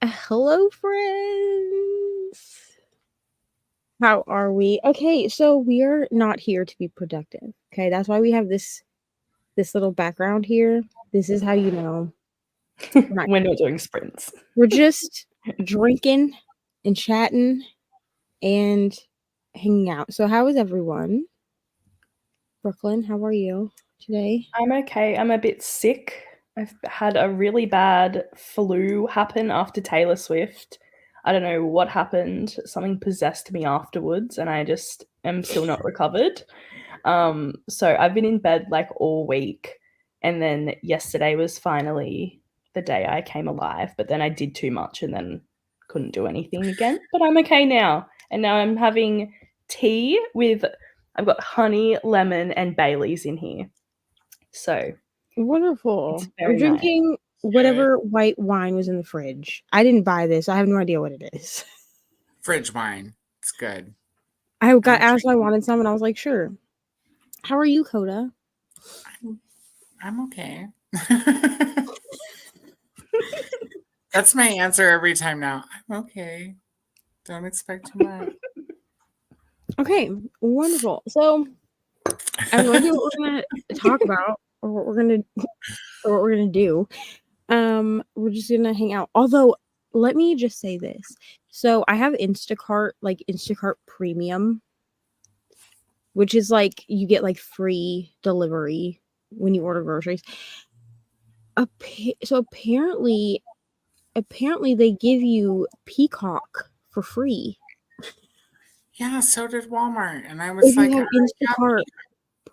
Hello, friends. How are we? Okay, so we are not here to be productive. Okay, that's why we have this little background here. This is how you know We're not doing sprints. we're just drinking and chatting and hanging out. So how is everyone? Brooklyn, how are you today? I'm okay. I'm a bit sick. I've had a really bad flu happen after Taylor Swift. I don't know what happened. Something possessed me afterwards, and I just am still not recovered. So I've been in bed like all week, and then yesterday was finally the day I came alive. But then I did too much, and then couldn't do anything again. But I'm okay now, and now I'm having tea with. I've got honey, lemon, and Bailey's in here. So it's Wonderful. I'm very nice. drinking Good. whatever white wine was in the fridge. I didn't buy this. I have no idea what it is. Fridge wine. It's good. I got I'm asked if I drinking. wanted some, and I was like, sure. How are you, Coda? I'm okay. That's my answer every time now. I'm okay. Don't expect too much. Okay, wonderful. So I have no idea what we're gonna talk about or what we're gonna do. We're just gonna hang out. Although, let me just say this. So I have Instacart Premium, which is like you get like free delivery when you order groceries. So apparently they give you Peacock for free Yeah, so did Walmart. And I was if you like, have Instacart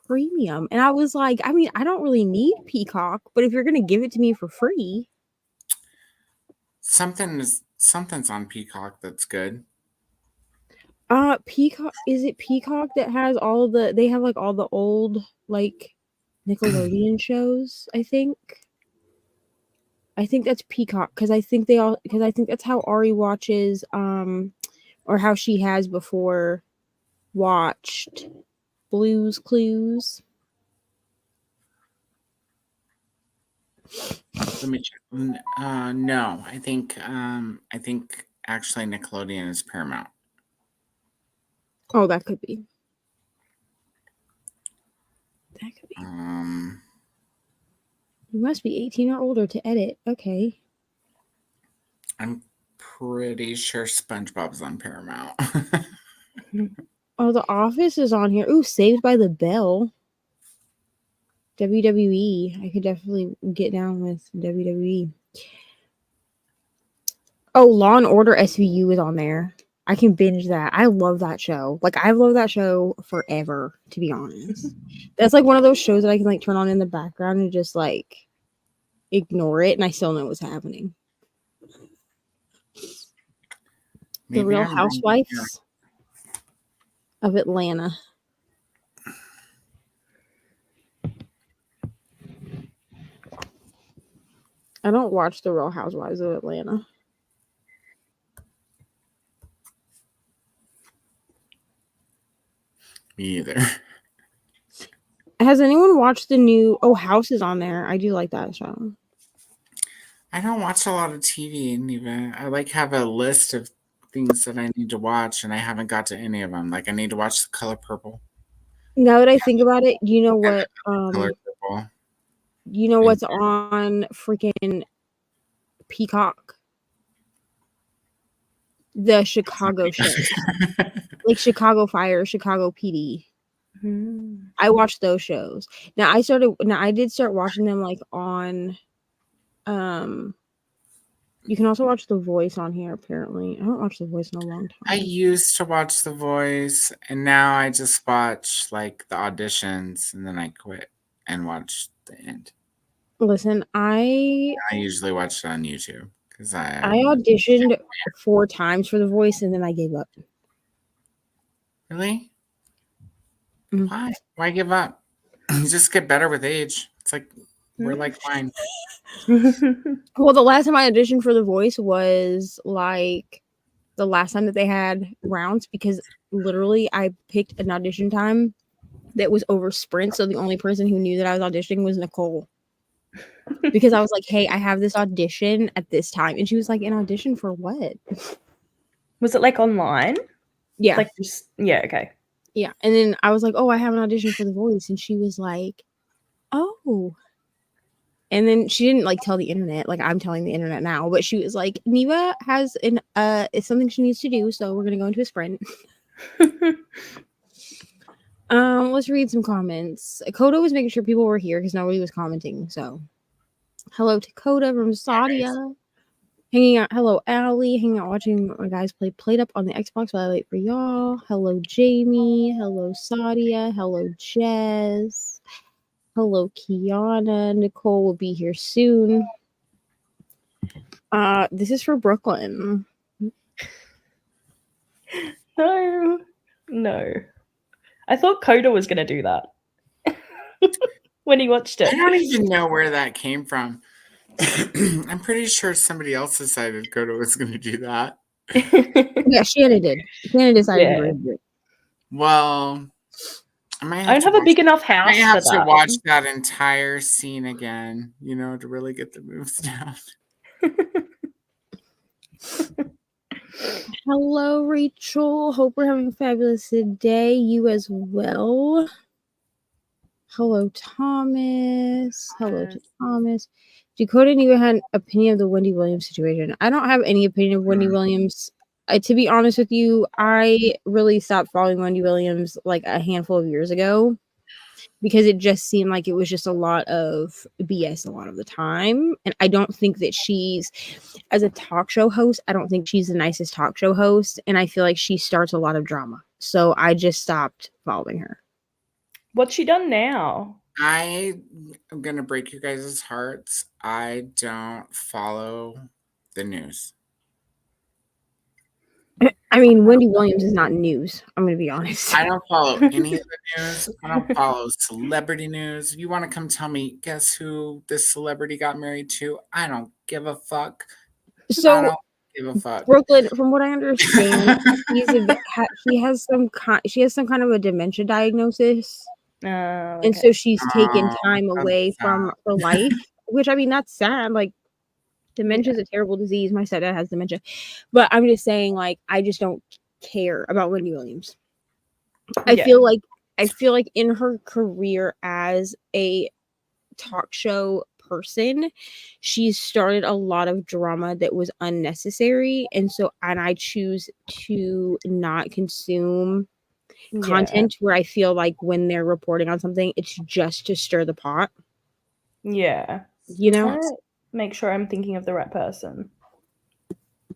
Premium. And I was like, I mean, I don't really need Peacock, but if you're gonna give it to me for free, something's on Peacock that's good. Peacock, is it Peacock that has they have like all the old like Nickelodeon shows, I think. I think that's Peacock because I think that's how Ari watches or how she has before watched Blue's Clues. Let me check. No, I think actually Nickelodeon is Paramount. Oh, that could be. That could be. You must be 18 or older to edit. Okay. I'm pretty sure SpongeBob's on Paramount. Oh, The Office is on here. Ooh, Saved by the Bell. WWE. I could definitely get down with WWE. Oh, Law and Order SVU is on there. I can binge that. I love that show. Like I've loved that show forever, to be honest. That's like one of those shows that I can like turn on in the background and just like ignore it and I still know what's happening. The Real Housewives of Atlanta. I don't watch The Real Housewives of Atlanta. Me either. Has anyone watched the new House is on there? I do like that show. I don't watch a lot of TV, Neva. I like have a list of things that I need to watch, and I haven't got to any of them. Like I need to watch The Color Purple. Now that I think about it, you know what? Color Purple. You know what's on freaking Peacock? The Chicago show, like Chicago Fire, Chicago PD. I watched those shows. Now I did start watching them like on. You can also watch The Voice on here. Apparently, I don't watch The Voice in a long time. I used to watch The Voice, and now I just watch like the auditions, and then I quit and watch the end. Listen, I usually watch it on YouTube because I auditioned 4 times for The Voice and then I gave up. Really? Why? Why give up? You just get better with age. It's like we're like wine. Well, the last time I auditioned for The Voice was like the last time that they had rounds because literally I picked an audition time that was over sprint, so the only person who knew that I was auditioning was Nicole. because I was like, hey, I have this audition at this time. And she was like, an audition for what? Was it like online? Yeah. Like just okay. Yeah. And then I was like, oh, I have an audition for The Voice. And she was like, oh. And then she didn't like tell the internet, like I'm telling the internet now, but she was like, Neva has it's something she needs to do, so we're gonna go into a sprint. Let's read some comments. Koda was making sure people were here because nobody was commenting. So hello to Koda from Sadia. Hanging out. Hello, Allie. Hanging out watching my guys play Played Up on the Xbox while I wait for y'all. Hello, Jamie. Hello, Sadia. Hello, Jez. Hello, Kiana. Nicole will be here soon. This is for Brooklyn. No. I thought Coda was gonna do that when he watched it. I don't even know where that came from. I'm pretty sure somebody else decided Koda was going to do that. Yeah, Shannon did. Shannon decided to do it. Well, I don't have a big enough house. I have to watch that entire scene again, to really get the moves down. Hello, Rachel. Hope we're having a fabulous day. You as well. Hello, Thomas. Hello to Thomas. Dakota and you had an opinion of the Wendy Williams situation. I don't have any opinion of Wendy Williams. To be honest with you, I really stopped following Wendy Williams like a handful of years ago because it just seemed like it was just a lot of BS a lot of the time. And I don't think that she's, as a talk show host, I don't think she's the nicest talk show host. And I feel like she starts a lot of drama. So I just stopped following her. What's she done now? I am going to break you guys' hearts. I don't follow the news. I mean, Wendy Williams is not news. I'm going to be honest. I don't follow any of the news. I don't follow celebrity news. If you want to come tell me, guess who this celebrity got married to? I don't give a fuck. So, I don't give a fuck. Brooklyn, from what I understand, she has some kind of a dementia diagnosis. Okay. And so she's taken time away from her life, which I mean, that's sad. Like, dementia is a terrible disease. My stepdad has dementia. But I'm just saying, like, I just don't care about Wendy Williams. I feel like in her career as a talk show person, she's started a lot of drama that was unnecessary. And I choose to not consume content where I feel like when they're reporting on something, it's just to stir the pot. Yeah. I'm make sure I'm thinking of the right person.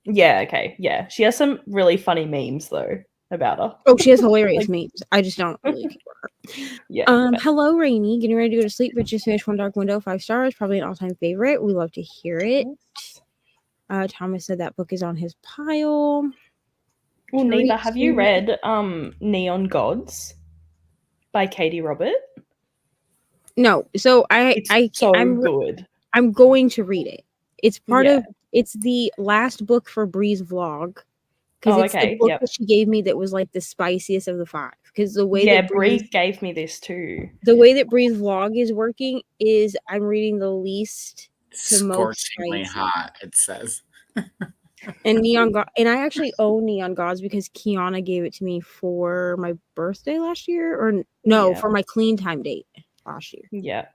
Yeah, okay. Yeah. She has some really funny memes though about her. Oh, she has hilarious memes. I just don't really care for her. Yeah. Hello, Reni. Getting ready to go to sleep, but just finished One Dark Window, 5 stars. Probably an all-time favorite. We love to hear it. Thomas said that book is on his pile. Well, Neva, have you read Neon Gods by Katie Robert? No. So I'm good. I'm going to read it. It's it's the last book for Bree's vlog. Because it's the book that she gave me that was like the spiciest of the 5. Because the way that Bree gave me this too. The way that Bree's vlog is working is I'm reading the least to most scorchingly hot, it says. And Neon God, and I actually own Neon Gods because Kiana gave it to me for my birthday last year, or no, for my clean time date last year. Yeah.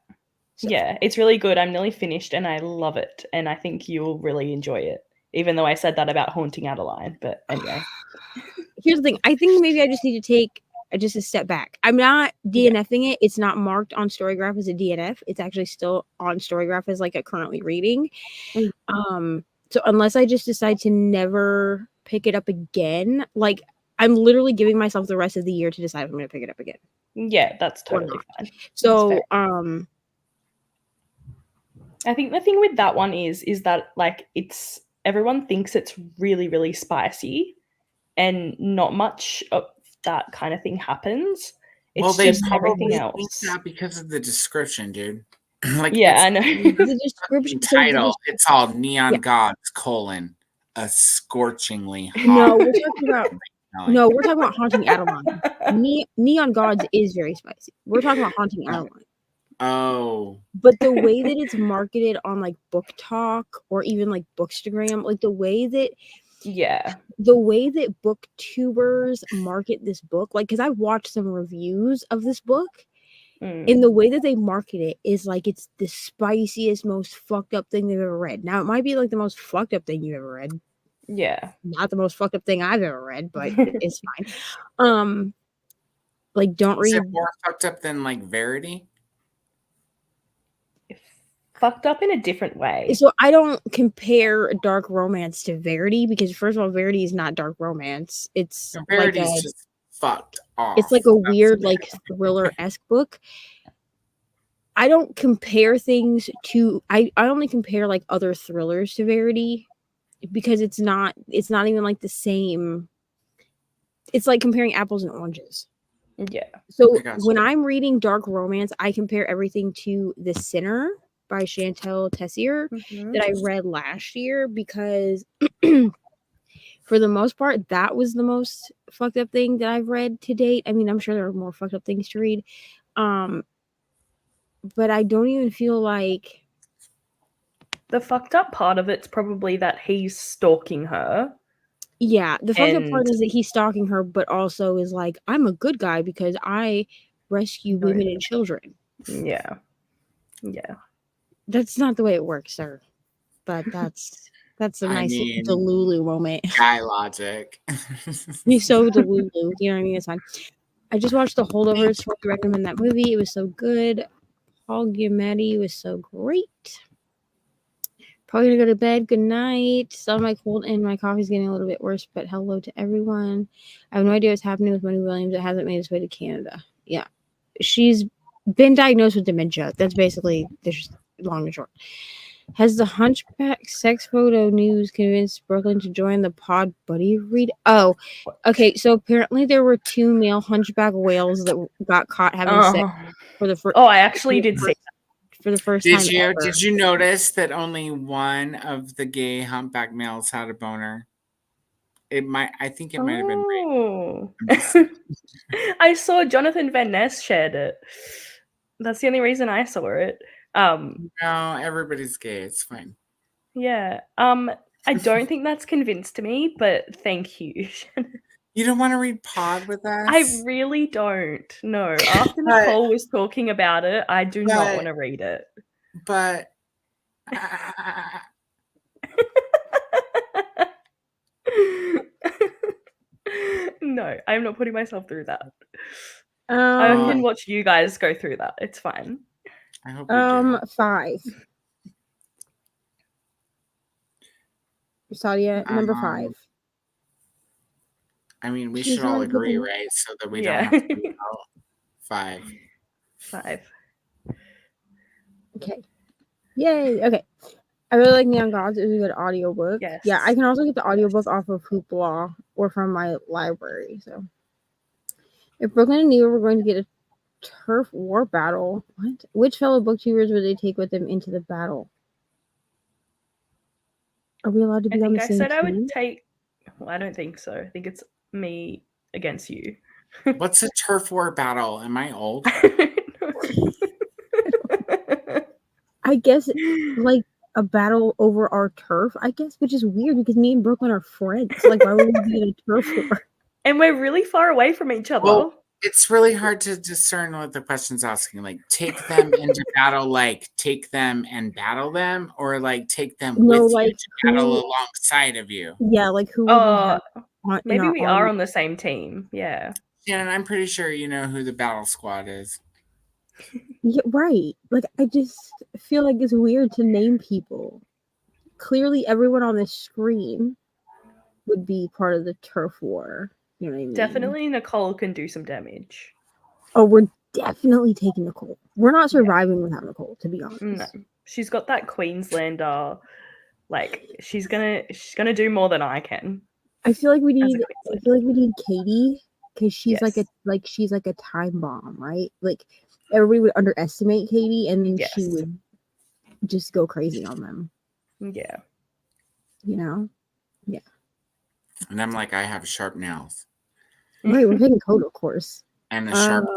So. Yeah, it's really good. I'm nearly finished and I love it. And I think you'll really enjoy it. Even though I said that about Haunting Adeline. But anyway. Here's the thing. I think maybe I just need to take just a step back. I'm not DNFing it. It's not marked on Storygraph as a DNF. It's actually still on Storygraph as like a currently reading. So unless I just decide to never pick it up again, like I'm literally giving myself the rest of the year to decide if I'm going to pick it up again. Yeah, that's totally fine. So, I think the thing with that one is that like everyone thinks it's really, really spicy and not much of that kind of thing happens. It's just everything else. Think that because of the description, dude. Like I know. The description title, it's all Neon Gods, a scorchingly hot. We're talking about Haunting Adeline. Neon Gods is very spicy. We're talking about Haunting Adeline. Oh. But the way that it's marketed on like Book Talk or even like Bookstagram, like the way that booktubers market this book, like because I've watched some reviews of this book, and the way that they market it is like it's the spiciest, most fucked up thing they've ever read. Now it might be like the most fucked up thing you've ever read. Yeah. Not the most fucked up thing I've ever read, but it's fine. Like don't Is read it more fucked up than like Verity? Fucked up in a different way. So I don't compare dark romance to Verity because first of all, Verity is not dark romance. It's Verity's like just fucked off. it's like a weird like thriller-esque book. I don't compare things to I only compare like other thrillers to Verity because it's not even like the same. It's like comparing apples and oranges. Yeah. So when I'm reading dark romance, I compare everything to The Sinner by Chantal Tessier that I read last year because for the most part, that was the most fucked up thing that I've read to date. I mean, I'm sure there are more fucked up things to read. But I don't even feel like the fucked up part of it's probably that he's stalking her. Yeah, the fucked up part is that he's stalking her, but also is like, I'm a good guy because I rescue women and children. Yeah. Yeah. That's not the way it works, sir. But that's a nice Delulu moment. Guy logic. He's so Delulu. You know what I mean? It's fine. I just watched The Holdovers. I recommend that movie. It was so good. Paul Giamatti was so great. Probably gonna go to bed. Good night. Still my cold and my coffee's getting a little bit worse, but hello to everyone. I have no idea what's happening with Money Williams. It hasn't made its way to Canada. Yeah. She's been diagnosed with dementia. That's basically just long and short. Has the Hunchback sex photo news convinced Brooklyn to join the Pod Buddy read? Oh, okay. So apparently there were 2 male hunchback whales that got caught having sex for the first. Oh, I actually did see that. For the first time ever. Did you notice that only one of the gay humpback males had a boner? I think it might have been Ray. I saw Jonathan Van Ness shared it. That's the only reason I saw it. No, everybody's gay. It's fine. Yeah. I don't think that's convinced me, but thank you. You don't want to read Pod with us? I really don't. No. After Nicole was talking about it, I do not want to read it. But no, I'm not putting myself through that. I can watch you guys go through that. It's fine. I hope you do. 5. Sadia, number 5. I mean, we should all agree, right? So that we don't have to do 5. 5. Okay. Yay. Okay. I really like Neon Gods. It was a good audiobook. Yes. Yeah, I can also get the audiobook off of Hoopla or from my library. So if Brooklyn and Neva were going to get a turf war battle, what? Which fellow booktubers would they take with them into the battle? Are we allowed to be on the same team? I would take. Well, I don't think so. I think it's me against you. What's a turf war battle? Am I old? I guess like a battle over our turf, I guess, which is weird because me and Brooklyn are friends. Like, why would we be in a turf war? And we're really far away from each other. Well, it's really hard to discern what the question's asking. Like, take them into battle, like take them and battle them, or like take them with you to battle alongside of you. Yeah, like who? Maybe we are on the same team. Yeah. Shannon, I'm pretty sure you know who the battle squad is. Yeah, right. Like, I just feel like it's weird to name people. Clearly, everyone on this screen would be part of the turf war. You know what I mean? Definitely Nicole can do some damage. Oh, we're definitely taking Nicole. We're not surviving without Nicole, to be honest. No. She's got that Queenslander, like she's gonna do more than I can. I feel like we need Katie because she's like a time bomb, right? Like everybody would underestimate Katie and then she would just go crazy on them. Yeah. You know? Yeah. And I'm like, I have sharp nails. Right, we're taking Code, of course. And a sharp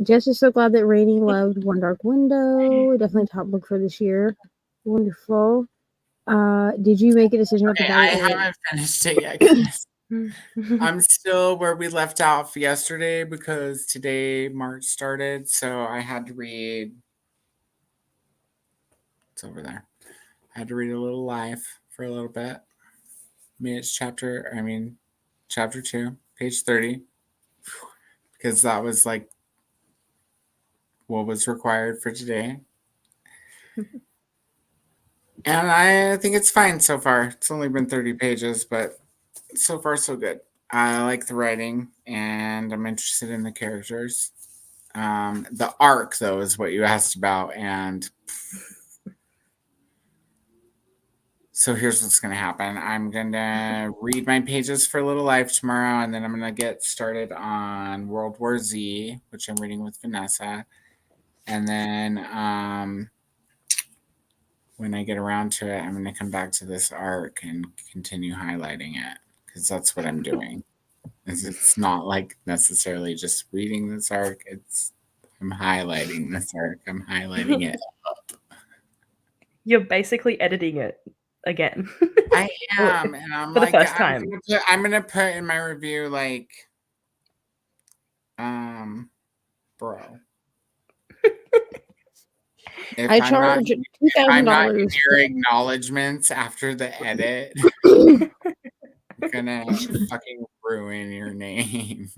Jess is so glad that Reni loved One Dark Window. Definitely top book for this year. Wonderful. Did you make a decision about the I Valley? haven't finished it yet, guys. I'm still where we left off yesterday because today March started, so I had to read. It's over there. I had to read A Little Life for a little bit. Chapter 2, page 30, because that was like what was required for today. And I think it's fine so far. It's only been 30 pages, but so far so good. I like the writing, and I'm interested in the characters. The arc, though, is what you asked about, and so here's what's going to happen. I'm going to read my pages for Little Life tomorrow, and then I'm going to get started on World War Z, which I'm reading with Vanessa. And then when I get around to it, I'm going to come back to this arc and continue highlighting it, because that's what I'm doing. It's not like necessarily just reading this arc. I'm highlighting this arc. I'm highlighting it. You're basically editing it again. I am, and I'm for like, the first time. I'm gonna put in my review like, bro. I charge $2,000. I'm not in your acknowledgements after the edit. I'm gonna fucking ruin your name.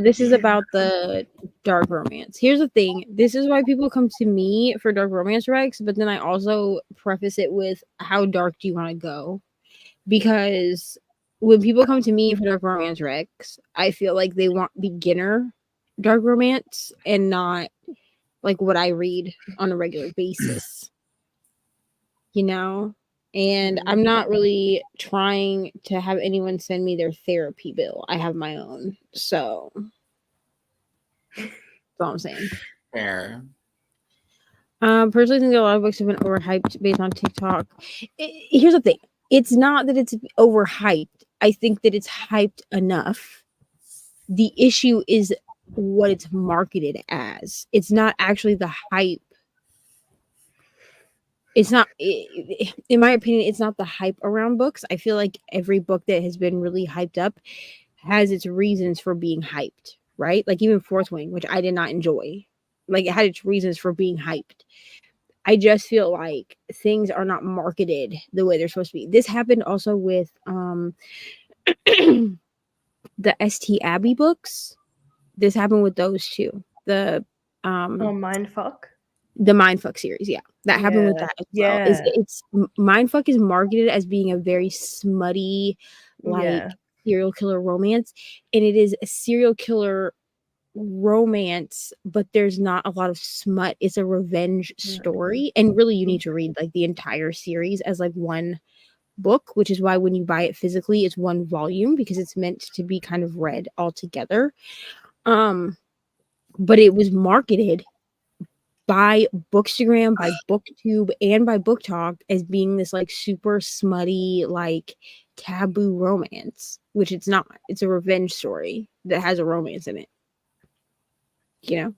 This is about the dark romance. Here's the thing. This is why people come to me for dark romance recs, but then I also preface it with how dark do you want to go? Because when people come to me for dark romance recs, I feel like they want beginner dark romance and not like what I read on a regular basis. You know? And I'm not really trying to have anyone send me their therapy bill. I have my own. So that's all I'm saying. Fair. Personally, I think a lot of books have been overhyped based on TikTok. Here's the thing. It's not that it's overhyped. I think that it's hyped enough. The issue is what it's marketed as. It's not actually the hype. It's not, in my opinion, it's not the hype around books. I feel like every book that has been really hyped up has its reasons for being hyped, right? Like even Fourth Wing, which I did not enjoy. Like it had its reasons for being hyped. I just feel like things are not marketed the way they're supposed to be. This happened also with the St. Abbey books. This happened with those two. The Mindfuck. The Mindfuck series, yeah. That happened with that as well. It's Mindfuck is marketed as being a very smutty, like serial killer romance, and it is a serial killer romance, but there's not a lot of smut. It's a revenge story, and really, you need to read like the entire series as like one book, which is why when you buy it physically, it's one volume because it's meant to be kind of read all together. But it was marketed by Bookstagram, by Booktube, and by Book Talk as being this like super smutty, like taboo romance, which it's not. It's a revenge story that has a romance in it. You know?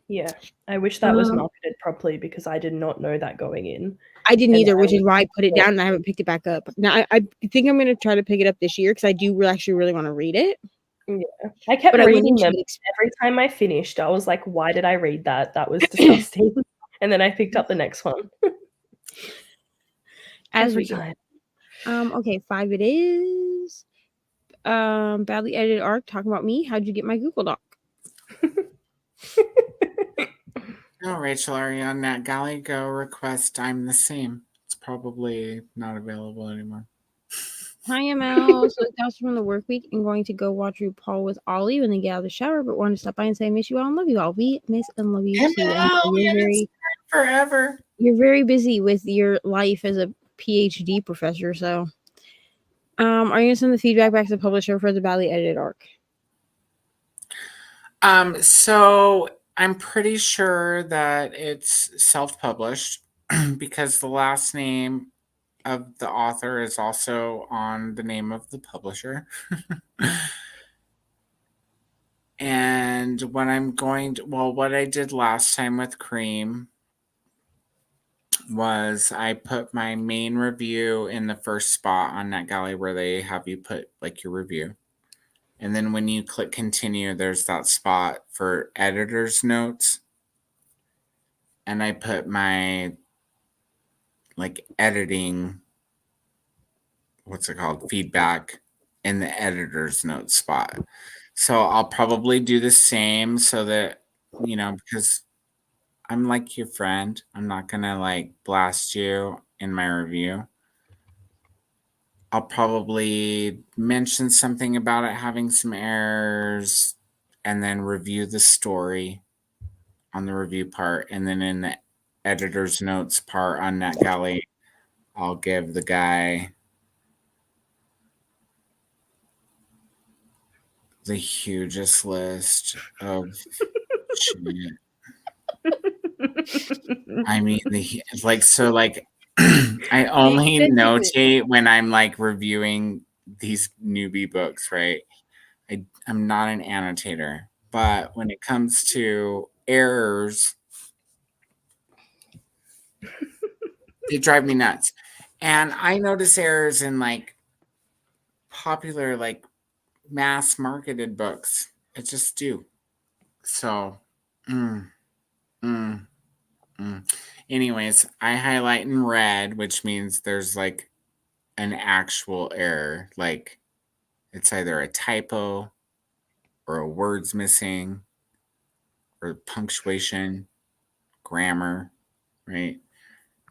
Yeah. I wish that was marketed properly because I did not know that going in. I didn't either, which is why I put it down and I haven't picked it back up. Now I think I'm going to try to pick it up this year because I do actually really want to read it. Yeah, I kept reading them. Every time I finished, I was like, why did I read that? That was disgusting. And then I picked up the next one. As we go. Okay, 5 it is. Badly edited arc talking about me. How'd you get my Google Doc? No, Rachel, are you on that Galley Go request? I'm the same. It's probably not available anymore. Hi, ML. So it's also from the work week. I'm going to go watch RuPaul with Ollie when they get out of the shower, but wanted to stop by and say I miss you all and love you all. We miss and love you too. ML, forever. You're very busy with your life as a PhD professor, so are you gonna send the feedback back to the publisher for the badly edited arc? So I'm pretty sure that it's self-published because the last name of the author is also on the name of the publisher. And what what I did last time with Cream was I put my main review in the first spot on NetGalley where they have you put like your review. And then when you click continue, there's that spot for editor's notes. And I put my like editing, what's it called, feedback in the editor's notes spot. So I'll probably do the same so that, because I'm like your friend. I'm not going to like blast you in my review. I'll probably mention something about it having some errors and then review the story on the review part. And then in the editor's notes part on NetGalley, I'll give the guy the hugest list of shit. I mean, I only notate when I'm like reviewing these newbie books, right? I'm not an annotator, but when it comes to errors, they drive me nuts. And I notice errors in like popular, like mass marketed books. I just do. So, anyways, I highlight in red, which means there's like an actual error. Like it's either a typo or a word's missing or punctuation, grammar, right?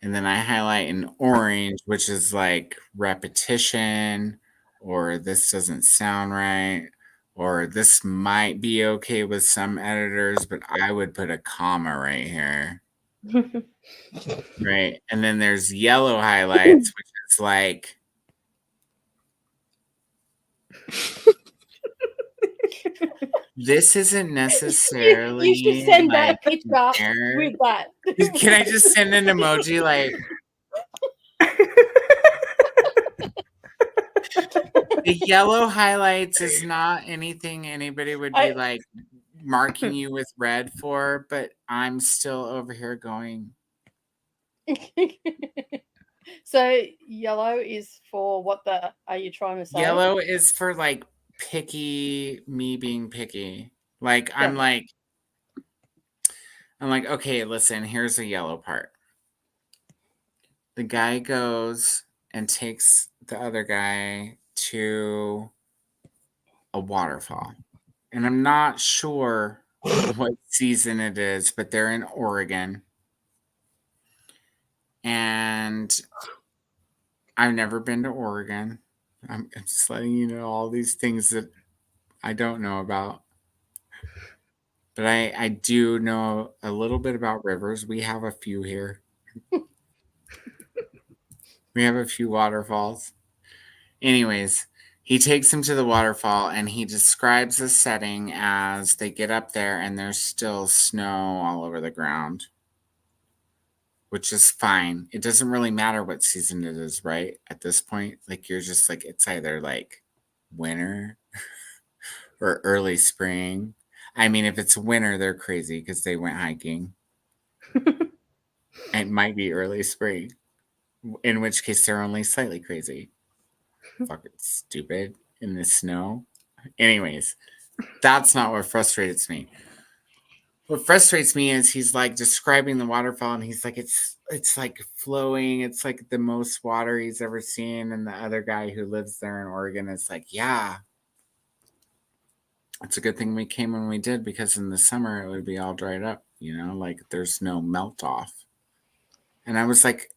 And then I highlight in orange, which is like repetition, or this doesn't sound right, or this might be okay with some editors, but I would put a comma right here. Right. And then there's yellow highlights, which is like this isn't necessarily. You should send like that picture with that. Can I just send an emoji like the yellow highlights is not anything anybody would be like marking you with red for, but I'm still over here going. So yellow is for what are you trying to say? Yellow is for like me being picky. Like I'm like, okay, listen, here's the yellow part. The guy goes and takes the other guy to a waterfall. And I'm not sure what season it is, but they're in Oregon. And I've never been to Oregon. I'm just letting you know all these things that I don't know about. But I do know a little bit about rivers. We have a few here. We have a few waterfalls. Anyways, he takes him to the waterfall and he describes the setting as they get up there and there's still snow all over the ground, which is fine. It doesn't really matter what season it is, right? At this point, like you're just like, it's either like winter or early spring. I mean, if it's winter, they're crazy because they went hiking. It might be early spring, in which case they're only slightly crazy. Fucking stupid in the snow. Anyways, that's not what frustrates me. What frustrates me is he's like describing the waterfall and he's like, it's like flowing. It's like the most water he's ever seen. And the other guy who lives there in Oregon is like, yeah, it's a good thing we came when we did because in the summer it would be all dried up, like there's no melt off. And I was like,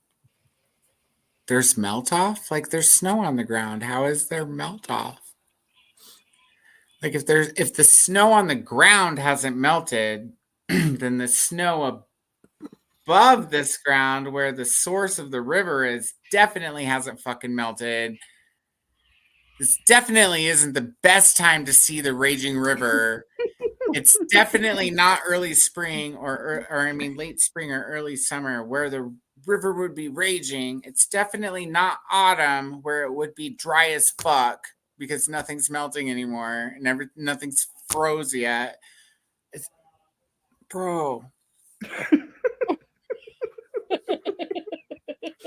there's melt off? Like there's snow on the ground. How is there melt off? Like if the snow on the ground hasn't melted, then the snow above this ground where the source of the river is definitely hasn't fucking melted. This definitely isn't the best time to see the raging river. It's definitely not early spring or I mean late spring or early summer where the river would be raging. It's definitely not autumn where it would be dry as fuck because nothing's melting anymore and nothing's froze yet. Bro.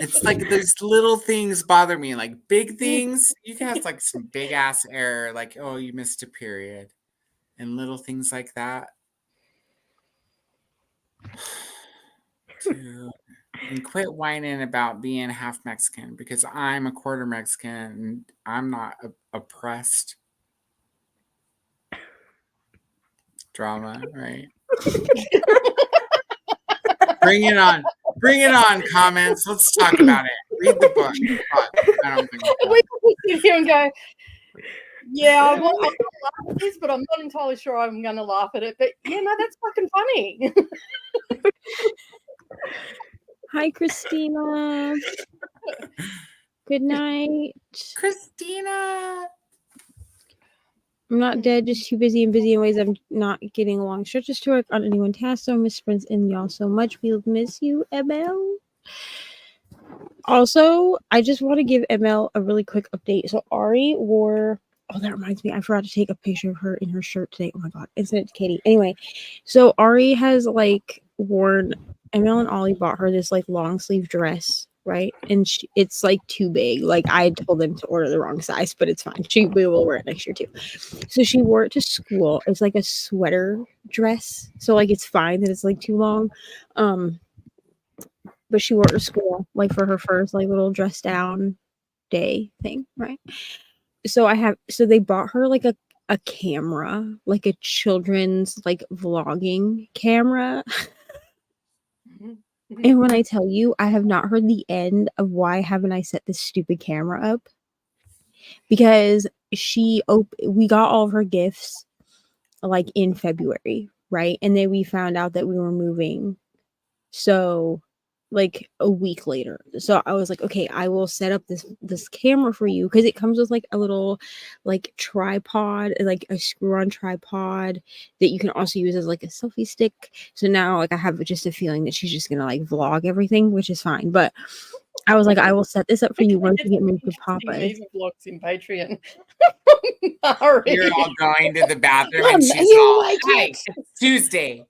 It's like those little things bother me. Like big things, you can have like some big ass error, like, oh, you missed a period. And little things like that. Dude. And quit whining about being half Mexican because I'm a quarter Mexican and I'm not oppressed. Drama, right? Bring it on. Bring it on, comments. Let's talk about it. Read the book. I don't think We sit here and go, yeah, I'm going to laugh at this, but I'm not entirely sure I'm going to laugh at it. But yeah, no, that's fucking funny. Hi, Christina. Good night. Christina. I'm not dead, just too busy and busy in ways I'm not getting long stretches to work on any one task. So I miss friends and y'all so much. We'll miss you, ML. Also, I just want to give ML a really quick update. So Ari wore... Oh, that reminds me. I forgot to take a picture of her in her shirt today. Oh my god. And send it to Katie. Anyway, so Ari has like worn... ML and Ollie bought her this like long sleeve dress, right? And it's like too big. Like I told them to order the wrong size, but it's fine. We will wear it next year too. So she wore it to school. It's like a sweater dress. So like it's fine that it's like too long. But she wore it to school like for her first like little dress down day thing, right? So they bought her like a camera, like a children's like vlogging camera. And when I tell you, I have not heard the end of why haven't I set this stupid camera up? Because we got all of her gifts like in February, right? And then we found out that we were moving. So like a week later. So I was like, okay, I will set up this camera for you because it comes with like a little like tripod, like a screw-on tripod that you can also use as like a selfie stick. So now like I have just a feeling that she's just gonna like vlog everything, which is fine. But I was like, I will set this up for you once you get moved to Papa. These vlogs in Patreon. You're all going to the bathroom and she's you all, like hi, it? it's Tuesday.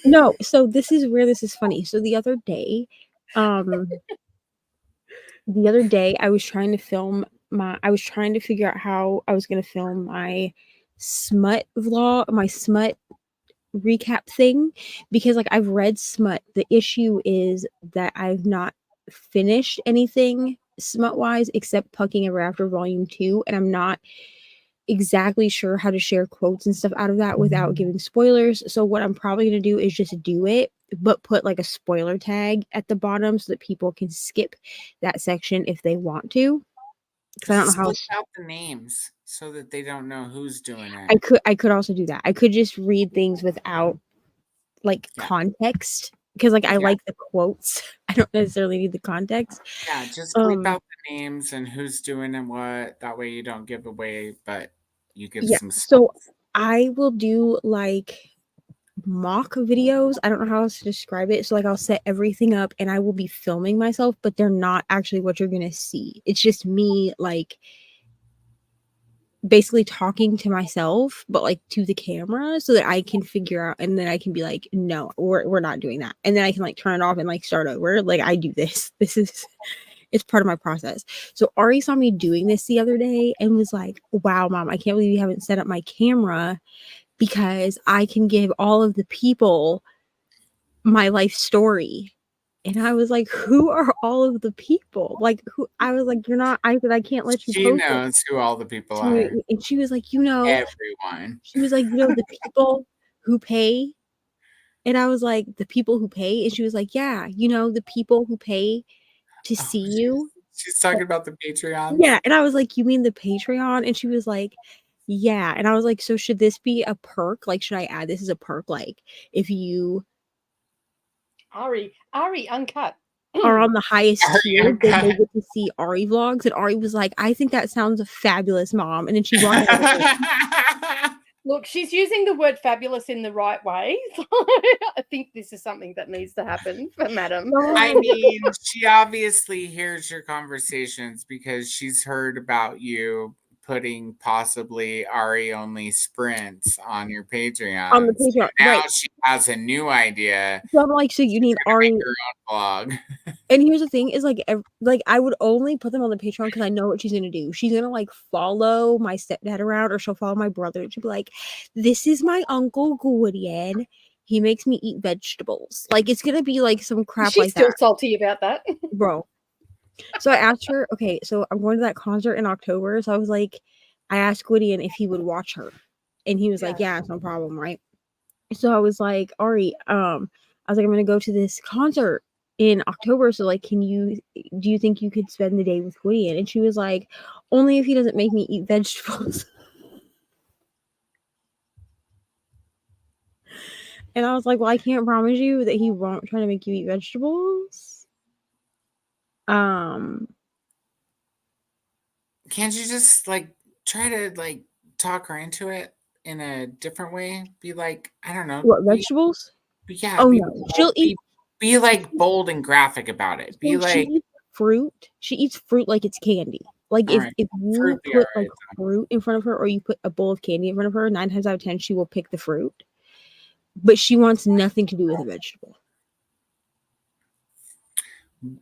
No, so this is where this is funny. So the other day I was trying to figure out how I was going to film my smut vlog, my smut recap thing, because like I've read smut. The issue is that I've not finished anything smut wise except Pucking Ever After Volume 2, and I'm not exactly sure how to share quotes and stuff out of that without giving spoilers. So what I'm probably going to do is just do it, but put like a spoiler tag at the bottom so that people can skip that section if they want to. Because I don't know how Split out the names so that they don't know who's doing it. I could also do that. I could just read things without like context. Because like I like the quotes. I don't necessarily need the context. Yeah, just bleep out the names and who's doing and what. That way you don't give away, but you give some stuff. So I will do like mock videos. I don't know how else to describe it. So like I'll set everything up and I will be filming myself, but they're not actually what you're gonna see. It's just me like basically talking to myself, but like to the camera so that I can figure out, and then I can be like, no, we're not doing that. And then I can like turn it off and like start over. Like I do this. It's part of my process. So Ari saw me doing this the other day and was like, wow, Mom, I can't believe you haven't set up my camera because I can give all of the people my life story. And I was like, who are all of the people? Like, who? I was like, you're not, I can't let you She post knows who all the people are. And she was like, everyone. She was like, the people who pay. And I was like, the people who pay? And she was like, yeah, the people who pay to see you. She's talking about the Patreon. Yeah. And I was like, you mean the Patreon? And she was like, yeah. And I was like, so should this be a perk? Like, should I add this as a perk? Like, if you Ari Uncut are on the highest tier, then they get to see Ari vlogs. And Ari was like, I think that sounds fabulous, Mom. And then she brought it up. Look, she's using the word fabulous in the right way. So I think this is something that needs to happen for Madam. I mean, she obviously hears your conversations because she's heard about you putting possibly Ari only sprints on your Patreon. On the Patreon, Now right. she has a new idea. So I'm like, so you need Ari. Make her own blog. And here's the thing: is like I would only put them on the Patreon because I know what she's gonna do. She's gonna like follow my stepdad around, or she'll follow my brother. She'll be like, "This is my uncle Gwydion. He makes me eat vegetables." Like it's gonna be like some crap She's like still that, salty about that. bro. So I asked her, okay, so I'm going to that concert in October. So I was like, I asked Gwydion if he would watch her, and he was like, "Yeah, it's no problem, right?" So I was like, Ari, I was like, I'm gonna go to this concert in October. So like, do you think you could spend the day with Gwydion? And she was like, only if he doesn't make me eat vegetables. And I was like, well, I can't promise you that he won't try to make you eat vegetables. Can't you just like try to like talk her into it in a different way? Be like, I don't know. What, vegetables? Yeah. Oh no, she'll eat. Be like bold and graphic about it. Be like, she eats fruit. She eats fruit like it's candy. Like if you put like fruit in front of her, or you put a bowl of candy in front of her, 9 times out of 10 she will pick the fruit. But she wants nothing to do with a vegetable.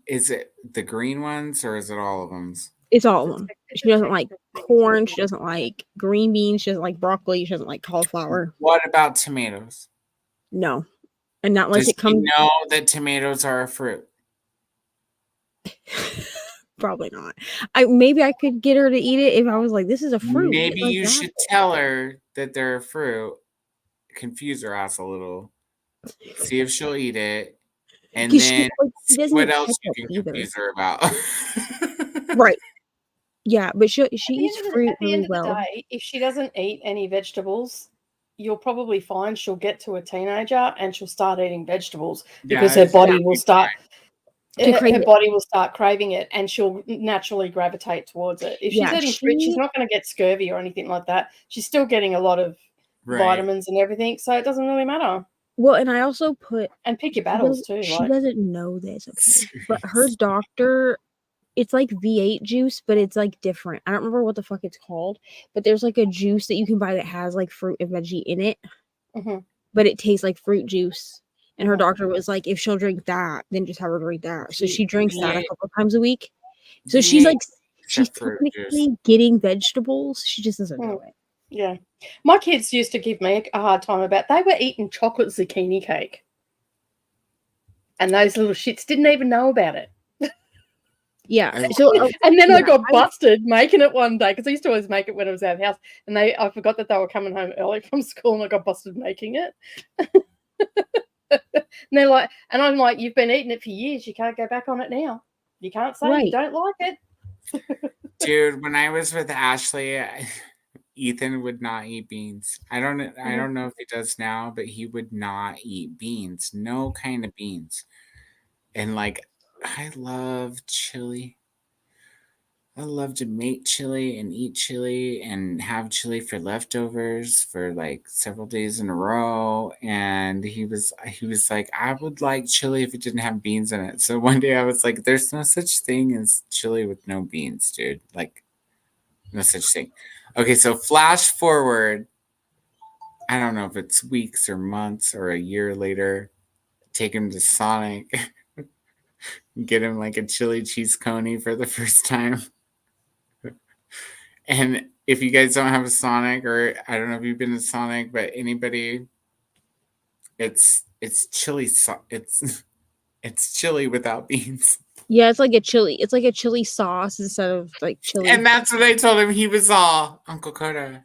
Is it the green ones or is it all of them? It's all of them. She doesn't like corn. She doesn't like green beans. She doesn't like broccoli. She doesn't like cauliflower. What about tomatoes? No, and not unless Does it comes. she know that tomatoes are a fruit? Probably not. Maybe I could get her to eat it if I was like, "This is a fruit." Maybe like you should tell her that they're a fruit. Confuse her ass a little. See if she'll eat it, and then what else you can confuse her about. Right. Yeah, but she eats fruit really well. At the end of the day, if she doesn't eat any vegetables, you'll probably find she'll get to a teenager and she'll start eating vegetables because her body will start. Her body will start craving it, and she'll naturally gravitate towards it. If she's eating fruit, she's not going to get scurvy or anything like that. She's still getting a lot of vitamins and everything, so it doesn't really matter. Well, and I also and pick your battles too. She doesn't know this, okay? But her doctor, it's like V8 juice, but it's like different. I don't remember what the fuck it's called, but there's like a juice that you can buy that has like fruit and veggie in it, but it tastes like fruit juice. And her doctor was like, if she'll drink that, then just have her drink that. So she drinks that a couple of times a week. So she's technically getting vegetables. She just doesn't know it. Yeah. My kids used to give me a hard time about they were eating chocolate zucchini cake. And those little shits didn't even know about it. Yeah. So and then I got busted making it one day because I used to always make it when I was out of the house. And I forgot that they were coming home early from school and I got busted making it. And they're like, and I'm like, you've been eating it for years. You can't go back on it now. You can't say you don't like it. Dude, when I was with Ashley, Ethan would not eat beans. I don't know if he does now, but he would not eat beans. No kind of beans. And like, I love chili. I love to make chili and eat chili and have chili for leftovers for like several days in a row. And he was like, I would like chili if it didn't have beans in it. So one day I was like, there's no such thing as chili with no beans, dude. Like, no such thing. Okay, so flash forward. I don't know if it's weeks or months or a year later. Take him to Sonic. Get him like a chili cheese coney for the first time. And if you guys don't have a Sonic, or I don't know if you've been to Sonic, but anybody, it's chili. It's chili without beans. Yeah, it's like a chili. It's like a chili sauce instead of like chili. And that's what I told him. He was all, Uncle Coda,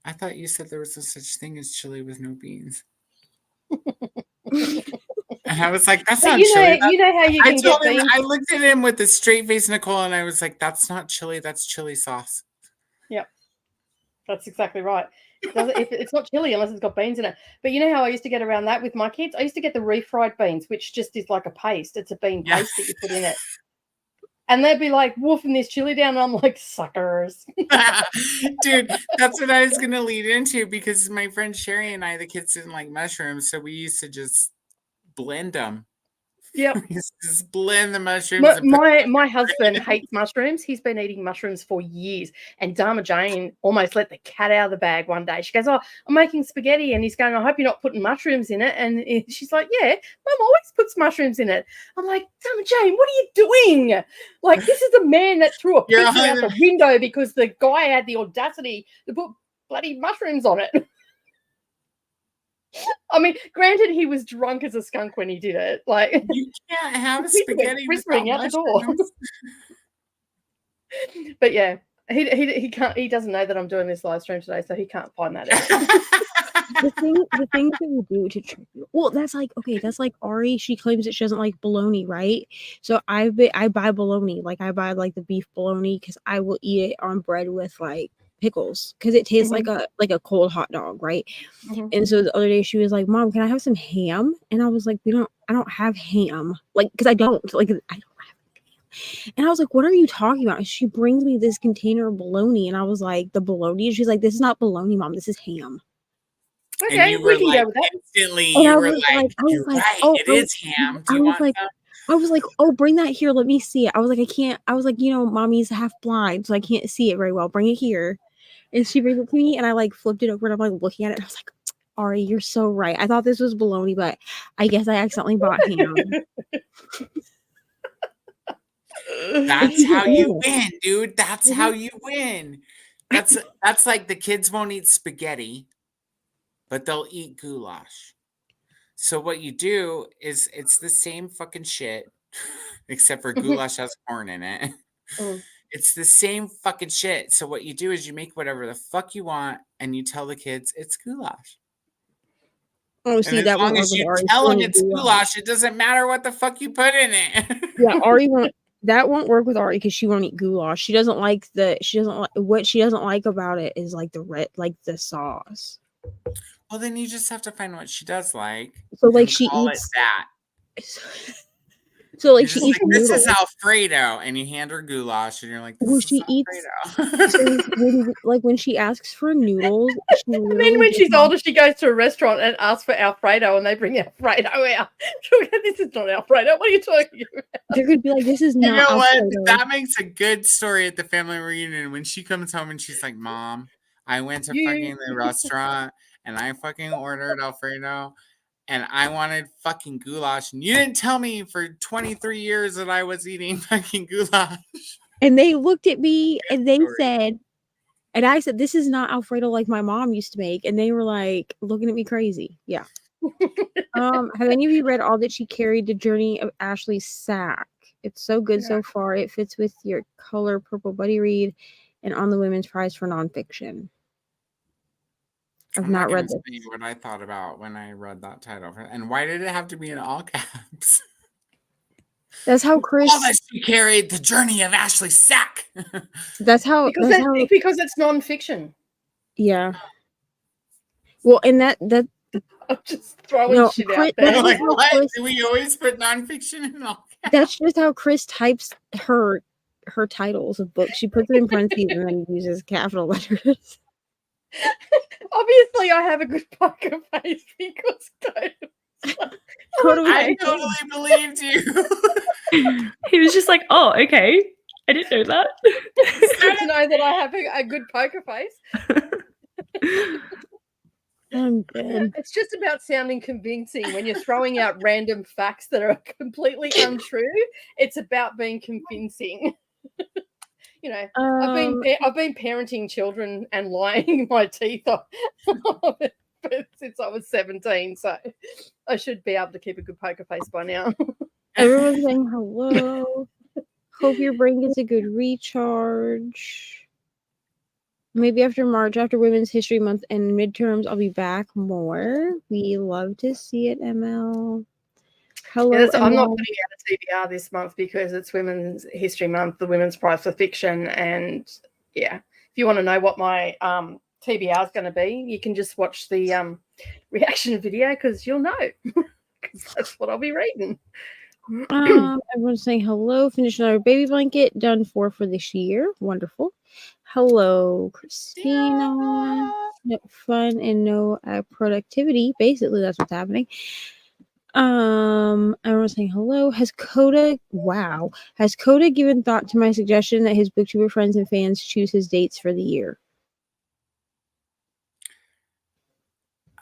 I thought you said there was no such thing as chili with no beans. And I was like, that's not chili. You know how you can get beans? I looked at him with a straight face, Nicole, and I was like, that's not chili. That's chili sauce. Yep. That's exactly right. It's not chili unless it's got beans in it. But you know how I used to get around that with my kids? I used to get the refried beans, which just is like a paste. It's a bean paste that you put in it. And they'd be like wolfing this chili down, and I'm like, suckers. Dude, that's what I was going to lead into, because my friend Sherry and I, the kids didn't like mushrooms, so we used to just blend them. Yep. We used to just blend the mushrooms. My husband hates mushrooms. He's been eating mushrooms for years. And Dama Jane almost let the cat out of the bag one day. She goes, "Oh, I'm making spaghetti." And he's going, "I hope you're not putting mushrooms in it." And she's like, "Yeah, Mum always puts mushrooms in it." I'm like, "Dama Jane, what are you doing? Like, this is a man that threw a picture out the window because the guy had the audacity to put bloody mushrooms on it." I mean, granted, he was drunk as a skunk when he did it. Like, you can't have spaghetti whispering out the door. But yeah, he can't. He doesn't know that I'm doing this live stream today, so he can't find that out. the thing that we do to trick you. Well, that's like Ari. She claims that she doesn't like bologna, right? So I buy bologna. Like, I buy like the beef bologna because I will eat it on bread with like pickles because it tastes like a cold hot dog, right? And so the other day she was like, "Mom, can I have some ham?" And I was like, I don't have ham, like, because I don't have ham. And I was like, "What are you talking about?" And she brings me this container of bologna, and I was like, "The bologna?" And she's like, "This is not bologna, Mom, this is ham." Okay, and you were we can go with that. instantly, and you were like, "You're right, it is ham. Do you want some?" I was like, "Oh, bring that here. Let me see it." I was like, "I can't." I was like, Mommy's half blind, so I can't see it very well. Bring it here. And she brings it to me, and I like flipped it over, and I'm like looking at it, and I was like, "Ari, you're so right. I thought this was bologna, but I guess I accidentally bought ham." That's how you win, dude. That's how you win. That's like the kids won't eat spaghetti, but they'll eat goulash. So what you do is it's the same fucking shit, except for goulash has corn in it. It's the same fucking shit. So what you do is you make whatever the fuck you want, and you tell the kids it's goulash. Oh, see, and as long as you tell them it's goulash, it doesn't matter what the fuck you put in it. Yeah, Ari won't. That won't work with Ari because she won't eat goulash. She doesn't like what she doesn't like about it is like the sauce. Well, then you just have to find what she does like. So like she call eats it that. So like she eats this is Alfredo, and you hand her goulash, and you're like, well, she eats. So when she asks for noodles, and then when she's older, she goes to a restaurant and asks for Alfredo, and they bring Alfredo out. This is not Alfredo. What are you talking about? There could be like, this is not. You know Alfredo. what? That makes a good story at the family reunion when she comes home and she's like, "Mom, I went to fucking the restaurant and I fucking ordered Alfredo." And I wanted fucking goulash. And you didn't tell me for 23 years that I was eating fucking goulash. And they looked at me and they said, and I said, "This is not Alfredo like my mom used to make." And they were like looking at me crazy. Yeah. Have any of you read All That She Carried, The Journey of Ashley Sack? It's so good so far. It fits with your color purple buddy read and on the Women's Prize for Nonfiction. I've not read this. What I thought about when I read that title, and why did it have to be in all caps? That's how Chris. All That She Carried, The Journey of Ashley Sack. That's how because it's nonfiction. Yeah. Well, and that I'm just throwing shit out there. Like, what? Do we always put nonfiction in all caps? That's just how Chris types her titles of books. She puts it in parentheses and then uses capital letters. Obviously, I have a good poker face because I totally believed you. He was just like, "Oh, okay. I didn't know that." It's good to know that I have a good poker face. I'm good. It's just about sounding convincing when you're throwing out random facts that are completely untrue. It's about being convincing. You know, I've been parenting children and lying my teeth off since I was 17, so I should be able to keep a good poker face by now. Everyone's saying hello. Hope your brain gets a good recharge. Maybe after March, after Women's History Month and midterms, I'll be back more. We love to see it, ML. Hello, I'm not putting out a TBR this month because it's Women's History Month, the Women's Prize for Fiction, and yeah, if you want to know what my TBR is going to be, you can just watch the reaction video because you'll know because that's what I'll be reading. Everyone's saying hello. Finished another baby blanket. Done 4 for this year. Wonderful. Hello, Christina. No fun and no productivity. Basically, that's what's happening. Everyone's saying hello. Has Coda given thought to my suggestion that his booktuber friends and fans choose his dates for the year?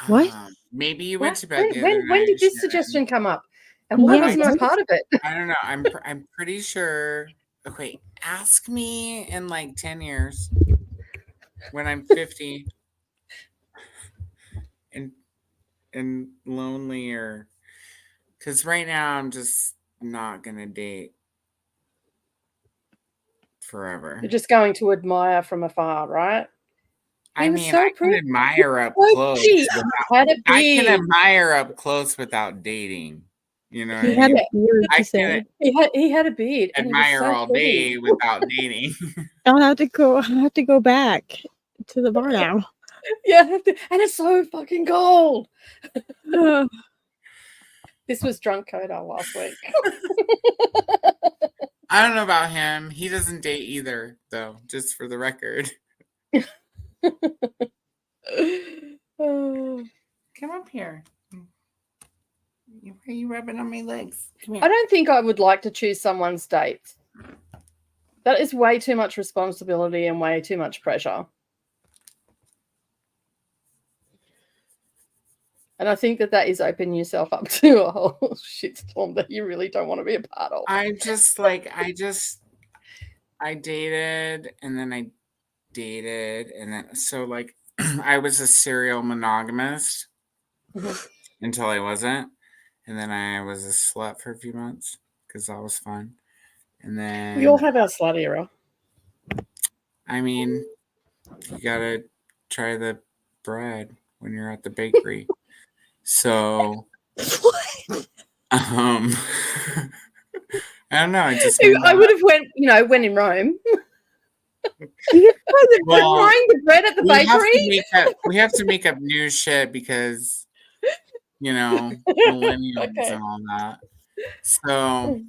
What? Maybe you went to bed the other When night, did this Sharon. suggestion come up? And why wasn't I part of it? I don't know. I'm pretty sure. Okay, ask me in like 10 years when I'm 50 and lonely, or because right now I'm just not gonna date forever. You're just going to admire from afar, right? I mean, I can admire up close. I can admire up close without dating. You know, he had a beard to say. He had a beard. Admire all day without dating. I'll have to go back to the bar now. Yeah, and it's so fucking cold. This was drunk Coda last week. I don't know about him. He doesn't date either, though, just for the record. Come up here. Why are you rubbing on my legs? I don't think I would like to choose someone's dates. That is way too much responsibility and way too much pressure. And I think that is opening yourself up to a whole shitstorm that you really don't want to be a part of. I dated and then I dated and then so like I was a serial monogamist until I wasn't, and then I was a slut for a few months because that was fun, and then we all have our slut era. I mean, you gotta try the bread when you're at the bakery. So what? I don't know. I would have when in Rome. Frying the bread at the bakery. We have to make up new shit because millennials and all that. So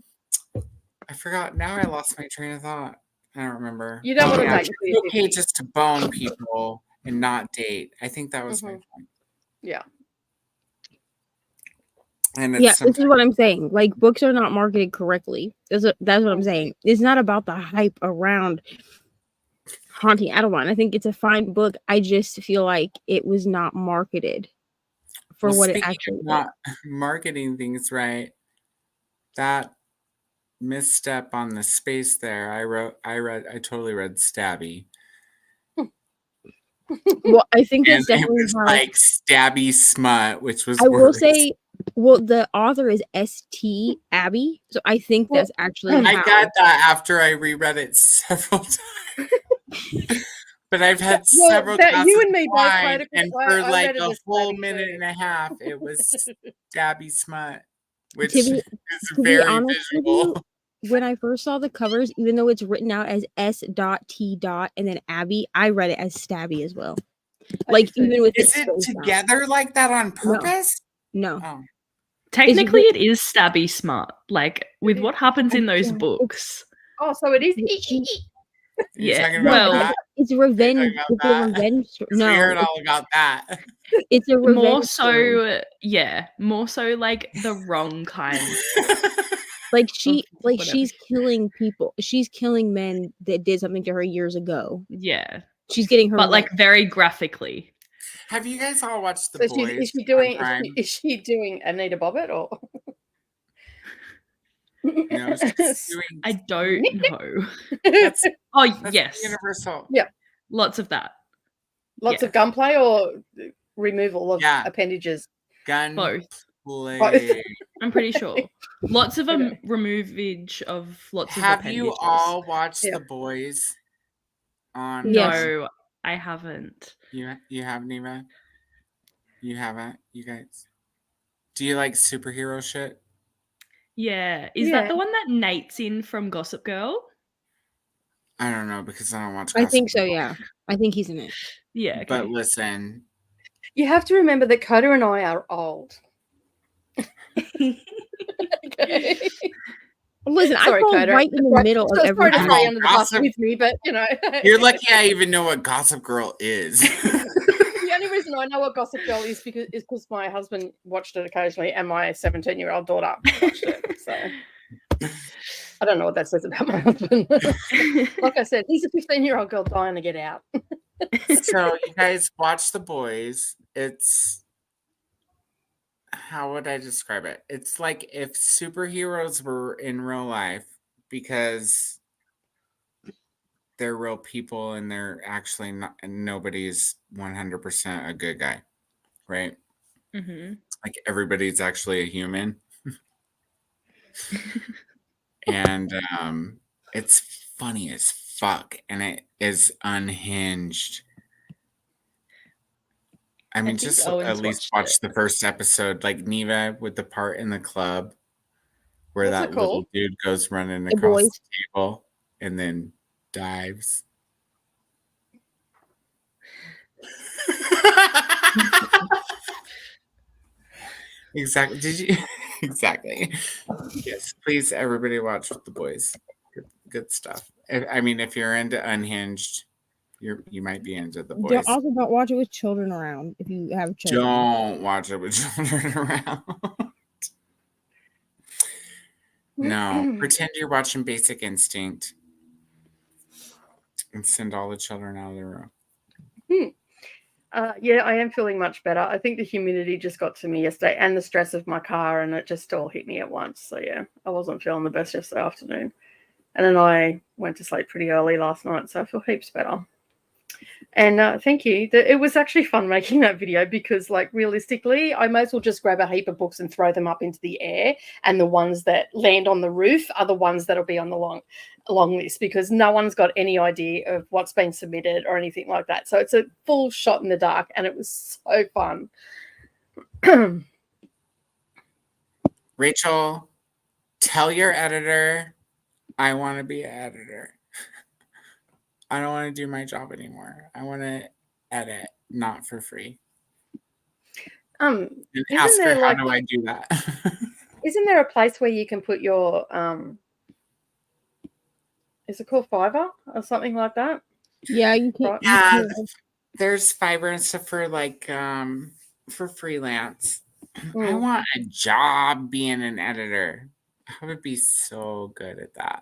I forgot. Now I lost my train of thought. I don't remember. You don't want to make it's okay just to bone people and not date. I think that was my point. Yeah. And this is what I'm saying. Like, books are not marketed correctly. That's what I'm saying. It's not about the hype around Haunting Adelon. I think it's a fine book. I just feel like it was not marketed for what it actually is. Not marketing things right. That misstep on the space there. I totally read Stabby. Well, I think that's definitely it was like Stabby Smut, which was I will say. Well, the author is S.T. Abby, so I think that's actually. I got that after I reread it several times. But I've had several glasses you and me of wine, and for like a whole minute and a half, it was Stabby Smut, which is very visual. When I first saw the covers, even though it's written out as S.T. and then Abby, I read it as Stabby as well. Like even with is it together like that on purpose? No. Oh. Technically, it is Stabby Smut. Like with what happens in those books. Oh, so it is. Yeah. Well, it's revenge. It's a revenge. No, we heard all about that. It's a revenge. More so like the wrong kind. Like she's killing people. She's killing men that did something to her years ago. Yeah. She's getting her, but like very graphically. Have you guys all watched The Boys? Is she doing Anita Bobbitt or? No, I don't know. That's yes, Universal. Yeah, lots of that. Lots of gunplay or removal of appendages. Both. I'm pretty sure. Lots of removage of lots of appendages. Have you all watched The Boys? No, I haven't. You have, Neva? You haven't? You guys? Do you like superhero shit? Yeah. Is that the one that Nate's in from Gossip Girl? I don't know because I don't watch Gossip I think so, yeah. I think he's in it. Yeah. Okay. But listen. You have to remember that Coda and I are old. Okay. Listen, I Sorry, fall Coda. right in the middle of Sorry to everything. throw you under the bus Gossip. with me, but You're lucky I even know what Gossip Girl is. The only reason I know what Gossip Girl is because my husband watched it occasionally and my 17-year-old daughter watched it. So I don't know what that says about my husband. Like I said, he's a 15-year-old girl dying to get out. So you guys watch The Boys. It's, how would I describe it? It's like if superheroes were in real life, because they're real people and they're actually not, and nobody's 100% a good guy, right? Mm-hmm. Like everybody's actually a human. And it's funny as fuck, and it is unhinged. I mean, think just Owen's at least watched watch the first episode, like Neva with the part in the club where What's that it little called? dude goes running The across Boys. the table and then dives. Exactly. Did you? Exactly. Yes. Please, everybody, watch The Boys. Good stuff. I mean, if you're into Unhinged, you might be into The Boys. Don't watch it with children around if you have children. Don't watch it with children around. No, pretend you're watching Basic Instinct and send all the children out of the room. Yeah, I am feeling much better. I think the humidity just got to me yesterday and the stress of my car, and it just all hit me at once. So yeah, I wasn't feeling the best yesterday afternoon. And then I went to sleep pretty early last night, so I feel heaps better. And thank you. It was actually fun making that video because, like, realistically, I might as well just grab a heap of books and throw them up into the air, and the ones that land on the roof are the ones that'll be on the long list because no one's got any idea of what's been submitted or anything like that. So it's a full shot in the dark, and it was so fun. Rachel, tell your editor, I want to be an editor. I don't want to do my job anymore. I want to edit, not for free. And ask her, how do I do that? Isn't there a place where you can put your is it called Fiverr or something like that? Yeah, you can. Yeah, there's Fiverr and stuff for like for freelance. I want a job being an editor. I would be so good at that.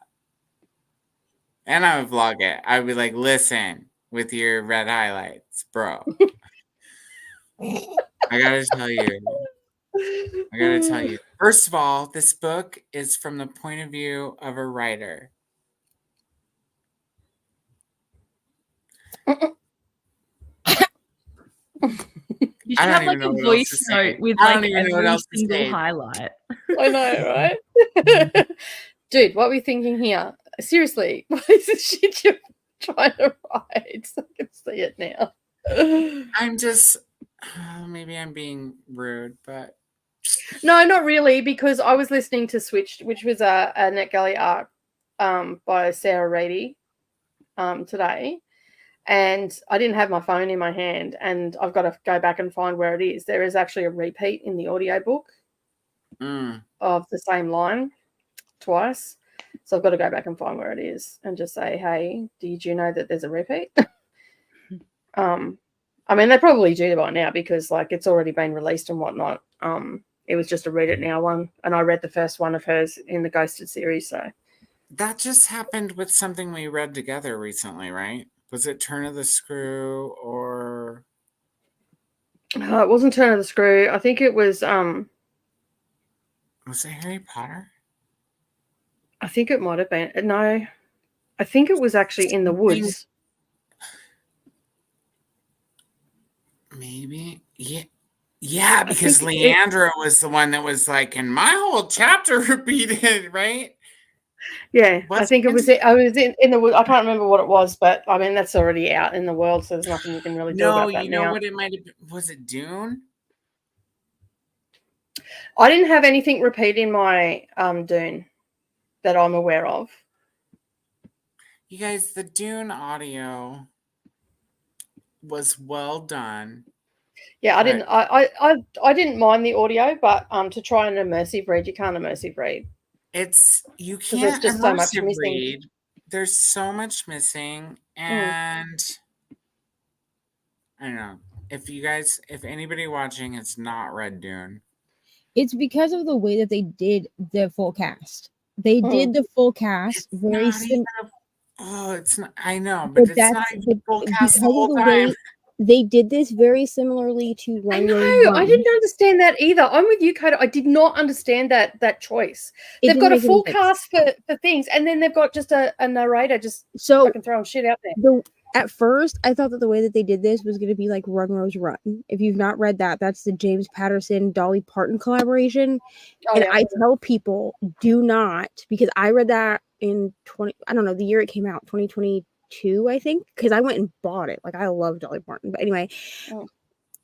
And I would vlog it. I would be like, listen, with your red highlights, bro. I gotta tell you. First of all, this book is from the point of view of a writer. You should have like a voice note with like every single highlight. I know, right? Dude, what are we thinking here? Seriously, what is this shit you're trying to write? I can see it now. I'm just, maybe I'm being rude, but. No, not really, because I was listening to Switched, which was a NetGalley arc by Sarah Reni today. And I didn't have my phone in my hand, and I've got to go back and find where it is. There is actually a repeat in the audiobook of the same line twice. So I've got to go back and find where it is and just say, hey, did you know that there's a repeat? I mean, they probably do by now because, like, it's already been released and whatnot. It was just a Read It Now one, and I read the first one of hers in the Ghosted series, so. That just happened with something we read together recently, right? Was it Turn of the Screw or? It wasn't Turn of the Screw. I think it was. Was it Harry Potter? I think it might have been. No, I think it was actually In the Woods. Maybe. Yeah, because Leandra was the one that was like, and my whole chapter repeated, right? Yeah, I think it was. I was in the. I can't remember what it was, but I mean that's already out in the world, so there's nothing you can really do about that now. No, you know what it might have been? Was it Dune? I didn't have anything repeat in my Dune that I'm aware of. You guys, the Dune audio was well done. Yeah, I didn't. I didn't mind the audio, but to try an immersive read, you can't immersive read. You Because there's can't just so much immersive missing. read. There's so much missing, and I don't know. If anybody watching has not read Dune, It's because of the way that they did the full cast. They did the full cast very it's not. I know, but it's not even full cast the whole time. They did this very similarly to I know. I didn't understand that either. I'm with you, Coda. I did not understand that choice. They've got a full cast for things, and then they've got just a narrator just fucking throwing shit out there. At first, I thought that the way that they did this was going to be like Run, Rose, Run. If you've not read that, that's the James Patterson, Dolly Parton collaboration. I tell people, do not, because I read that in the year it came out, 2022, I think, because I went and bought it. Like, I love Dolly Parton. But anyway,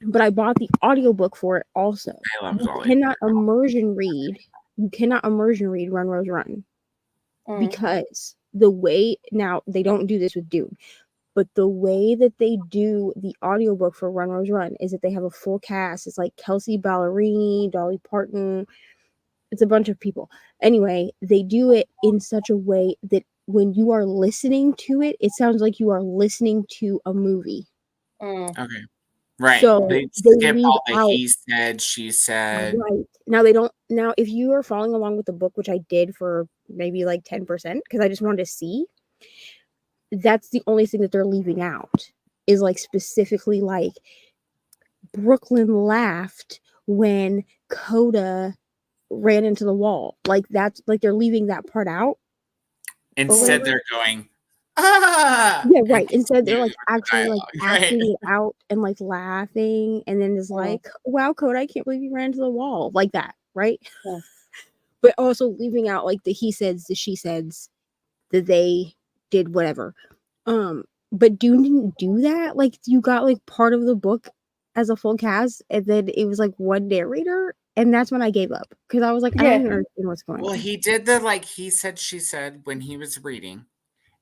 but I bought the audiobook for it also. You cannot immersion read Run, Rose, Run. Because the way, now, they don't do this with Dune. But the way that they do the audiobook for Run, Rose, Run is that they have a full cast. It's like Kelsey Ballerini, Dolly Parton. It's a bunch of people. Anyway, they do it in such a way that when you are listening to it, it sounds like you are listening to a movie. Okay. Right. So they skip all the he said, she said. Right. Now they don't. Now, if you are following along with the book, which I did for maybe like 10%, because I just wanted to see, that's the only thing that they're leaving out is like specifically like Brooklyn laughed when Coda ran into the wall. Like that's like they're leaving that part out. Instead, they're going, ah! Yeah, right. Instead, they're like actually like acting it out and like laughing, and then it's like, wow, Coda, I can't believe you ran into the wall like that, right? Yeah. But also leaving out like the he says, the she says, that they did whatever. But Dune didn't do that. Like you got like part of the book as a full cast, and then it was like one narrator, and that's when I gave up because I was like, I don't even understand what's going on. Well, he did the like he said, she said when he was reading,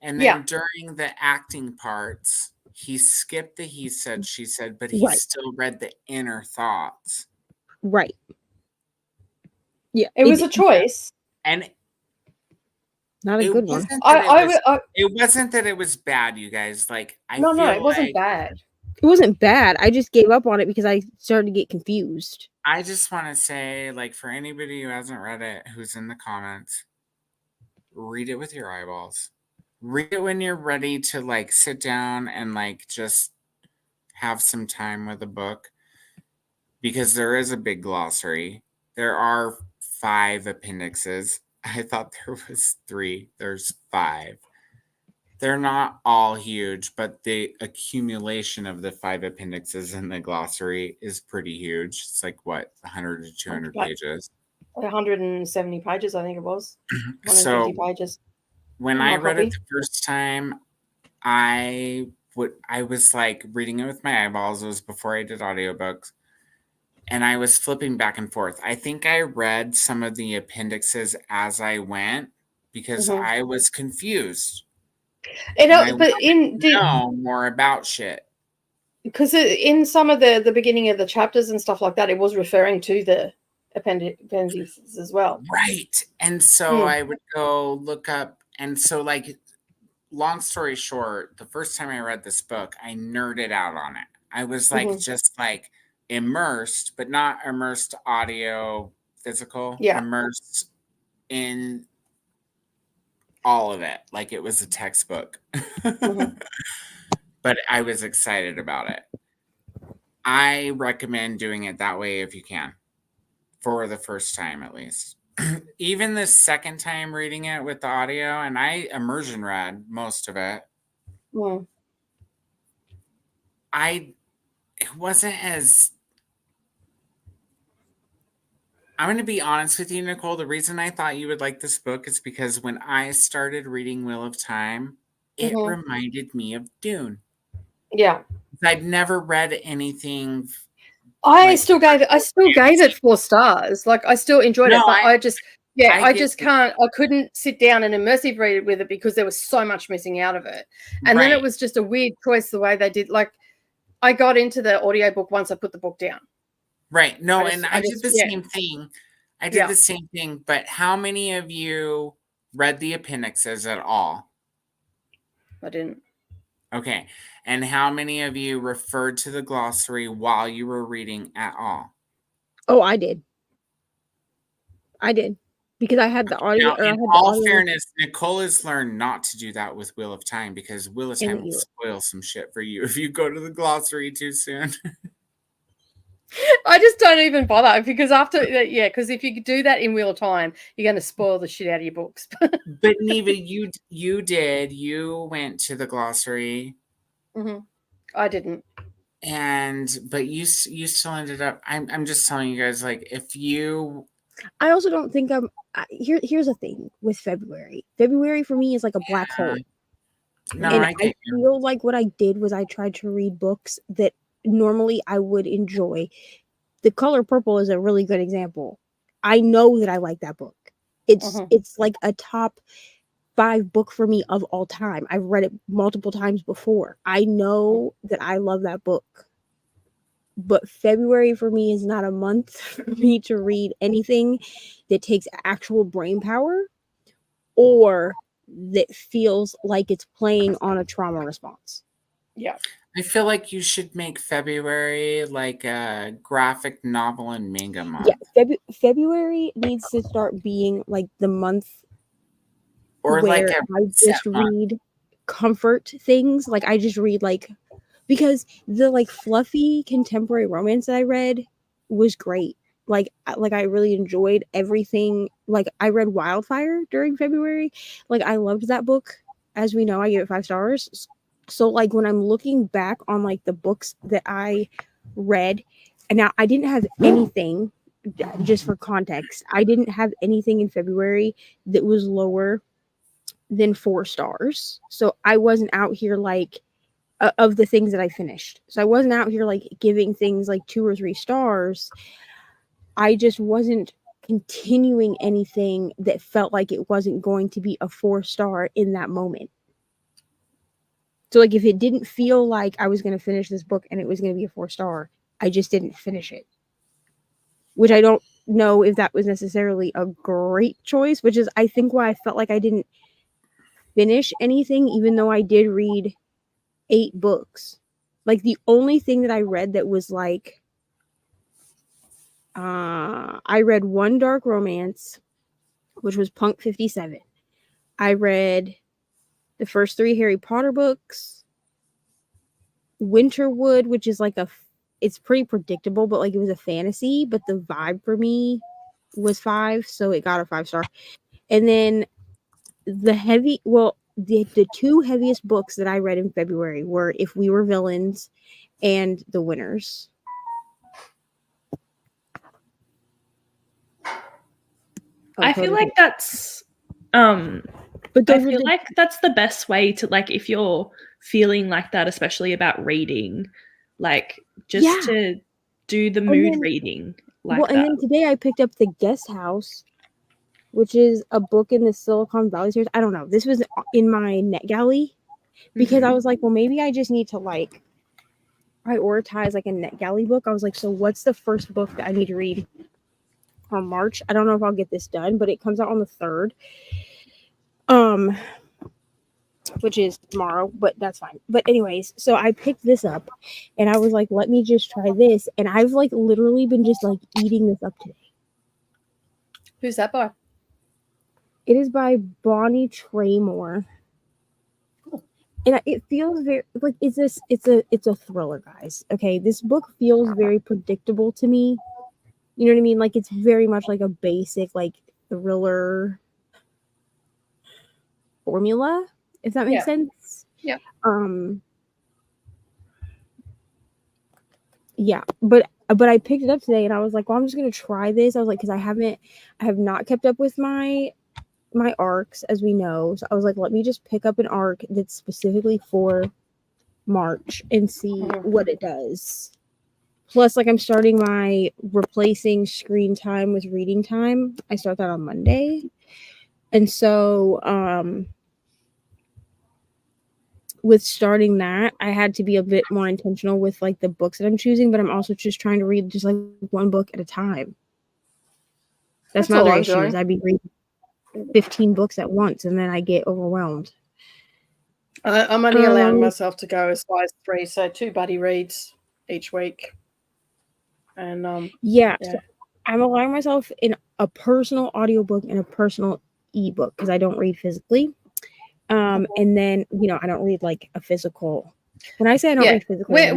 and then during the acting parts, he skipped the he said, she said, but he still read the inner thoughts. Right. Yeah, it was a choice, and not a good one. It wasn't that it was bad, you guys. Like it wasn't bad. It wasn't bad. I just gave up on it because I started to get confused. I just want to say, like, for anybody who hasn't read it, who's in the comments, read it with your eyeballs. Read it when you're ready to like sit down and like just have some time with a book, because there is a big glossary. There are 5 appendixes. I thought there was 3. There's 5. They're not all huge, but the accumulation of the 5 appendixes in the glossary is pretty huge. It's like what, 100 to 200 pages. 170 pages, I think it was. 150 pages. When I read it the first time, I was like reading it with my eyeballs. It was before I did audiobooks. And I was flipping back and forth. I think I read some of the appendixes as I went because I was confused. Know more about shit. Because in some of the beginning of the chapters and stuff like that, it was referring to the appendices as well. Right. And so I would go look up. And so, like, long story short, the first time I read this book, I nerded out on it. I was like, just like immersed, but not immersed audio, physical. Yeah. Immersed in all of it. Like it was a textbook. But I was excited about it. I recommend doing it that way if you can. For the first time, at least. Even the second time reading it with the audio, and I immersion read most of it. It wasn't as... I'm going to be honest with you, Nicole. The reason I thought you would like this book is because when I started reading Wheel of Time, it reminded me of Dune. Yeah. I'd never read anything... I still gave it 4 stars. Like I still enjoyed it, but I couldn't sit down and immersive read it with it because there was so much missing out of it. And then it was just a weird choice the way they did. Like I got into the audiobook once I put the book down. Right. No, I did the same thing. I did the same thing, but how many of you read the appendixes at all? I didn't. Okay. And how many of you referred to the glossary while you were reading at all? Oh, I did. Because I had the audio. Now, in all fairness, Nicole has learned not to do that with Wheel of Time because Wheel of Time will spoil some shit for you if you go to the glossary too soon. I just don't even bother because because if you do that in Wheel of Time, you're going to spoil the shit out of your books. But Neva, you did. You went to the glossary. Mm-hmm. I didn't. But you still ended up. I'm just telling you guys, like, if you. I also don't think I'm. Here's the thing with February. February for me is like a black hole. No, and I feel like what I did was I tried to read books that normally I would enjoy. The Color Purple is a really good example. I know that I like that book. It's like a top 5 book for me of all time. I've read it multiple times before. I know that I love that book. But February for me is not a month for me to read anything that takes actual brain power or that feels like it's playing on a trauma response. Yeah. I feel like you should make February like a graphic novel and manga month. Yeah, February needs to start being like the month or where like I just read comfort things. Like I just read like, because the like fluffy contemporary romance that I read was great. Like I really enjoyed everything. Like I read Wildfire during February. Like I loved that book. As we know, I gave it 5 stars. So like when I'm looking back on like the books that I read, and now I didn't have anything, just for context, I didn't have anything in February that was lower than 4 stars. So I wasn't out here like of the things that I finished. So I wasn't out here like giving things like 2 or 3 stars. I just wasn't continuing anything that felt like it wasn't going to be a 4 star in that moment. So like if it didn't feel like I was going to finish this book and it was going to be a 4 star, I just didn't finish it. Which I don't know if that was necessarily a great choice, which is I think why I felt like I didn't finish anything, even though I did read 8 books. Like the only thing that I read that was like I read 1 dark romance, which was Punk 57. I read the first 3 Harry Potter books, Winterwood, which is like it's pretty predictable, but like it was a fantasy, but the vibe for me was 5, so it got a 5 star. And then the 2 heaviest books that I read in February were If We Were Villains and The Winners. I feel like that's but I feel like that's the best way to, like, if you're feeling like that, especially about reading, like just to do the mood reading like that. And then today I picked up The Guest House, which is a book in the Silicon Valley series. I don't know. This was in my NetGalley because I was like, well, maybe I just need to like prioritize like a NetGalley book. I was like, so what's the first book that I need to read on March? I don't know if I'll get this done, but it comes out on the 3rd. Which is tomorrow, but that's fine. But anyways, so I picked this up and I was like, let me just try this. And I've like literally been just like eating this up today. Who's that by? It is by Bonnie Traymore. And it feels very like it's a thriller, guys. Okay, this book feels very predictable to me. You know what I mean? Like it's very much like a basic like thriller formula, if that makes sense. Yeah. Yeah, but I picked it up today and I was like, well, I'm just gonna try this. I was like, because I have not kept up with my arcs, as we know. So I was like, let me just pick up an arc that's specifically for March and see what it does. Plus, like I'm starting my replacing screen time with reading time. I start that on Monday. And so with starting that, I had to be a bit more intentional with like the books that I'm choosing, but I'm also just trying to read just like 1 book at a time. That's my other issue. Is I'd be reading 15 books at once, and then I get overwhelmed. I'm only allowing myself to go as far as 3, so 2 buddy reads each week. And so I'm allowing myself in a personal audiobook and a personal ebook because I don't read physically. And then I don't read like a physical. When I say I don't read physically, I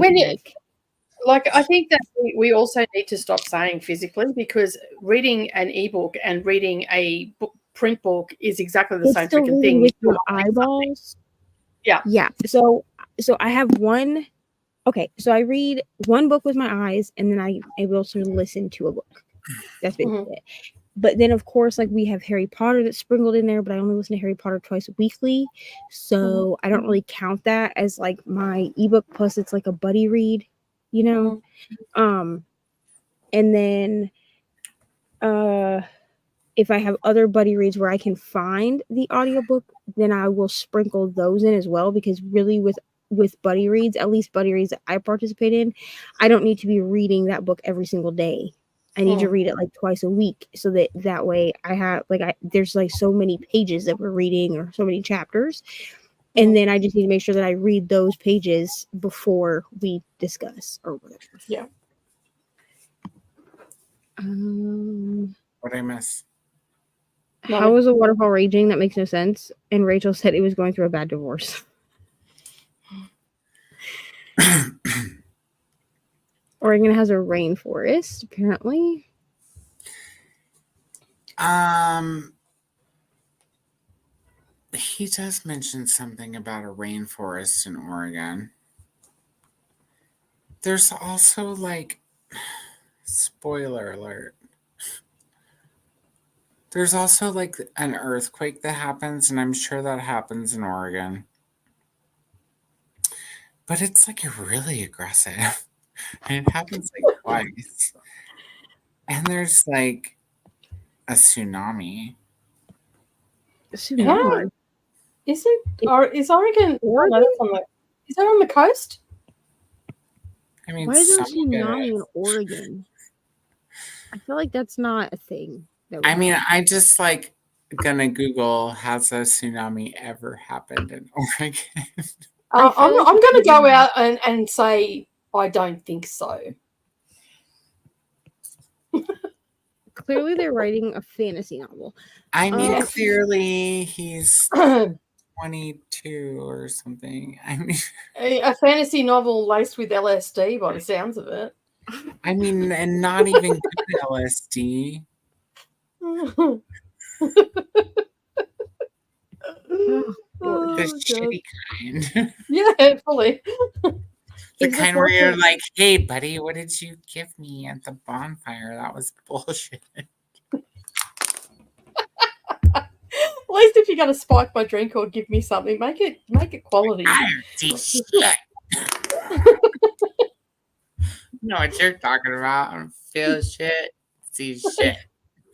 think that we also need to stop saying physically, because reading an ebook and reading a print book is exactly the same freaking thing with your eyeballs. Yeah. So I have one. Okay, so I read one book with my eyes, and then I will also listen to a book. That's basically it. But then, of course, like we have Harry Potter that's sprinkled in there, but I only listen to Harry Potter twice weekly, so I don't really count that as like my ebook. Plus, it's like a buddy read, And then, if I have other buddy reads where I can find the audiobook, then I will sprinkle those in as well, because really with buddy reads, at least buddy reads that I participate in, I don't need to be reading that book every single day. I need to read it like twice a week, so that way I have there's like so many pages that we're reading, or so many chapters, and then I just need to make sure that I read those pages before we discuss or whatever. Yeah. What I miss? How was the waterfall raging? That makes no sense. And Rachel said it was going through a bad divorce. Oregon has a rainforest, apparently. He does mention something about a rainforest in Oregon. There's also spoiler alert. There's also an earthquake that happens, and I'm sure that happens in Oregon. But it's really aggressive. And it happens twice. And there's a tsunami. Tsunami? Is it? Or is Oregon? Is that on the coast? I mean, why is there a tsunami in Oregon? I feel like that's not a thing. I just gonna Google, has a tsunami ever happened in Oregon? I'm going to go out and say I don't think so. Clearly, they're writing a fantasy novel. I mean, clearly he's 22 or something. I mean, a fantasy novel laced with LSD, by the sounds of it. I mean, and not even good LSD. The shitty kind. Yeah, fully. The kind where you're like, hey, buddy, what did you give me at the bonfire? That was bullshit. At least if you're going to spike my drink or give me something, make it quality. Shit. You know what you're talking about. Feel shit, see shit.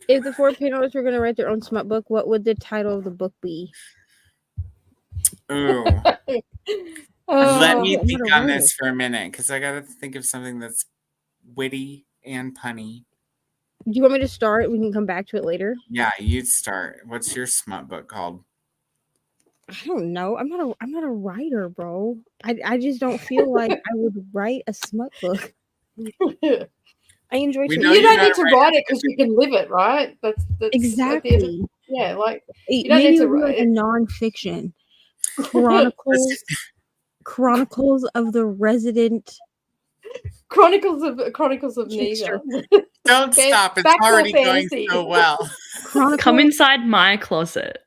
If the 4 panelists were going to write their own smut book, what would the title of the book be? Ooh. Let me think on this for a minute, because I got to think of something that's witty and punny. Do you want me to start? We can come back to it later. Yeah, you start. What's your smut book called? I don't know. I'm not a writer, bro. I just don't feel like I would write a smut book. I enjoy. You don't need to write it because you can live it, right? That's exactly. Yeah, you don't need to write a nonfiction chronicles of the resident. Chronicles of Neva. Don't stop. It's already going so well. Come inside my closet.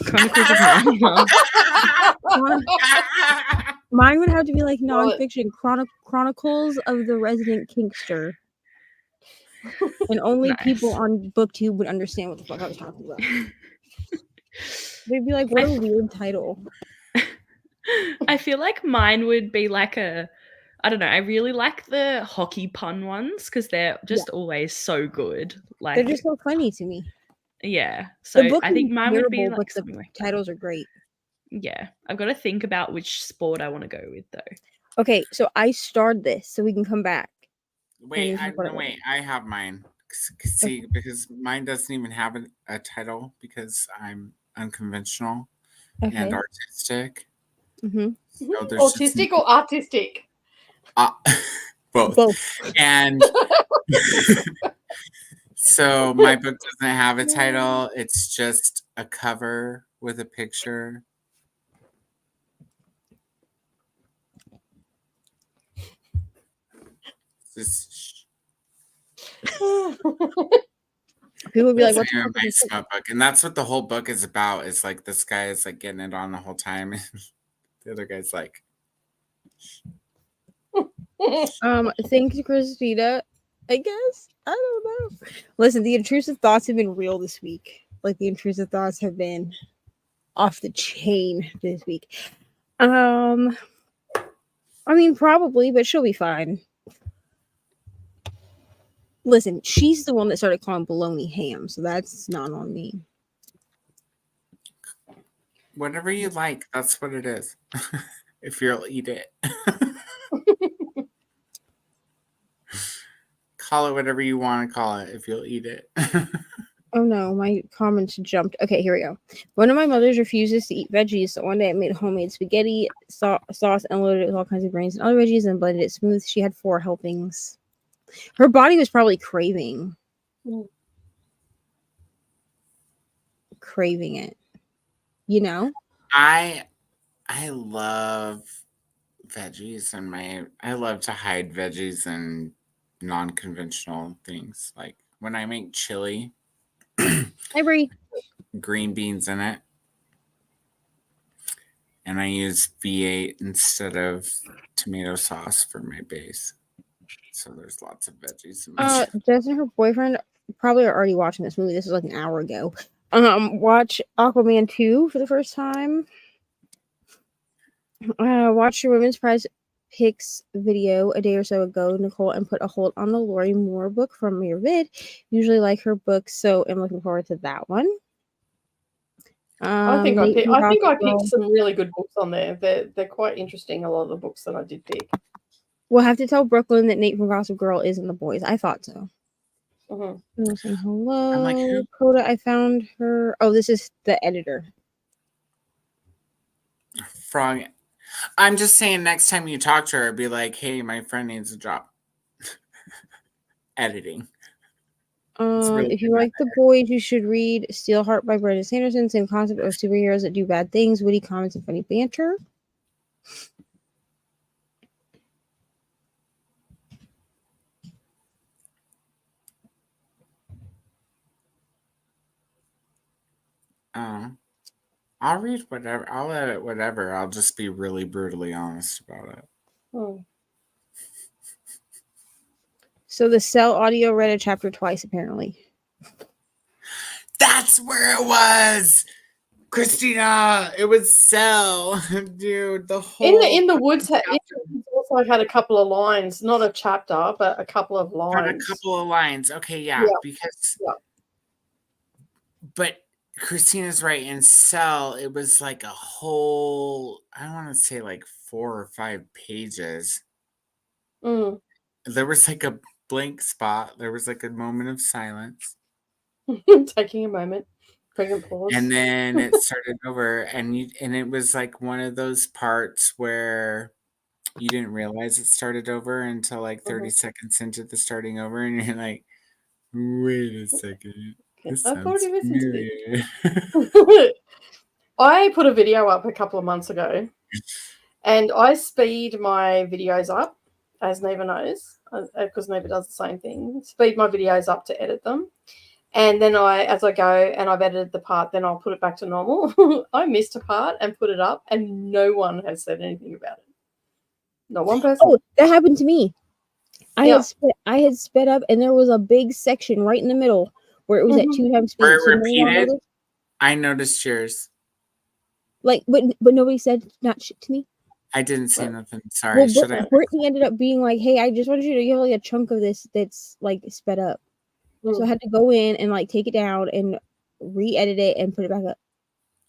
Chronicles of Neva. Mine would have to be nonfiction. Chronicles of the resident kinkster. And only people on BookTube would understand what the fuck I was talking about. They'd be like, what a weird title. I feel like mine would be I don't know, I really like the hockey pun ones because they're just always so good. They're just so funny to me. Yeah. So I think mine would be but the titles are great. Yeah. I've got to think about which sport I want to go with though. Okay, so I starred this so we can come back. Wait, I have mine. See, because mine doesn't even have a title because I'm unconventional and artistic. Mm-hmm. So there's autistic or artistic? Both. And so my book doesn't have a title. It's just a cover with a picture. Just People would be like, "What's my smut book?" And that's what the whole book is about. Is like this guy is like getting it on the whole time, and the other guy's like, Thank you, Christina. I guess I don't know. Listen, the intrusive thoughts have been real this week. Like the intrusive thoughts have been off the chain this week. I mean, probably, but she'll be fine. Listen, she's the one that started calling bologna ham, so that's not on me. whatever you like, that's what it is. If you'll eat it. Call it whatever you want to call it if you'll eat it. Oh no, my comments jumped. Okay, here we go. One of my mothers refuses to eat veggies, so one day I made homemade spaghetti sauce and loaded it with all kinds of grains and other veggies and blended it smooth. She had 4 helpings. Her body was probably craving it. You know? I love veggies and I love to hide veggies and non-conventional things. Like when I make chili, Hi, Brie. green beans in it. And I use V8 instead of tomato sauce for my base. So there's lots of veggies in my Jess and her boyfriend probably are already watching this movie. This is like an hour ago. Watch Aquaman 2 for the first time. Watched your Women's Prize Picks video a day or so ago, Nicole, and put a hold on the Lori Moore book from your vid. Usually like her books, so I'm looking forward to that one. I think I picked some really good books on there. They're quite interesting, a lot of the books that I did pick. We'll have to tell Brooklyn that Nate from Gossip Girl is in the boys. I thought so. Mm-hmm. I'm saying hello. I'm like, who? Coda, I found her. Oh, this is the editor. Frog. I'm just saying next time you talk to her, be like, hey, my friend needs a job. Editing. Really if you like the boys, you should read Steelheart by Brandon Sanderson. Same concept of superheroes that do bad things, witty comments, and funny banter. I'll read whatever. I'll edit whatever. I'll just be really brutally honest about it. Oh. So the Cell audio read a chapter twice, apparently. That's where it was, Christina. It was Cell, dude. The whole in the woods. Also had a couple of lines, not a chapter, but a couple of lines. Okay, yeah. Because. Yeah. But Christina's right. In Cell, it was like a whole. I want to say like 4 or 5 pages. There was like a blank spot. There was like a moment of silence. Taking a moment, pregnant pause, and then it started over, and it was like one of those parts where you didn't realize it started over until like 30 seconds into the starting over, and you're like, wait a second, I've already listened to this. I put a video up a couple of months ago, and I speed my videos up, as Neva knows, because Neva does the same thing. Speed my videos up to edit them. And then as I go and I've edited the part, then I'll put it back to normal. I missed a part and put it up, and no one has said anything about it. Not one person. Oh, that happened to me. I had sped up, and there was a big section right in the middle where it was at 2 times speed. Where it repeated. I noticed yours. Like, but nobody said not shit to me. I didn't say nothing. Sorry. Well, Brittany ended up being like, "Hey, I just wanted you to have like a chunk of this that's like sped up." So I had to go in and like take it down and re-edit it and put it back up.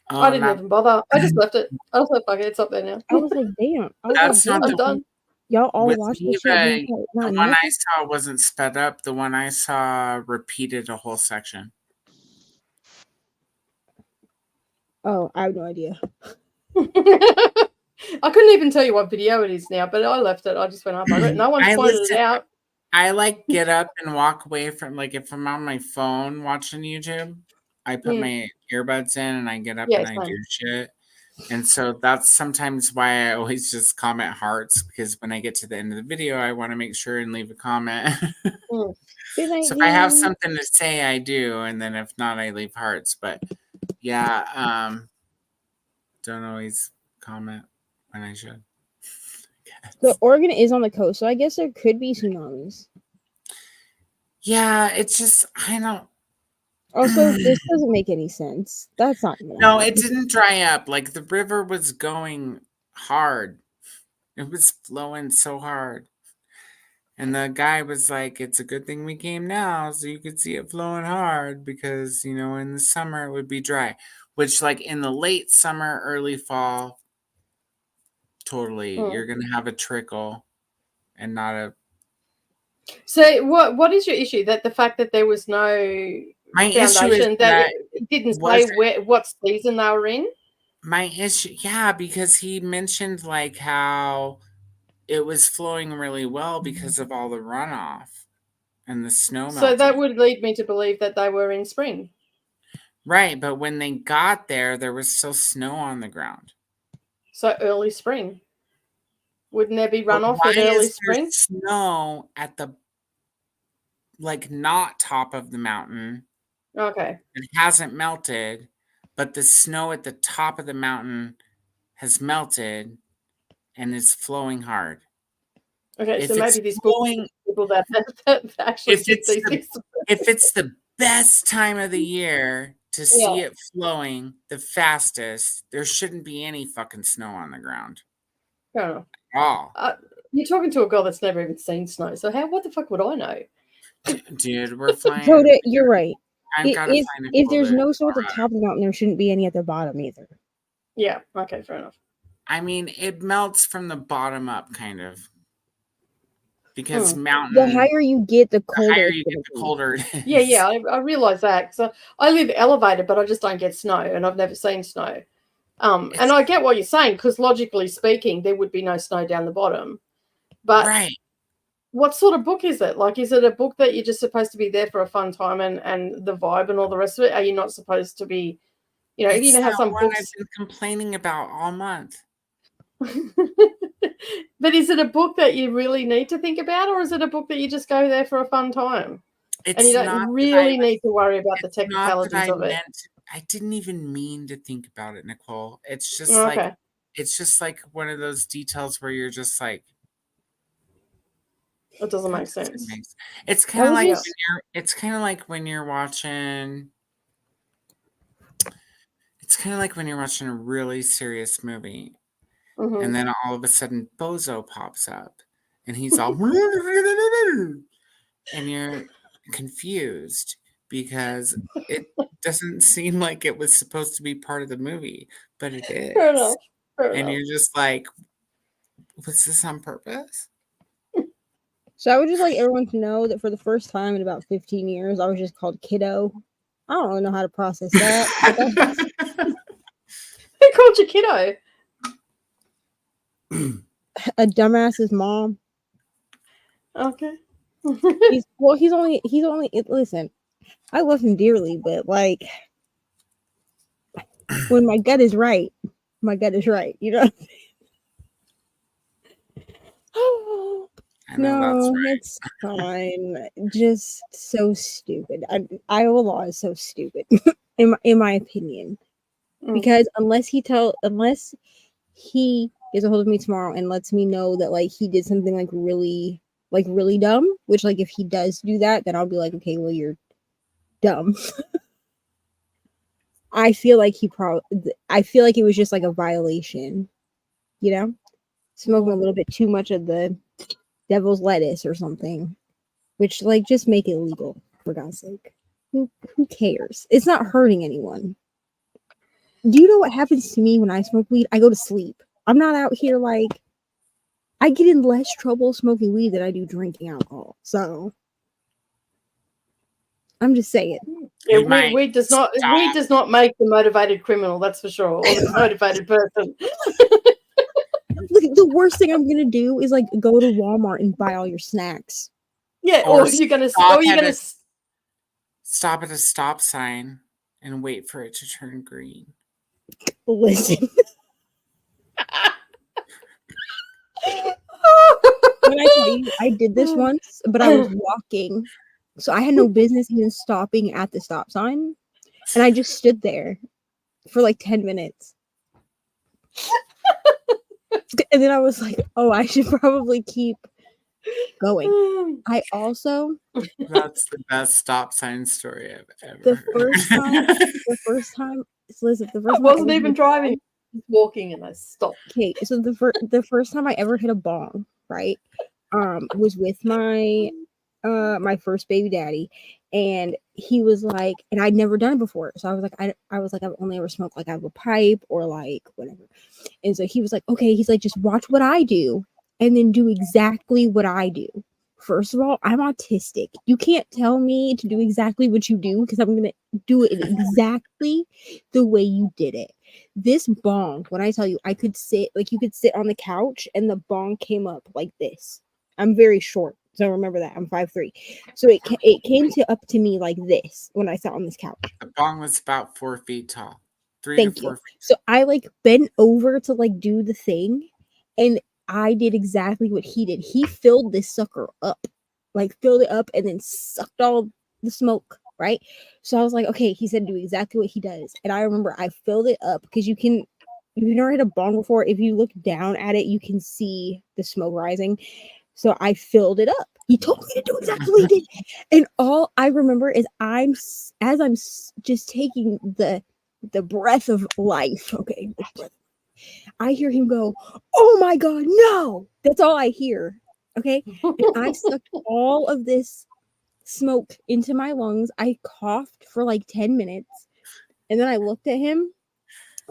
I didn't even bother. I just left it. I was like, "Fuck it, it's up there now." I was like, "Damn!" I'm done. Y'all all With watched this Neva, shit. the one I saw wasn't sped up. The one I saw repeated a whole section. Oh, I have no idea. I couldn't even tell you what video it is now, but I left it. I just went up on it. No one's pointed it out. I like get up and walk away from, like, if I'm on my phone watching YouTube, I put my earbuds in and I get up and I do shit. And so that's sometimes why I always just comment hearts, because when I get to the end of the video, I want to make sure and leave a comment. So if I have something to say, I do. And then if not, I leave hearts. But yeah, don't always comment when I should. The Oregon is on the coast, so I guess there could be tsunamis. Yeah, it's just, I don't. Also, this doesn't make any sense. That's not gonna No, happen. it didn't dry up. Like, the river was going hard. It was flowing so hard. And the guy was like, it's a good thing we came now so you could see it flowing hard, because, you know, in the summer it would be dry. Which, like, in the late summer, early fall, totally, you're going to have a trickle and not a... So what is your issue? That the fact that there was no foundation, that it didn't say what season they were in? My issue, yeah, because he mentioned, like, how it was flowing really well because of all the runoff and the snow melting. So that would lead me to believe that they were in spring. Right, but when they got there, there was still snow on the ground. So early spring. Wouldn't there be runoff in early spring? Snow at the, like, not top of the mountain. Okay. It hasn't melted, but the snow at the top of the mountain has melted and is flowing hard. Okay, so maybe these people that actually did these things. If it's the best time of the year to see it flowing the fastest, there shouldn't be any fucking snow on the ground. Fair enough. Oh. You're talking to a girl that's never even seen snow, so what the fuck would I know? Dude, we're flying. Coda, you're right. If there's no snow at the top of the mountain, there shouldn't be any at the bottom either. Yeah, okay, fair enough. I mean, it melts from the bottom up, kind of. Because the higher you get, the colder it is. Yeah, I realize that. So I live elevated, but I just don't get snow, and I've never seen snow. And I get what you're saying, because logically speaking, there would be no snow down the bottom. But what sort of book is it? Like, is it a book that you're just supposed to be there for a fun time and the vibe and all the rest of it? Are you not supposed to be, you know, have some books I've been complaining about all month. But is it a book that you really need to think about, or is it a book that you just go there for a fun time? And you don't really need to worry about the technicalities of it. I didn't even mean to think about it, Nicole. It's just it's just like one of those details where you're just like, it doesn't make sense. It's kind of like when you're watching. It's kind of like when you're watching a really serious movie, and then all of a sudden Bozo pops up, and he's all, and you're confused because it doesn't seem like it was supposed to be part of the movie, but it is. Fair enough. You're just like, was this on purpose? So I would just like everyone to know that for the first time in about 15 years, I was just called kiddo. I don't really know how to process that. Who called you kiddo? A dumbass's mom. Okay. He's only listen, I love him dearly, but like when my gut is right, you know. No, it's fine. Just so stupid. Iowa law is so stupid, in my opinion. Because unless he gets a hold of me tomorrow and lets me know that like he did something like really dumb, which like if he does do that, then I'll be like, okay, well, you're dumb. I feel like it was just like a violation, you know, smoking a little bit too much of the devil's lettuce or something, which like just make it legal, for God's sake. Who cares? It's not hurting anyone. Do you know what happens to me when I smoke weed? I go to sleep. I'm not out here like I get in less trouble smoking weed than I do drinking alcohol. So I'm just saying. Yeah, weed does not make the motivated criminal, that's for sure, or the motivated person. The worst thing I'm gonna do is like go to Walmart and buy all your snacks. Yeah, or you're gonna stop at a stop sign and wait for it to turn green. Listen. When I tell you, I did this once, but I was walking, so I had no business even stopping at the stop sign, and I just stood there for like 10 minutes. And then I was like, oh, I should probably keep going. I also... That's the best stop sign story I've ever the heard. first time, listen, I wasn't even driving, walking, and I stopped. Okay, so the first time I ever hit a bong, right, was with my my first baby daddy, and he was like, and I'd never done it before, so I was like, I've only ever smoked like out of a pipe or like whatever, and so he was like, okay, he's like, just watch what I do, and then do exactly what I do. First of all, I'm autistic. You can't tell me to do exactly what you do because I'm gonna do it exactly the way you did it. This bong, when I tell you, I could sit, like you could sit on the couch and the bong came up like this. I'm very short, so remember that. I'm 5'3". So it came up to me like this when I sat on this couch. The bong was about 4 feet tall. 3 Thank to 4 you. feet. So I like bent over to like do the thing, and I did exactly what he did. He filled this sucker up, like filled it up and then sucked all the smoke, right? So I was like, okay, he said do exactly what he does. And I remember I filled it up because if you've never hit a bong before, if you look down at it, you can see the smoke rising. So I filled it up. He told me to do exactly what he did. And all I remember is I'm just taking the breath of life. Okay, the breath. I hear him go, oh my God, no! That's all I hear. Okay. And I sucked all of this smoke into my lungs. I coughed for like 10 minutes. And then I looked at him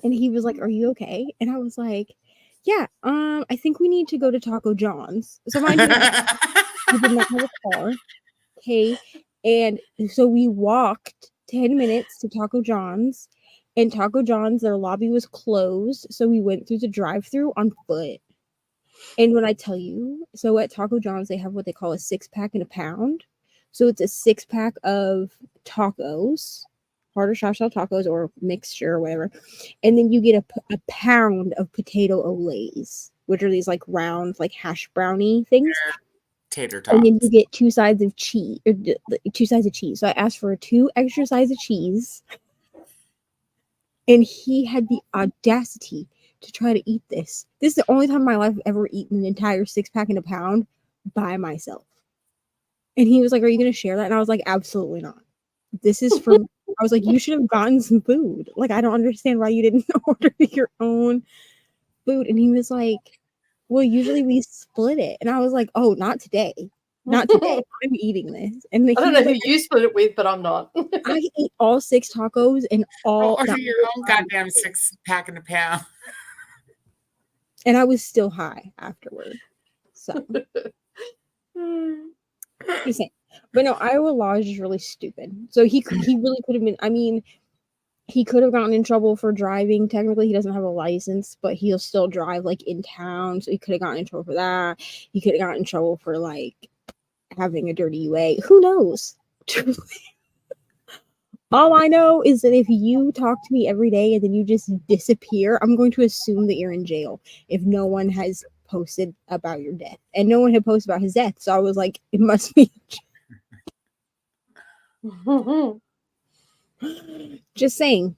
and he was like, are you okay? And I was like, yeah, I think we need to go to Taco John's. So mind you, we did not have a car. Okay. And so we walked 10 minutes to Taco John's. And Taco John's, their lobby was closed. So we went through the drive-thru on foot. And when I tell you, so at Taco John's, they have what they call a 6-pack and a pound. So it's a 6-pack of tacos, hard or soft shell tacos or mixture or whatever. And then you get a pound of potato olays, which are these like round, like hash brownie things. Tater tots. And then you get 2 sides of cheese, or 2 sides of cheese. So I asked for 2 extra sides of cheese. And he had the audacity to try to eat this. This is the only time in my life I've ever eaten an entire 6-pack and a pound by myself. And he was like, are you going to share that? And I was like, absolutely not. This is for I was like, you should have gotten some food. Like, I don't understand why you didn't order your own food. And he was like, well, usually we split it. And I was like, oh, not today. Not today. I'm eating this. And I don't know who you split it with, but I'm not. I ate all 6 tacos and all. Order your own goddamn 6-pack and a pound. And I was still high afterward. So. Just saying. But no, Edo-Lodge is really stupid. So he really could have been. I mean, he could have gotten in trouble for driving. Technically, he doesn't have a license, but he'll still drive like in town. So he could have gotten in trouble for that. He could have gotten in trouble for like having a dirty UA. Who knows? Truly. All I know is that if you talk to me every day and then you just disappear, I'm going to assume that you're in jail if no one has posted about your death. And no one had posted about his death. So I was like, it must be. Just saying.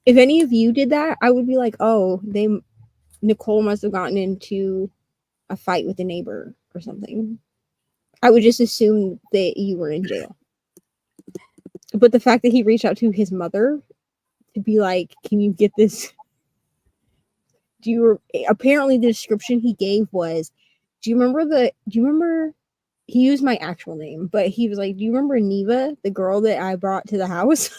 If any of you did that, I would be like, oh, Nicole must have gotten into a fight with a neighbor or something. I would just assume that you were in jail. But the fact that he reached out to his mother to be like, can you get this? Apparently the description he gave was, do you remember he used my actual name, but he was like, do you remember Neva, the girl that I brought to the house?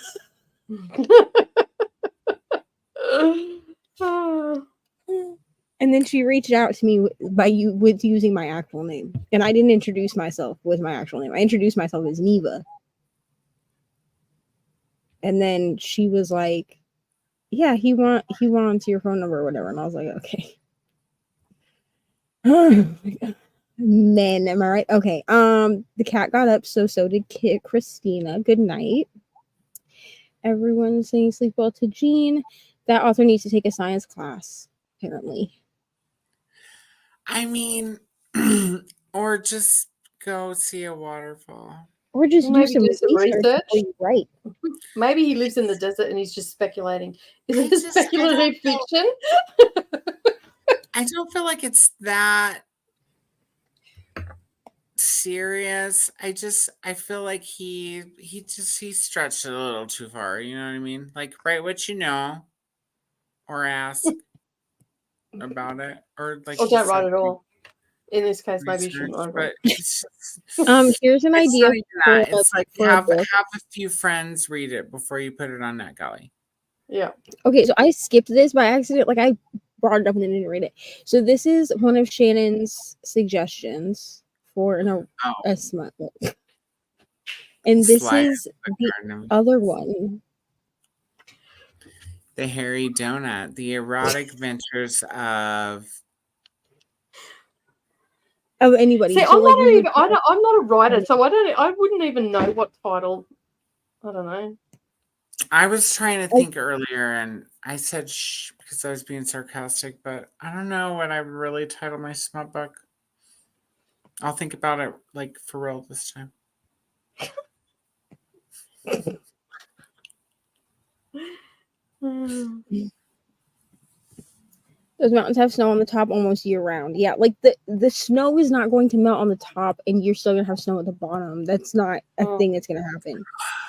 And And then she reached out to me with using my actual name. And I didn't introduce myself with my actual name. I introduced myself as Neva. And then she was like, yeah, he wants your phone number or whatever. And I was like, okay. Men, am I right? Okay. The cat got up, so did Christina. Good night. Everyone's saying sleep well to Jean. That author needs to take a science class, apparently. I mean, or just go see a waterfall. Or just Maybe do some research. Right. Maybe he lives in the desert and he's just speculating. Is it speculative fiction? I don't feel like it's that serious. I feel like he stretched it a little too far. You know what I mean? Like, write what you know, or ask about it, or like, or don't write at all. In this case, maybe you shouldn't write. But here's an idea. It's like have a few friends read it before you put it on NetGalley. Yeah. Okay, so I skipped this by accident. Like, I brought it up and then didn't read it. So this is one of Shannon's suggestions for a smut book. And this is the other one. The Hairy Donut, the erotic ventures of anybody. See, so I'm not a writer, so I wouldn't even know what title. I don't know. I was trying to think earlier, and I said shh because I was being sarcastic, but I don't know what I would really title my smut book. I'll think about it, like, for real this time. Those mountains have snow on the top almost year round. Yeah, like the snow is not going to melt on the top and you're still going to have snow at the bottom. That's not a thing that's going to happen.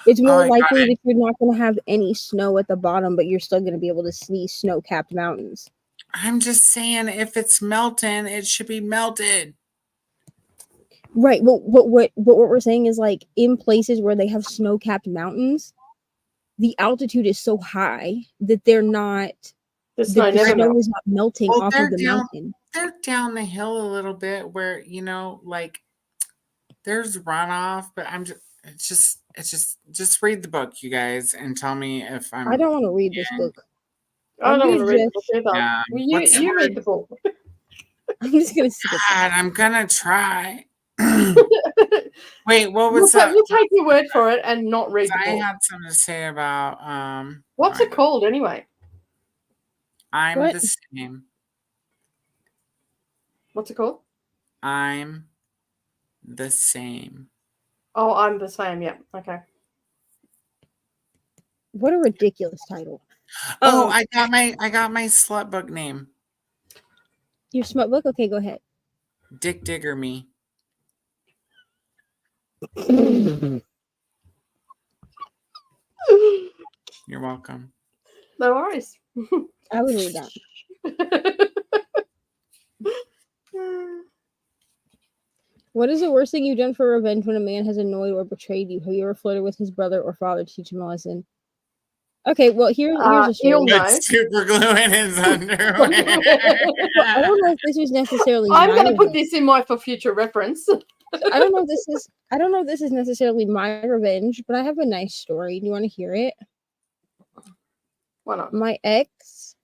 It's more likely that you're not going to have any snow at the bottom, but you're still going to be able to see snow-capped mountains. I'm just saying, if it's melting, it should be melted. Right, but what we're saying is, like, in places where they have snow-capped mountains, the altitude is so high that they're not... The snow is not melting off of the mountain. They're down the hill a little bit where, you know, like, there's runoff, but just read the book, you guys, and tell me if I'm... I don't want to read this book. I don't want to read the book either. You read the book. I'm just going to skip it. I'm going to try. Wait, what was that? We'll take your word for it and not read the book. I had something to say about... What's it called, anyway? I'm the same. What's it called? I'm the same. Oh, I'm the same. Yeah. Okay. What a ridiculous title. Oh, I got my slut book name. Your smut book? Okay, go ahead. Dick Digger Me. You're welcome. No worries. I would read that. What is the worst thing you've done for revenge when a man has annoyed or betrayed you? Have you ever flirted with his brother or father to teach him a lesson? Okay, well, here's a story. Put super glue in his underwear. I don't know if this was necessarily... I'm going to put this in for future reference. I don't know if this is necessarily my revenge, but I have a nice story. Do you want to hear it? Why not? My ex,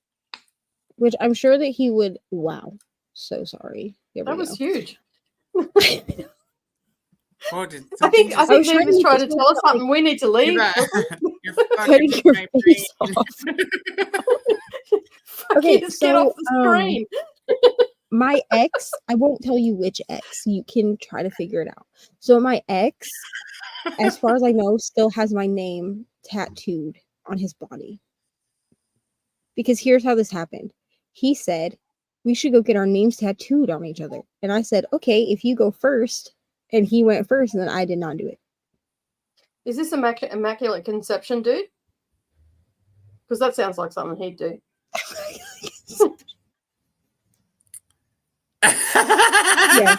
which I'm sure that he would... Wow. So sorry. That was huge. Oh, I think Neva's trying to tell us something. We need to leave. You're fucking your face off. Okay, just get off the screen. My ex, I won't tell you which ex. You can try to figure it out. So my ex, as far as I know, still has my name tattooed on his body. Because here's how this happened. He said, we should go get our names tattooed on each other. And I said, okay, if you go first. And he went first, and then I did not do it. Is this Immaculate Conception, dude? Because that sounds like something he'd do. Yeah.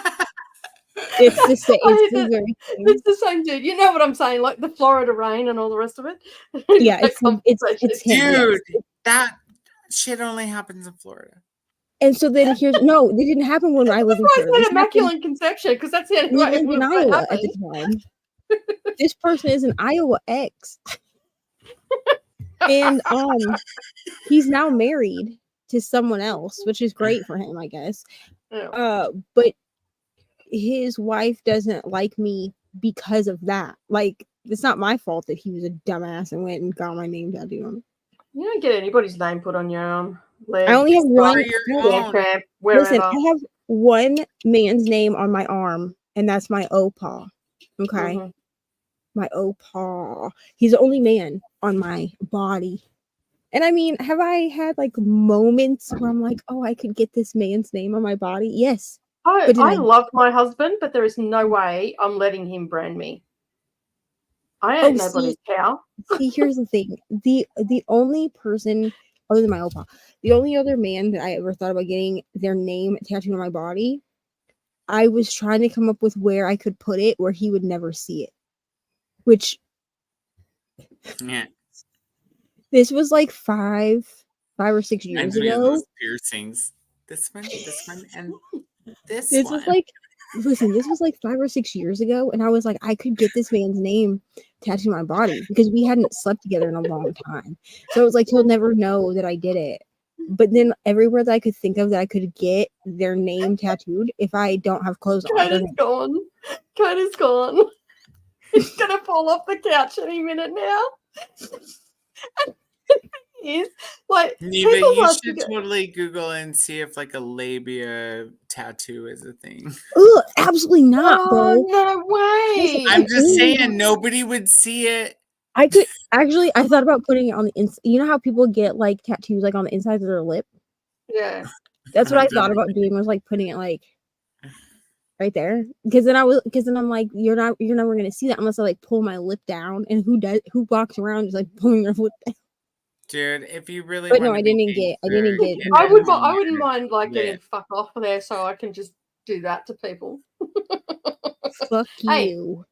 It's the same. It's the same dude. You know what I'm saying? Like the Florida rain and all the rest of it. Yeah, it's him. Dude, that shit only happens in Florida. And so then here's no, it didn't happen when I lived with her. That's immaculate conception, because that's the only We way lived in it Iowa happened. at the time. This person is an Iowa ex. And he's now married to someone else, which is great for him, I guess. Yeah. But his wife doesn't like me because of that. Like, it's not my fault that he was a dumbass and went and got my name tattooed on him. You don't get anybody's name put on your leg. I only have one. Listen, I have one man's name on my arm, and that's my Opa. Okay. Mm-hmm. My Opa. He's the only man on my body. And I mean, have I had like moments where I'm like, oh, I could get this man's name on my body? Yes. I love my husband, but there is no way I'm letting him brand me. I ain't nobody's cow. See, here's the thing. The only person other than my Opa, the only other man that I ever thought about getting their name tattooed on my body, I was trying to come up with where I could put it where he would never see it. Which this was like 5 or 6 years ago. Piercings. This one, and this one. Was like, listen, this was like 5 or 6 years ago, and I was like, I could get this man's name tattooed on my body because we hadn't slept together in a long time. So I was like, he'll never know that I did it. But then everywhere that I could think of that I could get their name tattooed, if I don't have clothes on. Kate is gone. He's gonna fall off the couch any minute now. Is like Neva, you should totally Google and see if like a labia tattoo is a thing. Ugh, absolutely not, bro. No way. I'm just saying nobody would see it. I could actually. I thought about putting it on the inside. You know how people get like tattoos like on the inside of their lip? Yeah. That's what I thought about doing. Was like putting it like right there, because then I'm like, you're never gonna see that unless I like pull my lip down. And who walks around just like pulling their lip down? Dude, if you really but no, I didn't get. I wouldn't mind like getting fuck off there, so I can just do that to people. Fuck you.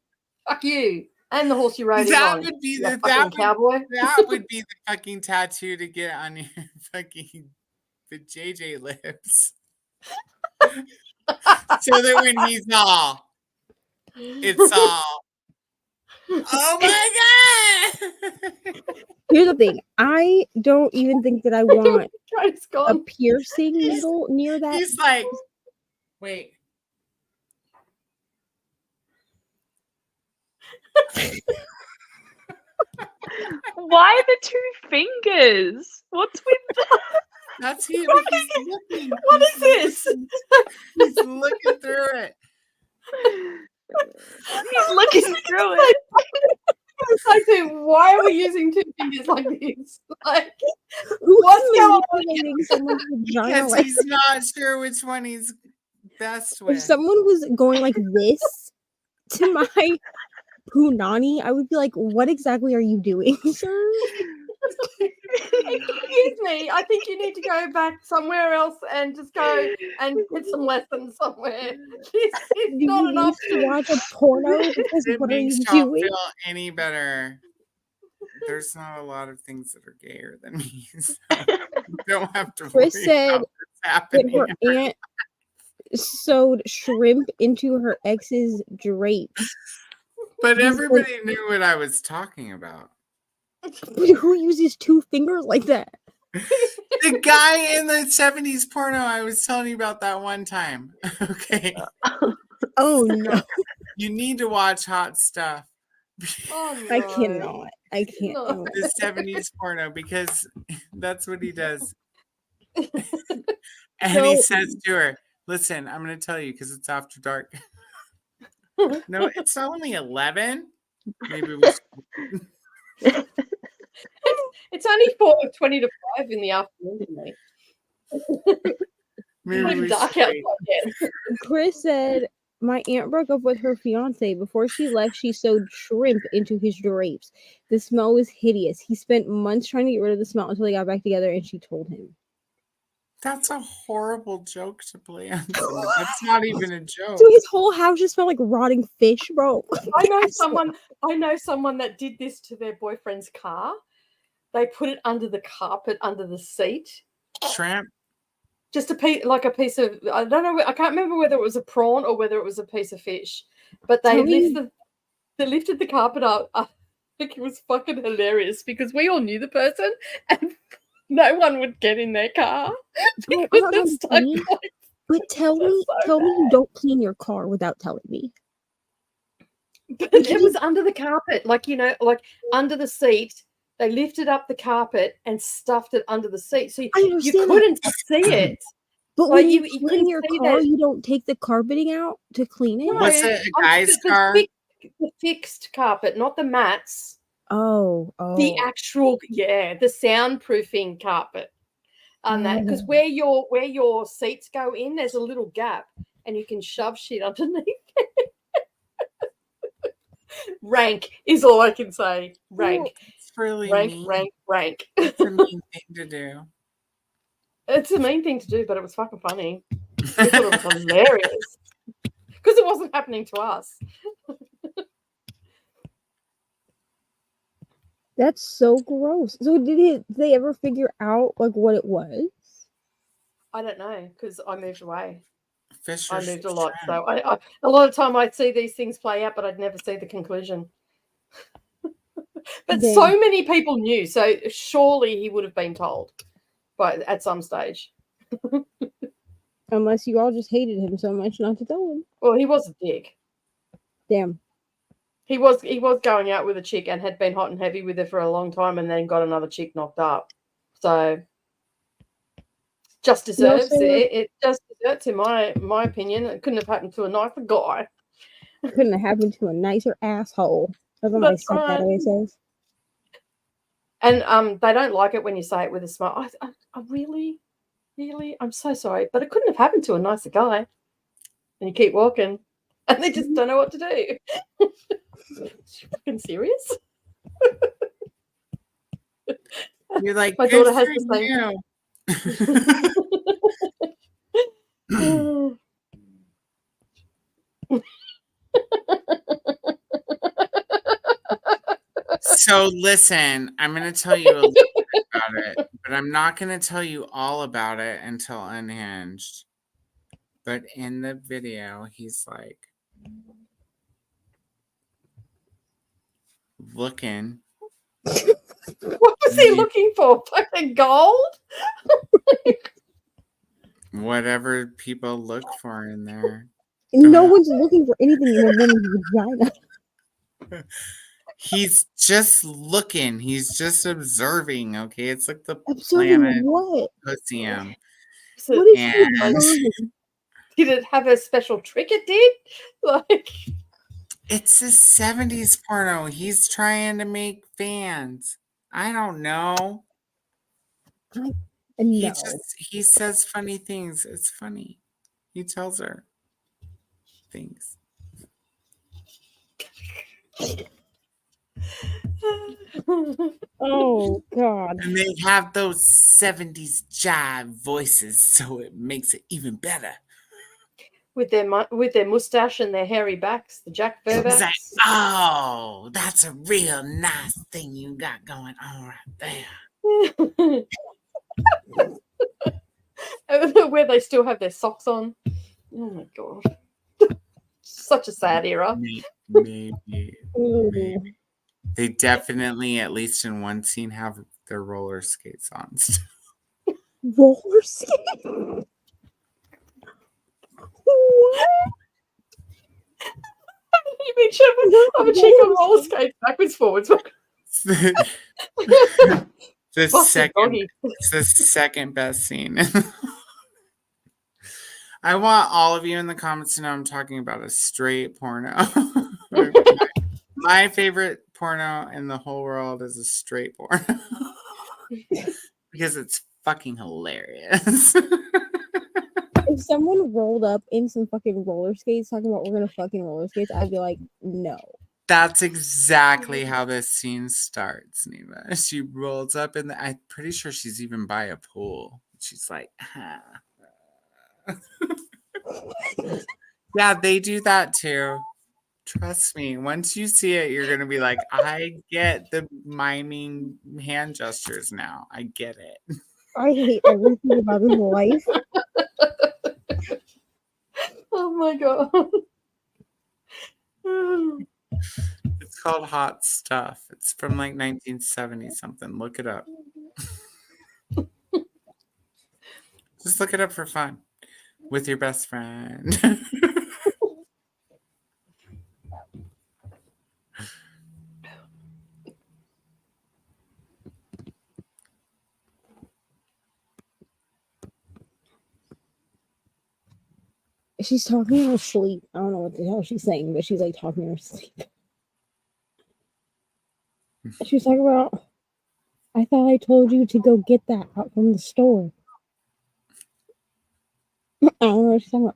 Fuck you. And the horse you rode that on. Would be the cowboy. That would be the fucking tattoo to get on your fucking JJ lips. So that when he's all, it's all. Oh my god! Here's the thing. I don't even think that I want a piercing needle near that. He's like, wait. Why the 2 fingers? What's with that? That's him. What is this? He's looking through it. He's looking through it. It's like, dude, why are we using 2 fingers like this? Like, what's going on? Because he's not sure which one he's best with. If someone was going like this to my punani, I would be like, what exactly are you doing, sir? Excuse me, I think you need to go back somewhere else and just go and get some lessons somewhere. This is not an option. To watch a porno because it what makes are you Tom doing? feel any better. There's not a lot of things that are gayer than me, so you don't have to worry about what's happening. That her aunt sewed shrimp into her ex's drapes. But everybody knew what I was talking about. Who uses 2 fingers like that? The guy in the 70s porno I was telling you about that one time. Okay. Oh no. You need to watch Hot Stuff. Oh, no. I cannot. I can't. No. The 70s porno, because that's what he does. And he says to her, listen, I'm going to tell you because it's after dark. No, it's only 11. Maybe we should. It's only 20 to 5 in the afternoon, mate. Maybe dark outside yet. Chris said, my aunt broke up with her fiance. Before she left, she sewed shrimp into his drapes. The smell was hideous. He spent months trying to get rid of the smell until they got back together, and she told him. That's a horrible joke to play on. That's not even a joke. So his whole house just smelled like rotting fish, bro. I know someone that did this to their boyfriend's car. They put it under the carpet, under the seat. Shrimp. just a piece, like a piece of, I don't know, I can't remember whether it was a prawn or whether it was a piece of fish, but they lifted the carpet up. I think it was fucking hilarious because we all knew the person and no one would get in their car. But tell me you don't clean your car without telling me. But it was under the carpet, like under the seat. They lifted up the carpet and stuffed it under the seat, so you couldn't see it. But when you clean your car, you don't take the carpeting out to clean it. Was it a guy's car? The fixed carpet, not the mats. Oh. The actual, the soundproofing carpet. That because where your seats go in, there's a little gap, and you can shove shit underneath it. Rank is all I can say. Rank. It's really rank. It's a mean thing to do. It's a mean thing to do, but it was fucking funny. I thought it was hilarious because it wasn't happening to us. That's so gross. So did they ever figure out like what it was? I don't know because I moved away. Fish I moved a lot, so I a lot of time I'd see these things play out, but I'd never see the conclusion. But so many people knew, so surely he would have been told, but at some stage. Unless you all just hated him so much not to tell him. Well, he was a dick. Damn. He was going out with a chick and had been hot and heavy with her for a long time, and then got another chick knocked up. So just deserves it. It just deserves, in my opinion. It couldn't have happened to a nicer guy. It couldn't have happened to a nicer asshole. That's what my stepdad always says. And they don't like it when you say it with a smile. I really, I'm so sorry, but it couldn't have happened to a nicer guy. And you keep walking, and they just don't know what to do. Fucking serious? You're like, my daughter has the same. So listen, I'm going to tell you a little bit about it, but I'm not going to tell you all about it until Unhinged. But in the video, he's like looking. What was he looking for? Fucking gold? Whatever people look for in there. No one's looking for anything in a woman's vagina. He's just looking. He's just observing. Okay, it's like the observing planet what? pussy him. So what is he observing? Did it have a special trick? It did. Like it's a 70s porno. He's trying to make fans. I don't know. No. He says funny things. It's funny. He tells her things. Oh God. And they have those 70s jive voices, so it makes it even better. With their mustache and their hairy backs, the Jack Fur backs. Like, oh, that's a real nice thing you got going on right there. Where they still have their socks on. Oh my God. Such a sad era. Maybe. They definitely, at least in one scene, have their roller skates on. Roller skates? What? You mean I'm a chick on roller skates backwards, forwards. It's the second best scene. I want all of you in the comments to know I'm talking about a straight porno. My favorite porno in the whole world is a straight porno. Because it's fucking hilarious. If someone rolled up in some fucking roller skates talking about we're gonna fucking roller skates, I'd be like, no. That's exactly how this scene starts, Neva. She rolls up I'm pretty sure she's even by a pool. She's like, Yeah, they do that too. Trust me. Once you see it, you're gonna be like, I get the miming hand gestures now. I get it. I hate everything about his life. Oh my god. It's called Hot Stuff. It's from like 1970 something. Look it up. Just look it up for fun with your best friend. She's talking in her sleep. I don't know what the hell she's saying, but she's like talking in her sleep. She was talking about, I thought I told you to go get that out from the store. I don't know what she's talking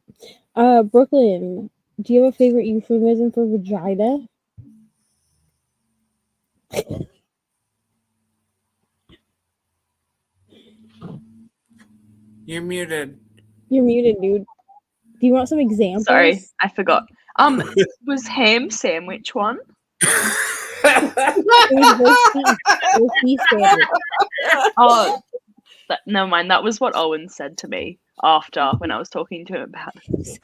about. Brooklyn, do you have a favorite euphemism for vagina? You're muted. You're muted, dude. Do you want some examples? Sorry, I forgot. Was ham sandwich one? Oh, never mind. That was what Owen said to me after when I was talking to him about it.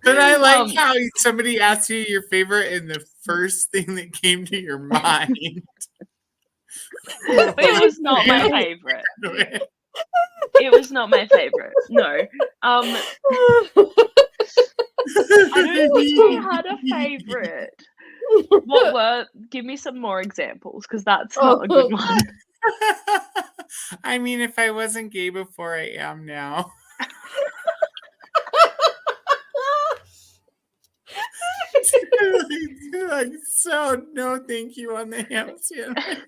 But I like how somebody asked you your favorite and the first thing that came to your mind. But it was not my favorite. It was not my favorite. No. I don't think I had a favorite. Give me some more examples, because that's not a good one. I mean, if I wasn't gay before, I am now. Like, so no thank you on the ham sandwich.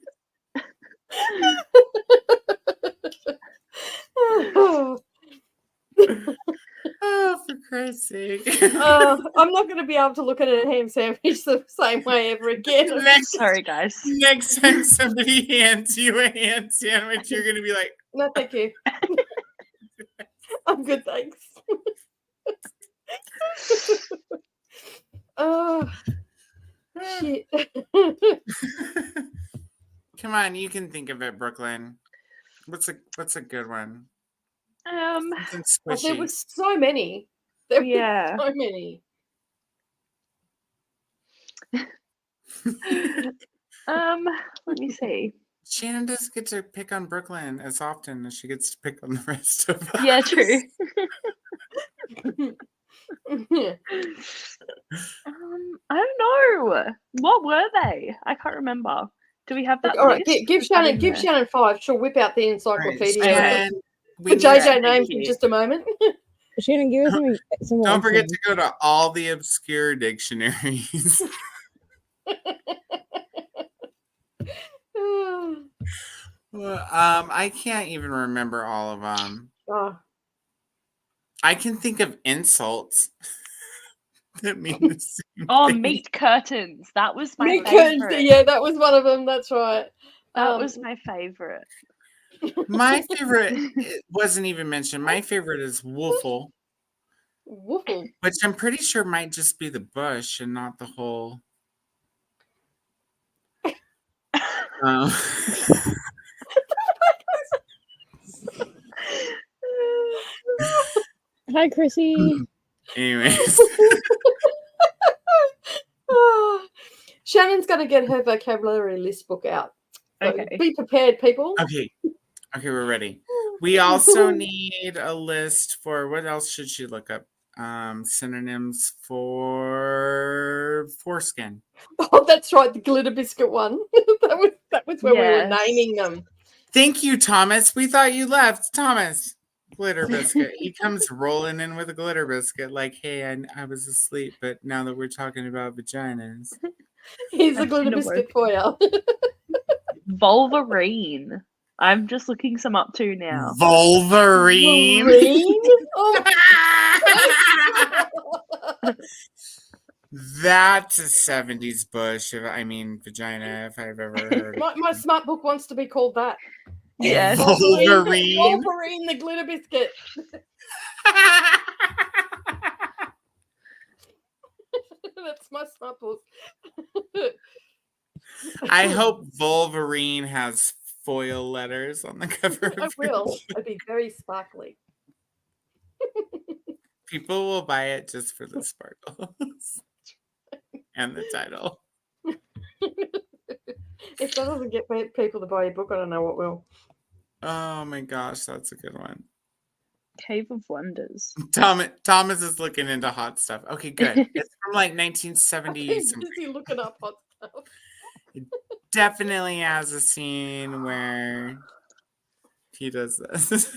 Oh, for Christ's sake. I'm not going to be able to look at a ham sandwich the same way ever again. Sorry, guys. Next time somebody hands you a ham sandwich, you're going to be like, no, thank you. I'm good, thanks. Oh, shit. Come on, you can think of it, Brooklyn. What's a good one? There was so many. There were so many. Let me see. Shannon doesn't get to pick on Brooklyn as often as she gets to pick on the rest of us. Yeah, true. I don't know. What were they? I can't remember. Do we have that? All right, give Shannon 5. She'll whip out the encyclopedia. Right, Put JJ names in just a moment. Shannon, give us some Don't forget to go to all the obscure dictionaries. Well, I can't even remember all of them. I can think of insults that mean the same thing. Meat curtains. That was my favorite. Curtains, yeah, that was one of them. That's right. That was my favorite. My favorite wasn't even mentioned. My favorite is woofle. Woofle. Which I'm pretty sure might just be the bush and not the whole. Hi, Chrissy. Anyways. Shannon's going to get her vocabulary list book out. So okay. Be prepared, people. Okay, we're ready. We also need a list for what else should she look up? Synonyms for foreskin. Oh, that's right, the glitter biscuit one. that was where we were naming them. Thank you, Thomas. We thought you left, Thomas. Glitter biscuit. He comes rolling in with a glitter biscuit, like, hey, I was asleep, but now that we're talking about vaginas, here's a glitter biscuit for you. Wolverine. I'm just looking some up too now. Wolverine? Oh. That's a 70s bush. Vagina, if I've ever heard of My smart book wants to be called that. Yes. Wolverine, the glitter biscuit. That's my smart book. I hope Wolverine has foil letters on the cover. I will. It'd be very sparkly. People will buy it just for the sparkles and the title. If that doesn't get people to buy your book, I don't know what will. Oh my gosh, that's a good one. Cave of Wonders. Thomas is looking into hot stuff. Okay, good. It's from like 1970. Is he looking up hot stuff? It definitely has a scene where he does this.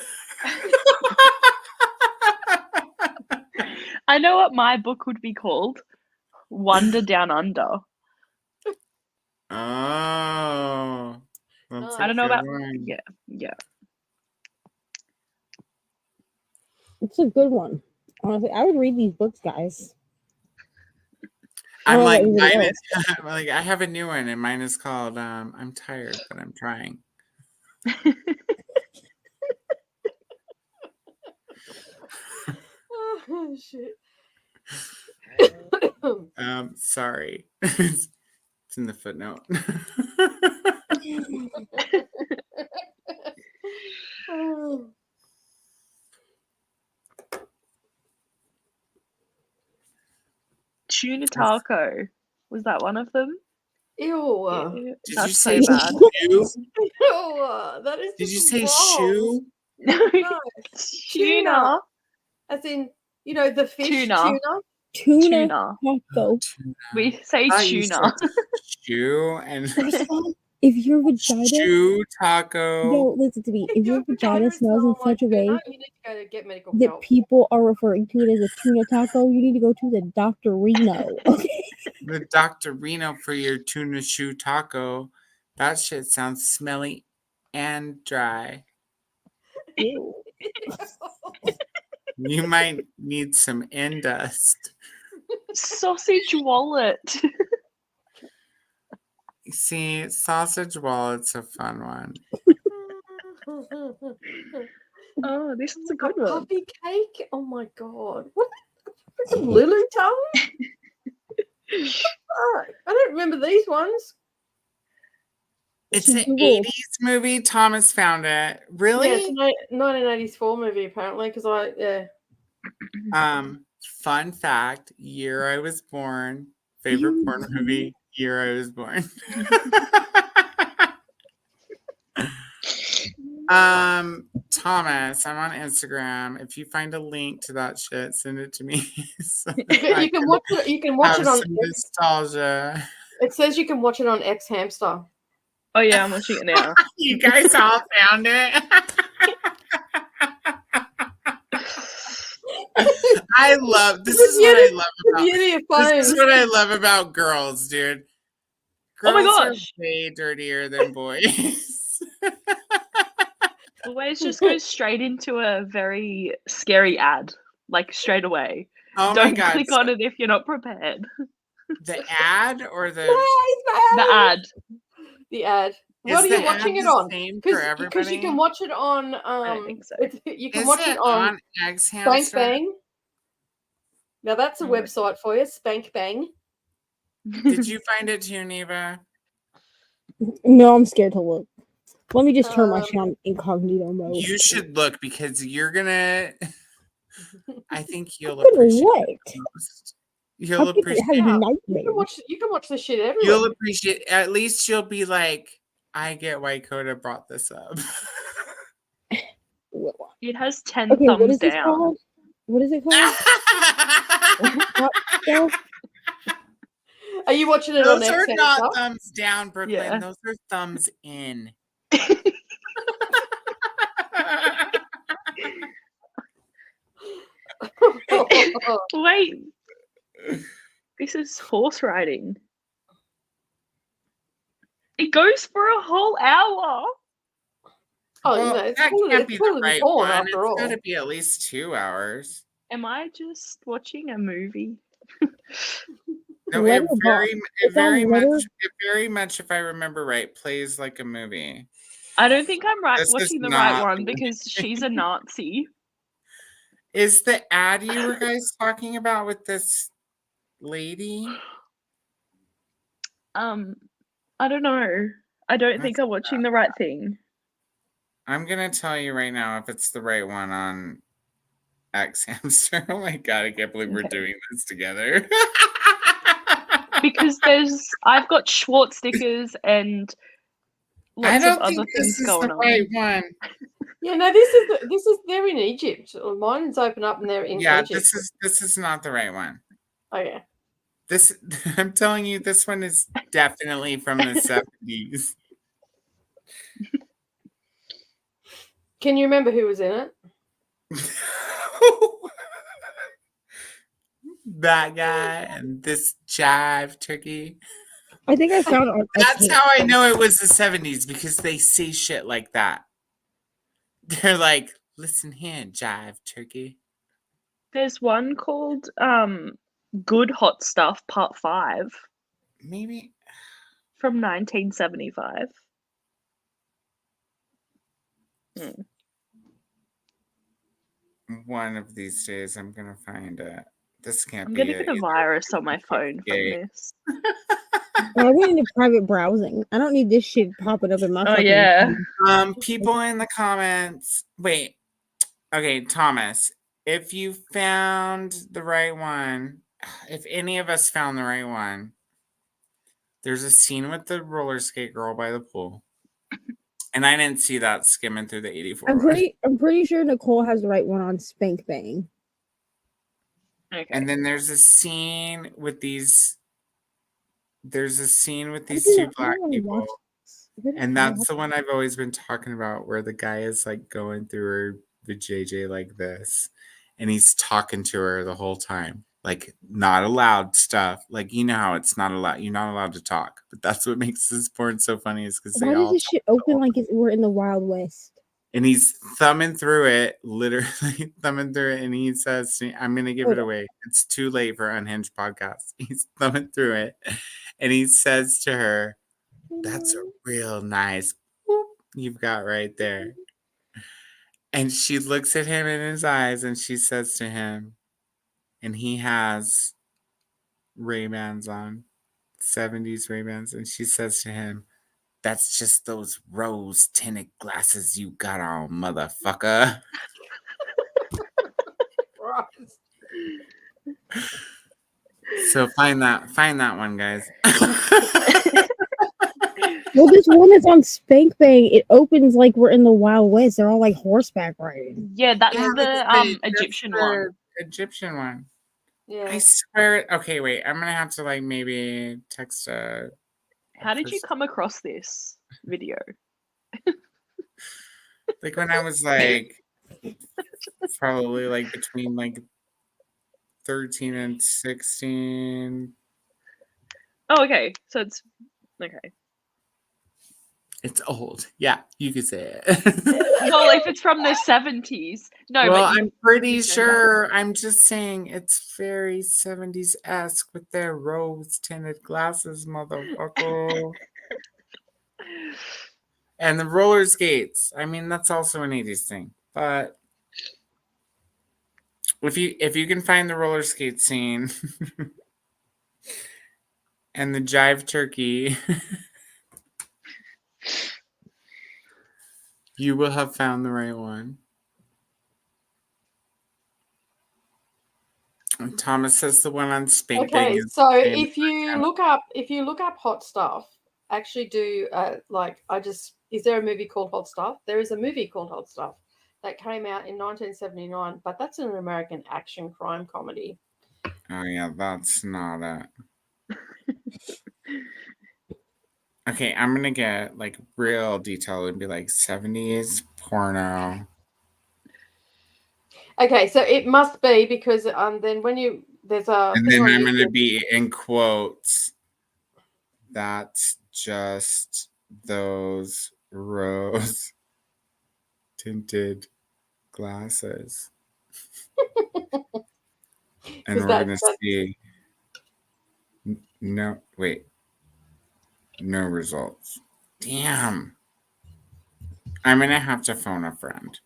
I know what my book would be called. Wonder Down Under. Oh. I don't know about one. Yeah. It's a good one. Honestly, I would read these books, guys. I'm like, I have a new one, and mine is called I'm Tired, but I'm Trying. Oh shit. Sorry. It's in the footnote. Oh. Tuna taco. Was that one of them? Ew. Did That's you say so bad. shoe? Ew. That is. Did you just say wrong. shoe? No. Tuna. As in, the fish Tuna. Tuna taco. We say tuna. Shoe and If your vagina, shoe taco. no, listen to me. If your vagina smells in such a way you need to go to get medical that help. people are referring to it as a tuna taco, you need to go to the Dr. Reno. Okay. The Dr. Reno for your tuna shoe taco. That shit sounds smelly and dry. Ew. You might need some end dust. Sausage wallet. See, sausage wallet's a fun one. Oh, this is a good one. Puppy cake? Oh my god. What? Lulu tongue? I don't remember these ones. It's an 80s movie. Thomas found it. Really? Yeah, it's a 1984 movie apparently because Fun fact, year I was born. Favorite porn movie, year I was born. Thomas, I'm on Instagram. If you find a link to that shit, send it to me. So you can watch it. You can watch it on nostalgia. It says you can watch it on X Hamster. Oh yeah, I'm watching it now. You guys all found it. I love this. Is what I love about this. Is what I love about girls, dude. Girls oh my gosh, are way dirtier than boys. Always just goes straight into a very scary ad, like straight away. Oh Don't my God. click on it if you're not prepared. The ad or the ad? The ad. What are you watching it on? Because you can watch it on. I don't think so. You can watch it on Spank Bang. Now that's a website for you, Spank Bang. Did you find it too, Neva? No, I'm scared to look. Let me just turn my shit on incognito mode. You should look because you're gonna. I think you'll appreciate it most. You'll appreciate it. You can watch this shit everywhere. You'll appreciate. At least you'll be like, I get why Coda brought this up. It has 10 thumbs down. What is it called? Are you watching it on X? Those are not thumbs down, Brooklyn. Yeah. Those are thumbs in. Wait. This is horse riding. It goes for a whole hour. Oh, that can't be the right one. It's got to be at least 2 hours. Am I just watching a movie? No, it very much, if I remember right, plays like a movie. I don't think I'm watching the right one because she's a Nazi. Is the ad you were guys talking about with this lady? I don't know. I don't think I'm watching the right thing. I'm gonna tell you right now if it's the right one on X hamster. Oh my god, I can't believe we're doing this together. Because I've got Schwartz stickers and lots of other things going on. Right one. Yeah, no, this is they're in Egypt. Mine's open up and they're in Egypt. This is not the right one. Oh yeah. This I'm telling you, this one is definitely from the 70s. Can you remember who was in it? That guy and this jive turkey. I think I found it. That's how I know it was the 70s, because they say shit like that. They're like, listen here, jive turkey. There's one called Good Hot Stuff Part 5. Maybe. From 1975. One of these days I'm going to find it. This can't I'm be going to get a virus on my phone from this. I went into private browsing. I don't need this shit popping up in my fucking yeah. People in the comments. Wait. Okay, Thomas, if you found the right one, if any of us found the right one, there's a scene with the roller skate girl by the pool. And I didn't see that skimming through the 84. I'm pretty sure Nicole has the right one on Spank Bang. Okay. And then there's a scene with these. There's a scene with these two black people. And that's the one I've always been talking about, where the guy is like going through her vajayjay like this, and he's talking to her the whole time, like not allowed stuff. Like, you know how it's not allowed. You're not allowed to talk, but that's what makes this porn so funny, is because why does this shit open like we're in the Wild West? And he's thumbing through it, literally thumbing through it, and he says to me, I'm going to give it away. It's too late for Unhinged podcast. He's thumbing through it, and he says to her, that's a real nice whoop you've got right there. And she looks at him in his eyes, and she says to him, and he has Ray-Bans on, 70s Ray-Bans, and she says to him, that's just those rose-tinted glasses you got on, motherfucker. So find that one, guys. Well, this one is on Spank Bang. It opens like we're in the Wild West. They're all like horseback riding. Yeah, that's the Egyptian one. Egyptian one. Yeah. I swear. Okay, wait. I'm gonna have to like maybe text a. How did you come across this video? Like when I was like probably like between like 13 and 16. Oh, okay. So it's okay. It's old. Yeah, you could say it. Well, if it's from the 70s. No, well, but I'm pretty sure. I'm just saying it's very 70s-esque with their rose-tinted glasses, motherfucker. And the roller skates. I mean, that's also an 80s thing. But if you can find the roller skate scene and the jive turkey, you will have found the right one. And Thomas says the one on Spank Bang. Okay, so if you look up hot stuff, actually do is there a movie called Hot Stuff? There is a movie called Hot Stuff that came out in 1979, but that's an American action crime comedy. Oh yeah, that's not it. Okay, I'm gonna get like real detailed and be like 70s porno. Okay, so it must be because then when there's a and then I'm gonna be in quotes. That's just those rose tinted glasses. And we're gonna see no results. Damn. I'm gonna have to phone a friend.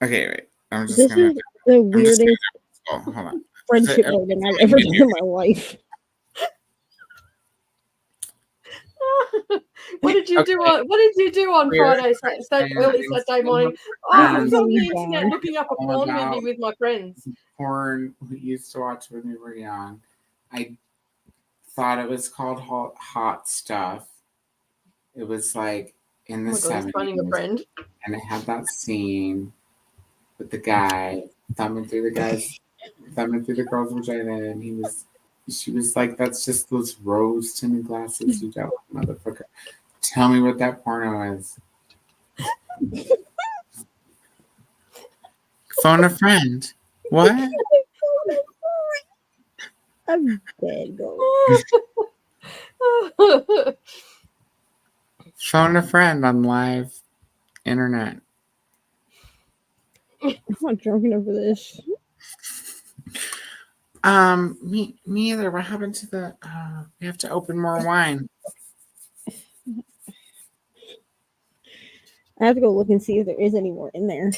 Okay, wait. I'm just This gonna. is the weirdest Hold on. friendship building I've ever done in my life. What did you do on Friday, early Saturday morning? Oh, I was on the internet looking up a porn movie with my friends. Porn we used to watch when we were young. I thought it was called Hot Stuff. It was like in the 70s. Finding a friend. And it had that scene with the guy thumbing through the girl's vagina, and she was like, "That's just those rose tinted glasses, you don't, motherfucker." Tell me what that porno is. Phone a friend. What? I'm dead, girl. Phone a friend on live internet. I'm not drunk enough for this. Me either. What happened to the? We have to open more wine. I have to go look and see if there is any more in there.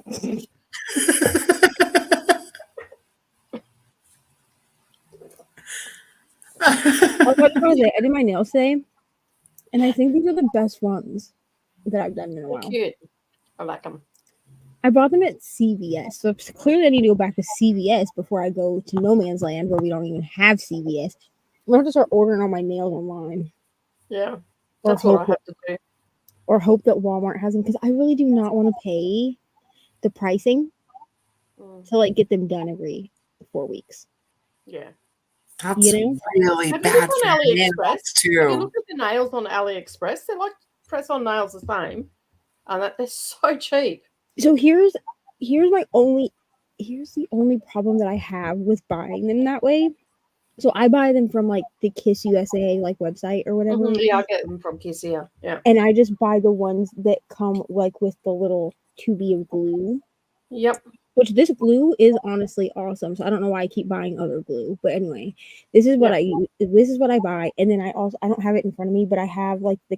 I did my nails today, and I think these are the best ones that I've done in a while. Cute. I like them. I bought them at CVS, so clearly I need to go back to CVS before I go to No Man's Land, where we don't even have CVS. I'm gonna have to start ordering all my nails online. Yeah, that's what I have to do. Or hope that Walmart has them, because I really do not want to pay the pricing to like get them done every 4 weeks. Yeah. That's really bad for AliExpress too. If you look at the nails on AliExpress, they're like press-on nails the same, and that they're so cheap. So here's the only problem that I have with buying them that way. So I buy them from like the Kiss USA like website or whatever. Mm-hmm. Yeah, I get them from Kiss, yeah. And I just buy the ones that come like with the little tubey of glue. Yep. Which this glue is honestly awesome. So I don't know why I keep buying other glue. But anyway, this is what I use. This is what I buy. And then I don't have it in front of me, but I have like the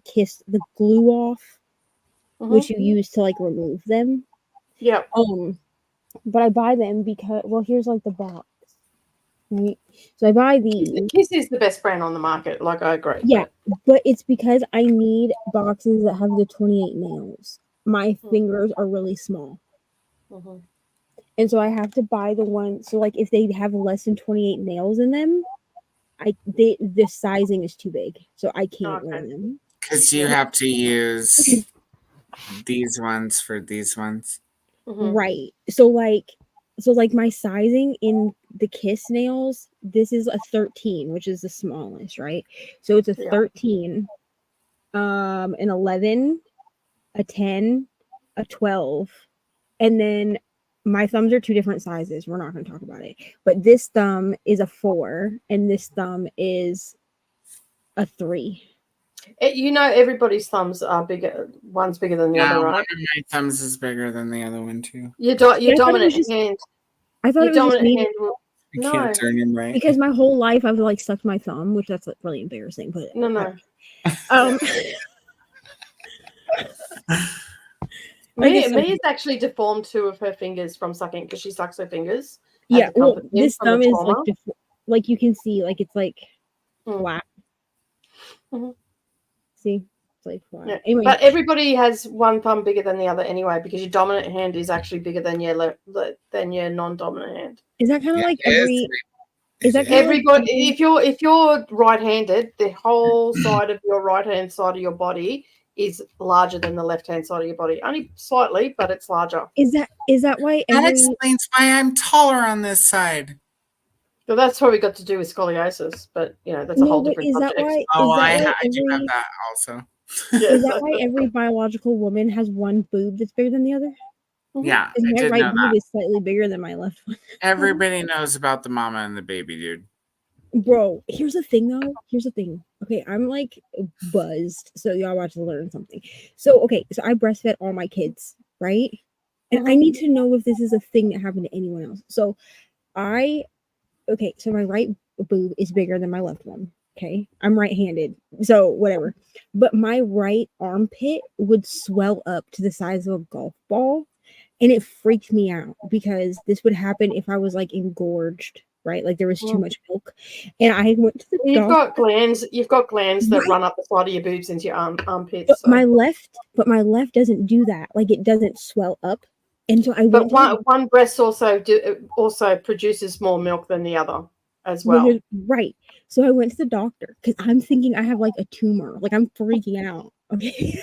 glue off, which you use to like remove them. Yeah. But I buy them because here's like the box. Right. So I buy these. Kiss is the best brand on the market. Like I agree. Yeah, but it's because I need boxes that have the 28 nails. My fingers are really small. Mm-hmm. And so I have to buy the one. So like if they have less than 28 nails in them, the sizing is too big. So I can't wear them. Because you have to use these ones for these ones. Mm-hmm. Right. So like my sizing in the Kiss nails, this is a 13, which is the smallest, right? So it's a 13, an 11, a 10, a 12, and then my thumbs are two different sizes. We're not going to talk about it. But this thumb is a 4, and this thumb is a 3. Everybody's thumbs are bigger. One's bigger than the other, right? One of my thumbs is bigger than the other one too. Your dominant hand. I thought it was just me. You can't turn him right. Because my whole life I've like sucked my thumb, which that's like, really embarrassing. But no. Maya's actually deformed 2 of her fingers from sucking because she sucks her fingers. Yeah, well, this thumb is like you can see, like it's like flat. Mm-hmm. See, it's like flat. Yeah. Anyway, but everybody has one thumb bigger than the other anyway, because your dominant hand is actually bigger than your non-dominant hand. Is that kind of like every? Is that everybody? If you're right-handed, the whole side of your right-hand side of your body is larger than the left-hand side of your body. Only slightly, but it's larger. Is that why? That explains why I'm taller on this side. So that's probably got to do with scoliosis, but that's a whole different subject. I do have that also. Is that why every biological woman has one boob that's bigger than the other? Yeah, my right boob is slightly bigger than my left one. Everybody knows about the mama and the baby, dude. Bro, here's the thing though. Okay, I'm like buzzed, so y'all watch to learn something. So I breastfed all my kids, right? And I need to know if this is a thing that happened to anyone else. So so my right boob is bigger than my left one. Okay, I'm right-handed. So whatever. But my right armpit would swell up to the size of a golf ball. And it freaked me out because this would happen if I was like engorged, right? Like there was too much milk. And I went to the doctor. You've got glands that run up the side of your boobs into your armpits. But my left doesn't do that. Like it doesn't swell up. And so one breast also produces more milk than the other as well. Right. So I went to the doctor because I'm thinking I have like a tumor. Like I'm freaking out. Okay.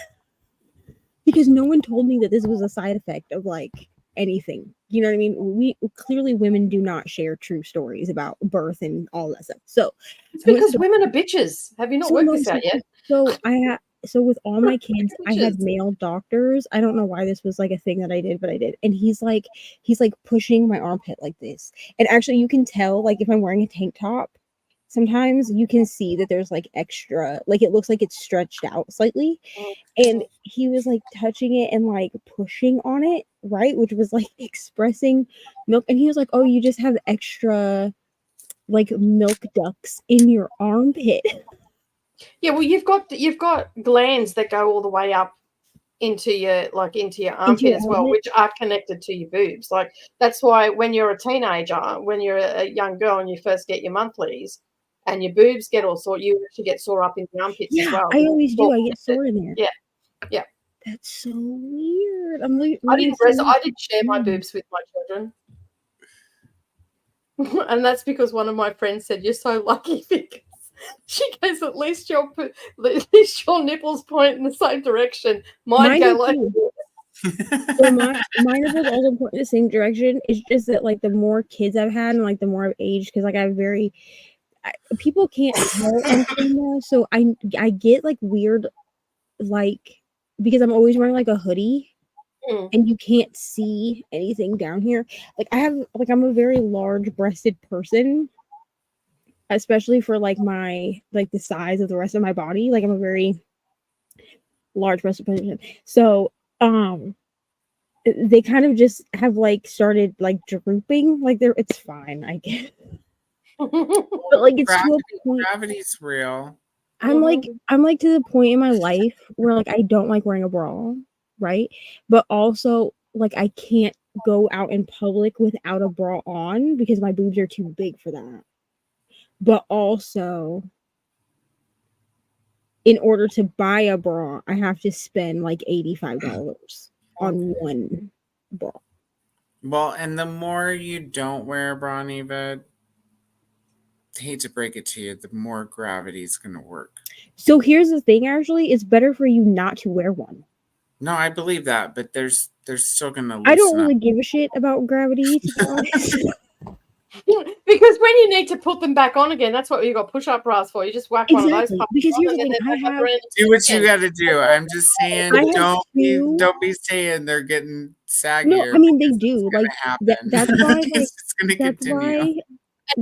Because no one told me that this was a side effect of like anything. You know what I mean? Clearly women do not share true stories about birth and all that stuff. So it's because women are bitches. Have you not worked this out yet? So with all my kids, I had male doctors. I don't know why this was like a thing that I did, but I did. And he's like pushing my armpit like this. And actually you can tell like if I'm wearing a tank top, sometimes you can see that there's like extra, like it looks like it's stretched out slightly. And he was like touching it and like pushing on it, right? Which was like expressing milk. And he was like, oh, you just have extra like milk ducts in your armpit. Yeah, well, you've got glands that go all the way up into your armpit as well, which are connected to your boobs. Like that's why when you're a teenager, when you're a young girl and you first get your monthlies and your boobs get all sore, you actually get sore up in the armpits as well. I always do. I get sore in there. Yeah. That's so weird. I didn't share my boobs with my children. And that's because one of my friends said, you're so lucky because she goes, at least your nipples point in the same direction. Mine go like so my nipples also point in the same direction. It's just that like the more kids I've had and like the more I've aged, because like people can't tell anything now. So I get like weird, like because I'm always wearing like a hoodie. And you can't see anything down here. Like I'm a very large breasted person, especially for like my like the size of the rest of my body. Like I'm a very large breasted person. So they kind of just have like started like drooping. Like it's fine, I guess. But like it's to a point. Gravity's real. I'm like to the point in my life where like I don't like wearing a bra. Right, but also like I can't go out in public without a bra on because my boobs are too big for that. But also, in order to buy a bra, I have to spend like $85 on one bra. Well, and the more you don't wear a bra, Neva, hate to break it to you, the more gravity's gonna work. So here's the thing, actually, it's better for you not to wear one. No, I believe that, but there's still gonna. I don't really give a shit about gravity, to be honest. Because when you need to put them back on again, that's what you got push-up bras for. You just whack one of those. Because here's the thing, do what you got to do. I'm just saying, don't be saying they're getting saggier. No, I mean they do. Like that's why. It's going to continue.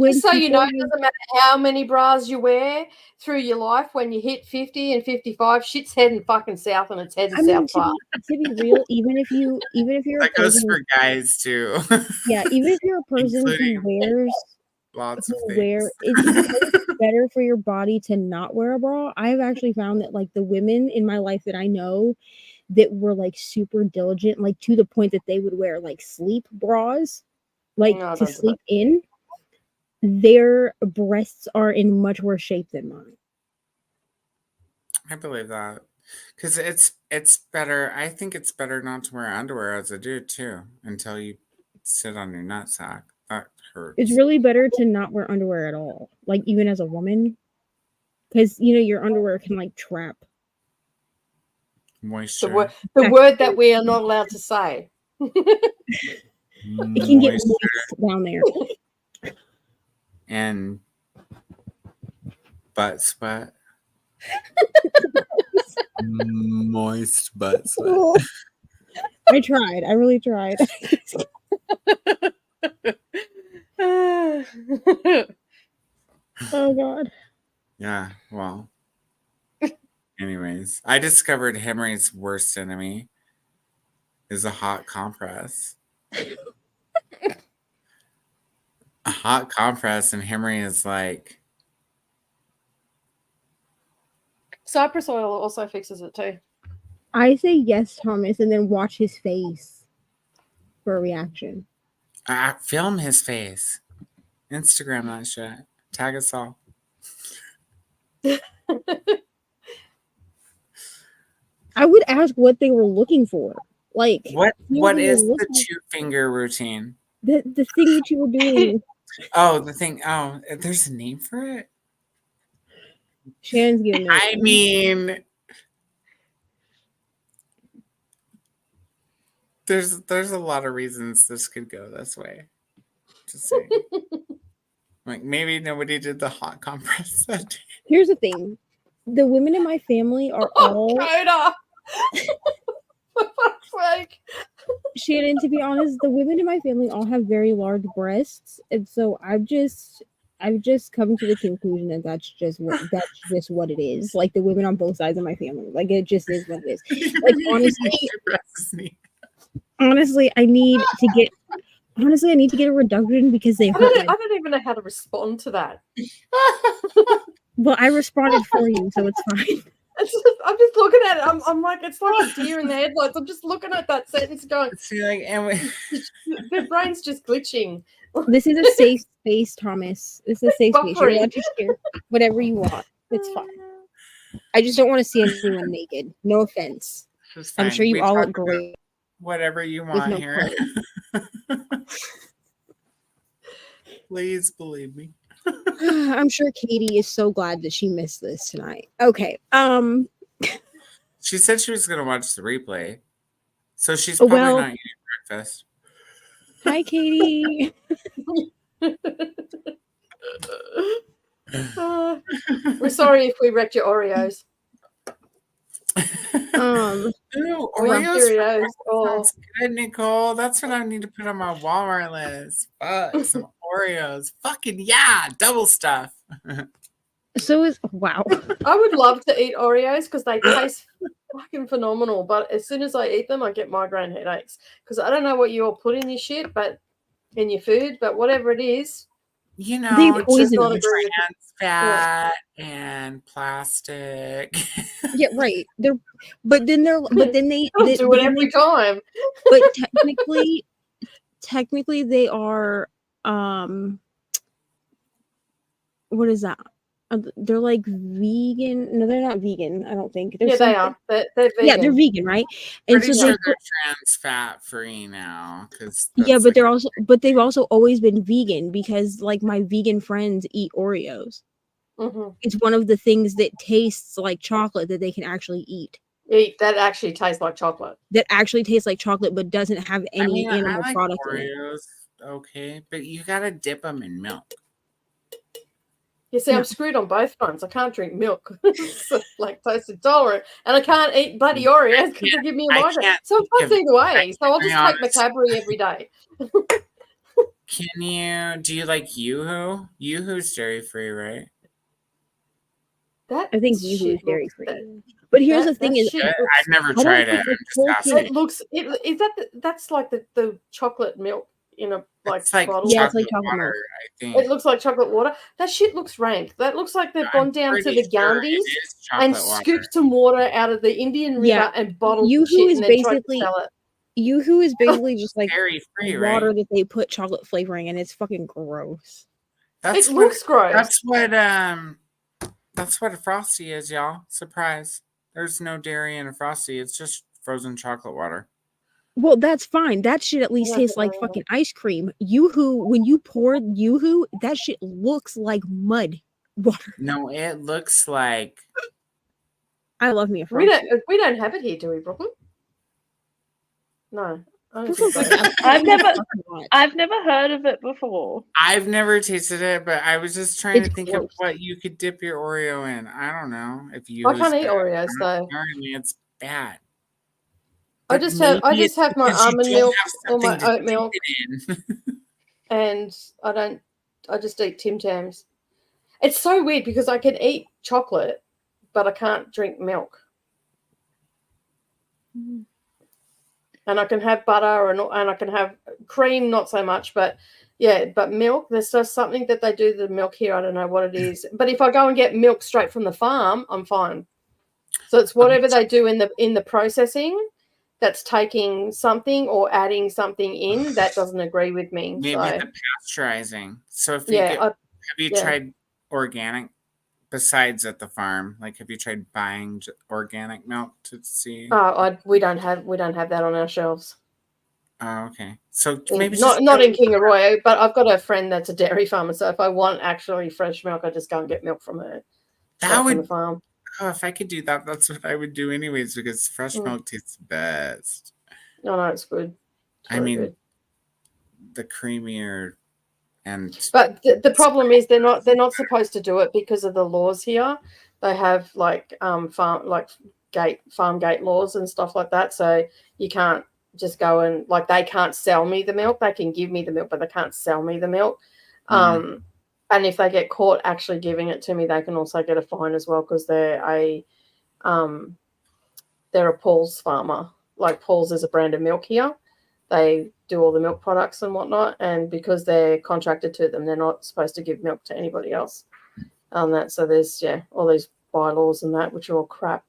Just so you know, it doesn't matter how many bras you wear through your life. When you hit 50 and 55, shit's heading fucking south, and it's heading south far. To be real, even if you're that goes for guys too. Yeah, even if you're a person who wears lots of things, it's better for your body to not wear a bra. I've actually found that like the women in my life that I know that were like super diligent, like to the point that they would wear like sleep bras, like to sleep in. Their breasts are in much worse shape than mine. I believe that because it's better. I think it's better not to wear underwear as a dude too until you sit on your nutsack. That hurts. It's really better to not wear underwear at all, like even as a woman, because your underwear can like trap moisture. The word that we are not allowed to say. It can get moist down there. And butt sweat. Moist butt sweat. I tried. I really tried. Oh God. Yeah, well. Anyways, I discovered Henry's worst enemy is a hot compress. A hot compress, and Henry is like, Cypress oil also fixes it too. I say yes, Thomas, and then watch his face for a reaction. Film his face. Instagram that shit. Tag us all. I would ask what they were looking for. Like, what is the 2-finger routine? The thing that you were doing. Oh, the thing. Oh, there's a name for it? Shannon's giving me. I mean, there's a lot of reasons this could go this way. Just saying. Like, maybe nobody did the hot compress that day. Here's the thing. The women in my family are all... Like, Shannon, to be honest, the women in my family all have very large breasts, and so I've just come to the conclusion that that's just what it is. Like, the women on both sides of my family, like, it just is what it is. Like, honestly, I need to get a reduction because they hurt. I don't even know how to respond to that. Well, I responded for you, so it's fine. I'm just looking at it. I'm like, it's like a deer in the headlights. I'm just looking at that sentence going, see, like, the brain's just glitching. This is a safe space, Thomas. This is a safe space. You're allowed to share whatever you want. It's fine. I just don't want to see anyone naked. No offense. I'm sure you all look great. Whatever you want here. Please believe me. I'm sure Katie is so glad that she missed this tonight. Okay. She said she was going to watch the replay. So she's probably not eating breakfast. Hi, Katie. We're sorry if we wrecked your Oreos. Ooh, Oreos. Oh, that's good, Nicole. That's what I need to put on my Walmart list. Fuck, some Oreos. Fucking yeah, double stuff. So is wow. I would love to eat Oreos because they taste fucking phenomenal. But as soon as I eat them, I get migraine headaches because I don't know what you all put in your shit, but in your food, but whatever it is. You know, just trans fat and plastic. Yeah, right. But then they do it every time. But technically they are what is that? They're like vegan. No, they're not vegan. I don't think. They are. They're vegan. Yeah, they're vegan, right? And pretty sure they're trans fat free now. Yeah, but they've also always been vegan because like my vegan friends eat Oreos. Mm-hmm. It's one of the things that tastes like chocolate that they can actually eat. That actually tastes like chocolate. That actually tastes like chocolate, but doesn't have any animal I like product Oreos, in it. Okay, but you gotta dip them in milk. You see, I'm screwed on both fronts. I can't drink milk, lactose intolerant, and I can't eat bloody Oreos because they give me a migraine. So it's either way. So I'll just take Macabri every day. Do you like Yoo-hoo? Yoo-hoo's dairy free, right? I think Yoo-hoo is dairy free. But here's the thing: I've never tried it. It looks. That's like the chocolate milk in a bottle. Yeah, it's like chocolate water. I think it looks like chocolate water. That shit looks rank. That looks like they've gone down to the Gandhis and scooped some water out of the Indian River and bottled Yoo-hoo shit and then tried to sell it. Yoo-hoo is basically just like dairy free, water right? that they put chocolate flavoring in. It's fucking gross. It looks gross. That's what a Frosty is, y'all. Surprise. There's no dairy in a Frosty. It's just frozen chocolate water. Well, that's fine. That shit at least tastes like fucking ice cream. Yoo-hoo, when you pour Yoo-hoo, that shit looks like mud water. No, it looks like. I love me a Frosty. We don't have it here, do we, Brooklyn? No. I've never heard of it before. I've never tasted it, but I was just trying to think of what you could dip your Oreo in. I don't know if you. I can't eat Oreos though. Apparently, it's bad. I just have my almond milk or my oat milk, and I just eat Tim Tams. It's so weird because I can eat chocolate, but I can't drink milk. And I can have butter and I can have cream, not so much, but milk. There's just something that they do to the milk here. I don't know what it is. But if I go and get milk straight from the farm, I'm fine. So it's whatever they do in the processing that's taking something or adding something in that doesn't agree with me. Maybe So the pasteurizing. So if you yeah, have you tried organic besides at the farm? Like, have you tried buying organic milk to see? We don't have that on our shelves. Oh, okay. So maybe not in King Arroyo, but I've got a friend that's a dairy farmer. So if I want actually fresh milk, I just go and get milk from her. That would from the farm. Oh, if I could do that, that's what I would do anyways, because fresh milk tastes best. No, it's good. It's I mean, good. the creamier But the problem is they're not supposed to do it because of the laws here. They have farm gate laws and stuff like that. So you can't just go and they can't sell me the milk. They can give me the milk, but they can't sell me the milk. And if they get caught actually giving it to me, they can also get a fine as well because they're a Paul's farmer. Like Paul's is a brand of milk here. They do all the milk products and whatnot, and because they're contracted to them, they're not supposed to give milk to anybody else. So there's all these bylaws and that, which are all crap.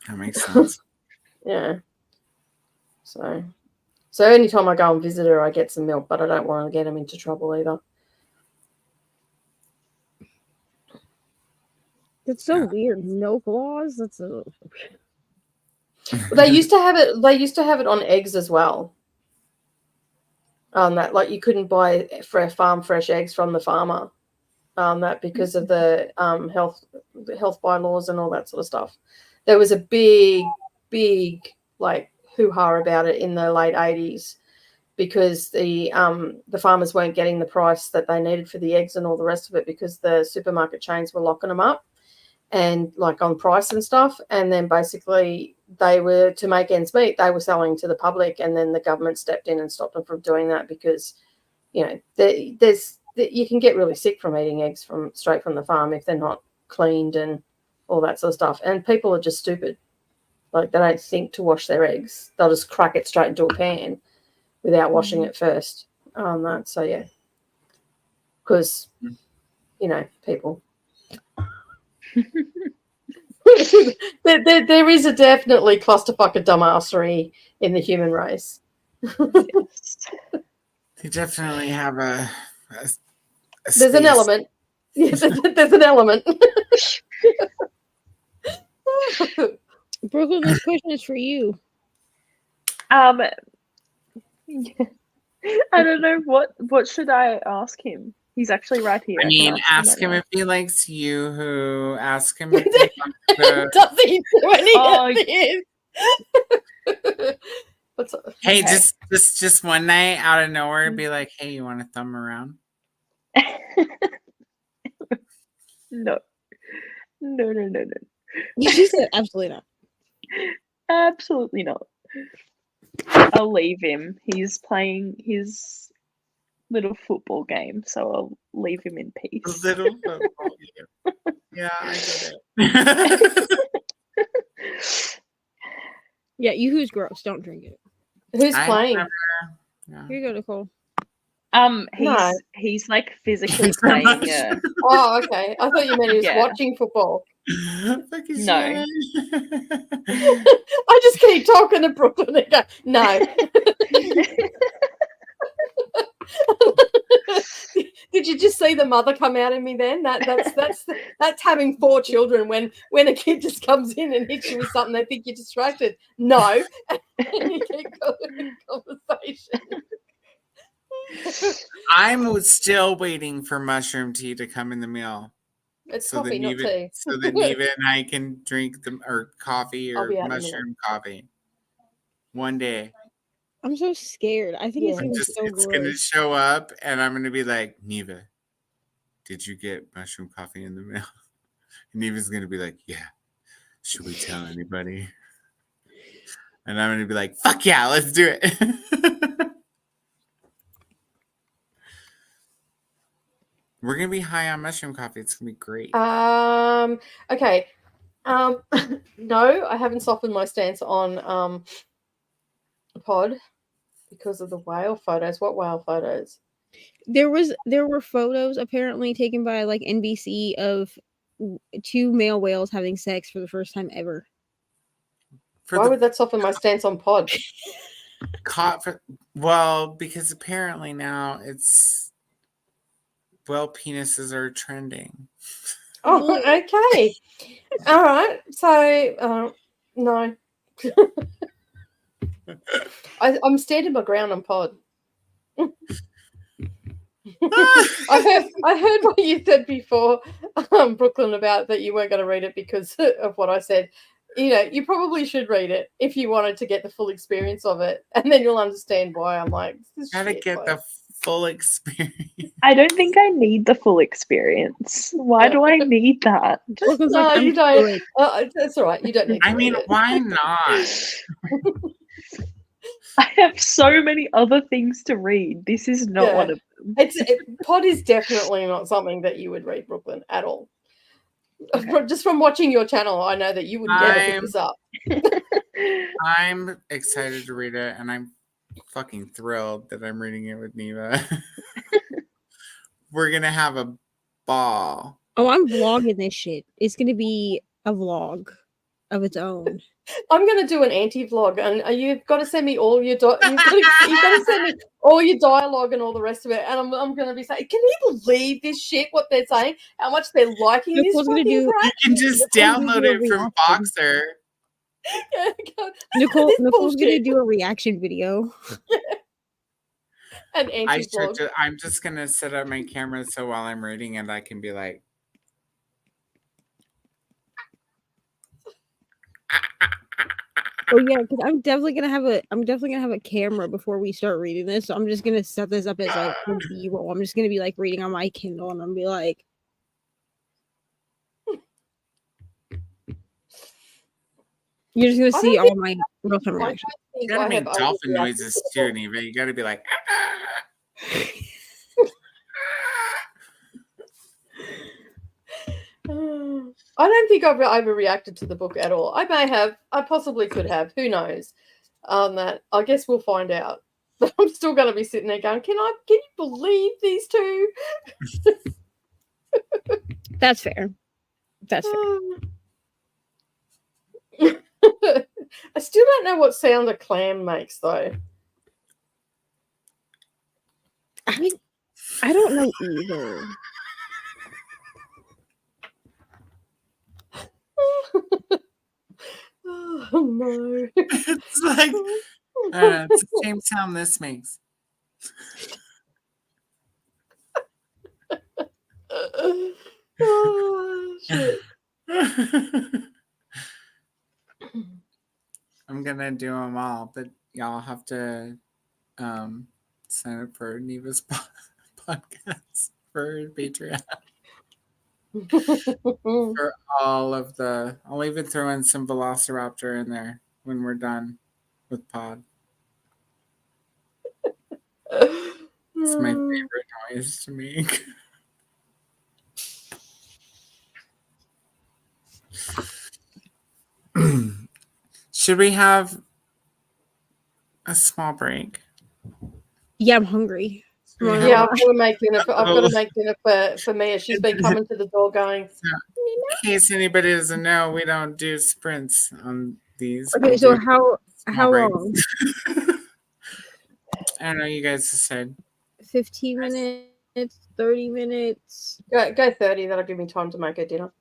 That makes sense. Yeah. So anytime I go and visit her, I get some milk, but I don't want to get them into trouble either. That's so weird. Milk laws. That's They used to have it. They used to have it on eggs as well. That you couldn't buy farm fresh eggs from the farmer. That because of the health bylaws and all that sort of stuff. There was a big hoo-ha about it in the late 80s because the farmers weren't getting the price that they needed for the eggs and all the rest of it because the supermarket chains were locking them up and on price and stuff. And then basically they were, to make ends meet, they were selling to the public, and then the government stepped in and stopped them from doing that because, you can get really sick from eating eggs straight from the farm if they're not cleaned and all that sort of stuff. And people are just stupid. They don't think to wash their eggs. They'll just crack it straight into a pan without washing it first. So, yeah. Because, people. there is a definitely clusterfuck of dumbassery in the human race. They definitely have a there's an element. Yeah, there's an element. Brooklyn, this question is for you. I don't know what should I ask him. He's actually right here. I mean, ask him if he likes you. Ask him if he wants to... Does he do any of this? Hey, just one night out of nowhere, be like, hey, you want to thumb around? No. She said absolutely not. Absolutely not. I'll leave him. He's playing his little football game, so I'll leave him in peace. Little football game. Yeah, I get it. Yeah, who's gross. Don't drink it. Who's playing? Yeah. Here you go, Nicole. He's physically playing. Oh, okay. I thought you meant he was watching football. No. I just keep talking to Brooklyn and go, no. Did you just see the mother come out of me then? That's having 4 children when a kid just comes in and hits you with something they think you're distracted. No. And you keep going in conversation. I'm still waiting for mushroom tea to come in the mail. It's coffee, not tea. So that Neva and I can drink coffee or mushroom coffee. One day. I'm so scared. I think it's going to show up and I'm going to be like, Neva, did you get mushroom coffee in the mail? And Neva's going to be like, yeah. Should we tell anybody? And I'm going to be like, fuck yeah, let's do it. We're going to be high on mushroom coffee. It's going to be great. Okay. No, I haven't softened my stance on pod because of the whale photos. What whale photos? There were photos apparently taken by NBC of two male whales having sex for the first time ever. Why would that soften my stance on pod? Well, because apparently now it's penises are trending. Oh, okay. All right. So, no. I'm standing my ground on pod. I heard what you said before, Brooklyn, about that you weren't going to read it because of what I said. You probably should read it if you wanted to get the full experience of it, and then you'll understand why I'm like, gotta get the full experience. I don't think I need the full experience. Why do I need that? No, you don't. That's all right. You don't need to read it. Why not? I have so many other things to read. This is not one of them. Pod is definitely not something that you would read, Brooklyn, at all. Okay. Just from watching your channel, I know that you would never pick this up. I'm excited to read it, and I'm fucking thrilled that I'm reading it with Neva. We're gonna have a ball. Oh, I'm vlogging this shit. It's gonna be a vlog of its own. I'm gonna do an anti-vlog, and you've got to send me all your you've got to send me all your dialogue and all the rest of it, and I'm gonna be saying, can you believe this shit? What they're saying? How much they're liking this fucking crap? You can just download it from Boxer. Nicole's gonna do a reaction video. An anti-vlog. I'm just gonna set up my camera so while I'm reading it, I can be like. Oh yeah, because I'm definitely gonna have a camera before we start reading this. So I'm just gonna set this up as like a B-roll. I'm just gonna be like reading on my Kindle, and I'm be like, you're just gonna see all my real-time reactions. You gotta make dolphin noises too, Neva. You gotta be like. I don't think I've overreacted to the book at all. I may have. I possibly could have. Who knows? That I guess we'll find out. But I'm still going to be sitting there going, "Can you believe these two?" That's fair. That's fair. I still don't know what sound a clam makes, though. I don't know either. Oh no! It's like it's the same sound this makes. Oh shit! I'm gonna do them all, but y'all have to sign up for Neva's podcast for Patreon. For all of I'll even throw in some Velociraptor in there when we're done with pod. It's my favorite noise to make. Should we have a small break? Yeah, I'm hungry. Yeah, I've got to make dinner. I've got to make dinner for Mia. She's been coming to the door going. In case anybody doesn't know, we don't do sprints on these. Okay, so how long? I don't know. You guys decide. 15 minutes, 30 minutes. Go 30. That'll give me time to make her dinner.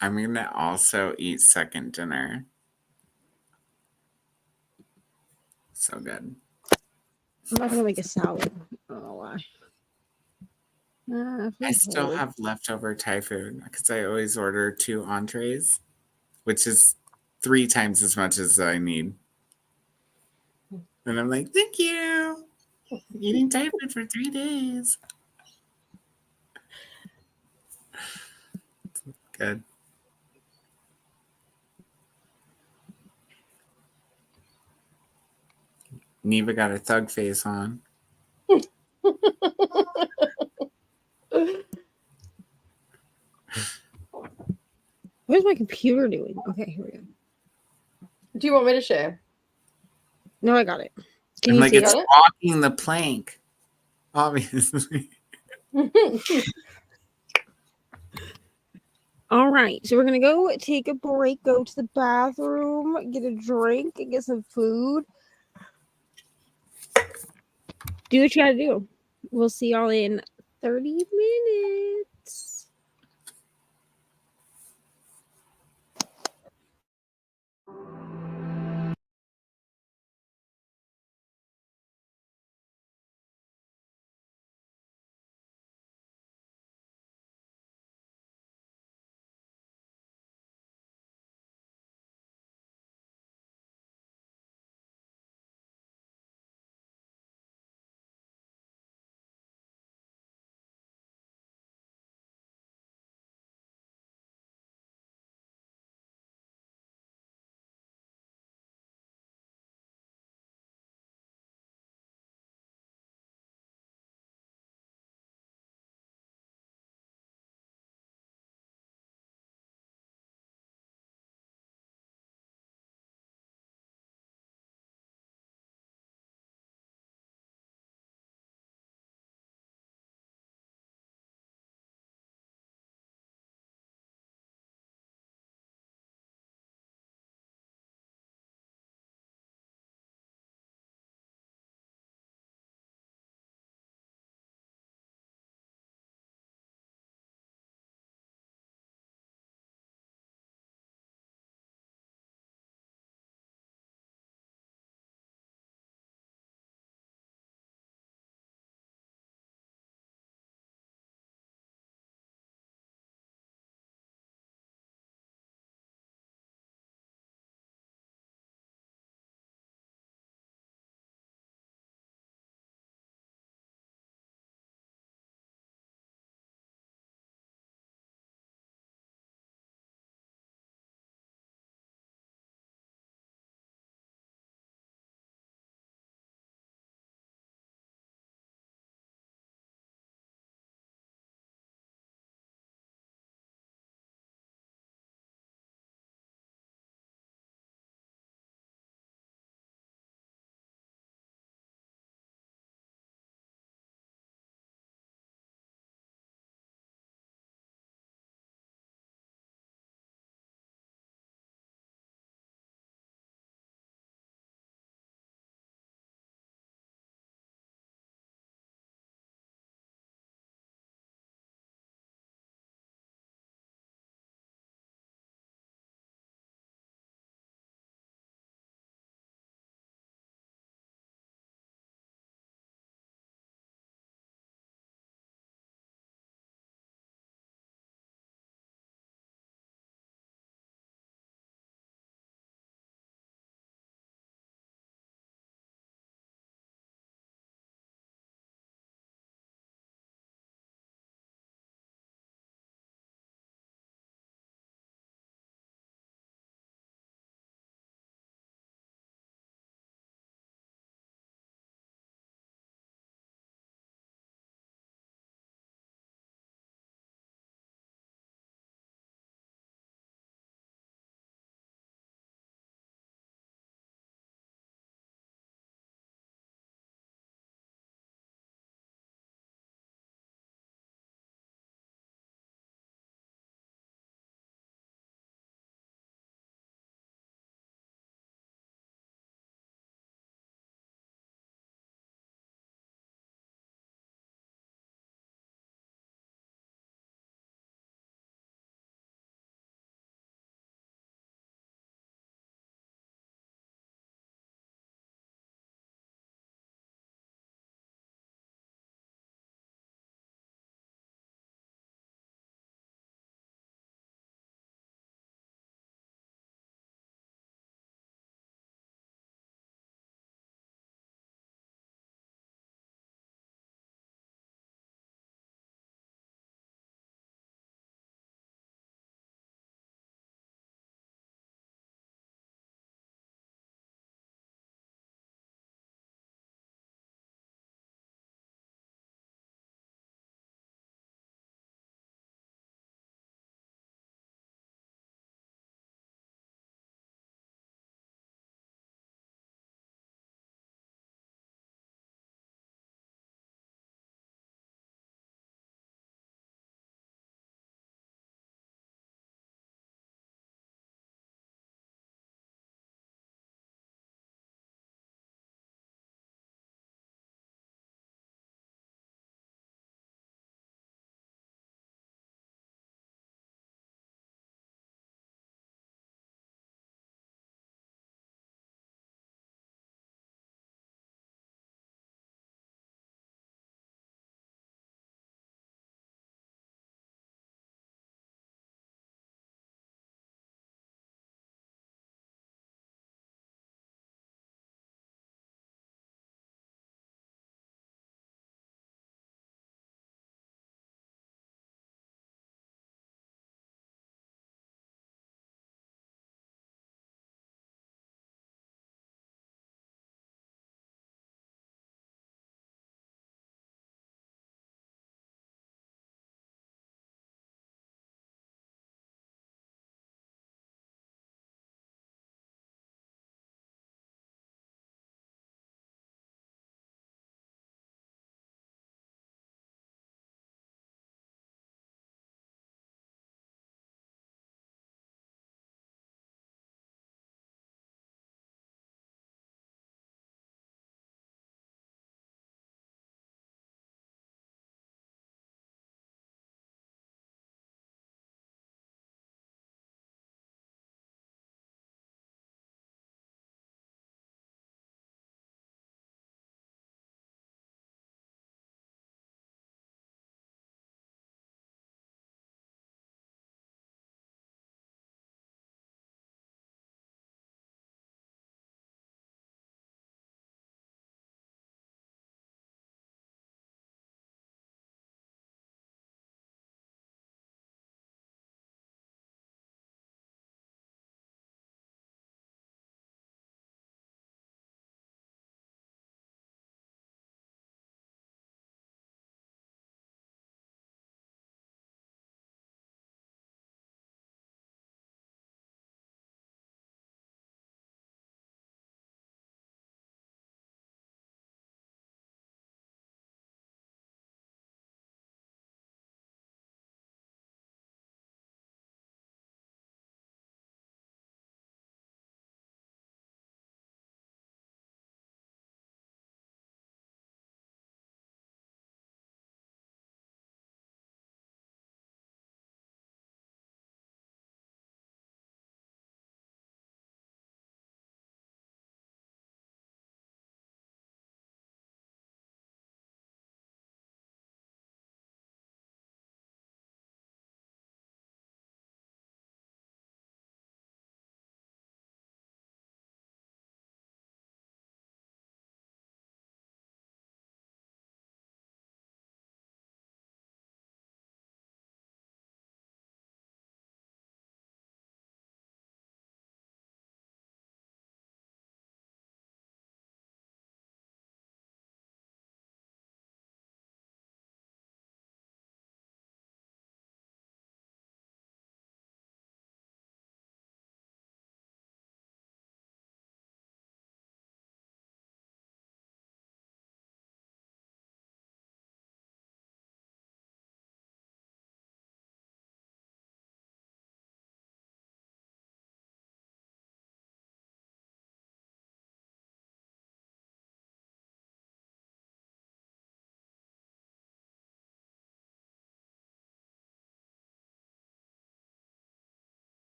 I'm gonna also eat second dinner. So good. I'm not gonna make a salad. I don't know why. I still have leftover Thai food because I always order 2 entrees, which is 3 times as much as I need. And I'm like, thank you. Eating Thai food for 3 days. Good. Neva got a thug face on. What is my computer doing? Okay, here we go. Do you want me to share? No, I got it. Can And you like see it's it? walking the plank, obviously. All right, so we're gonna go take a break, go to the bathroom, get a drink, and get some food. Do what you gotta do. We'll see y'all in 30 minutes.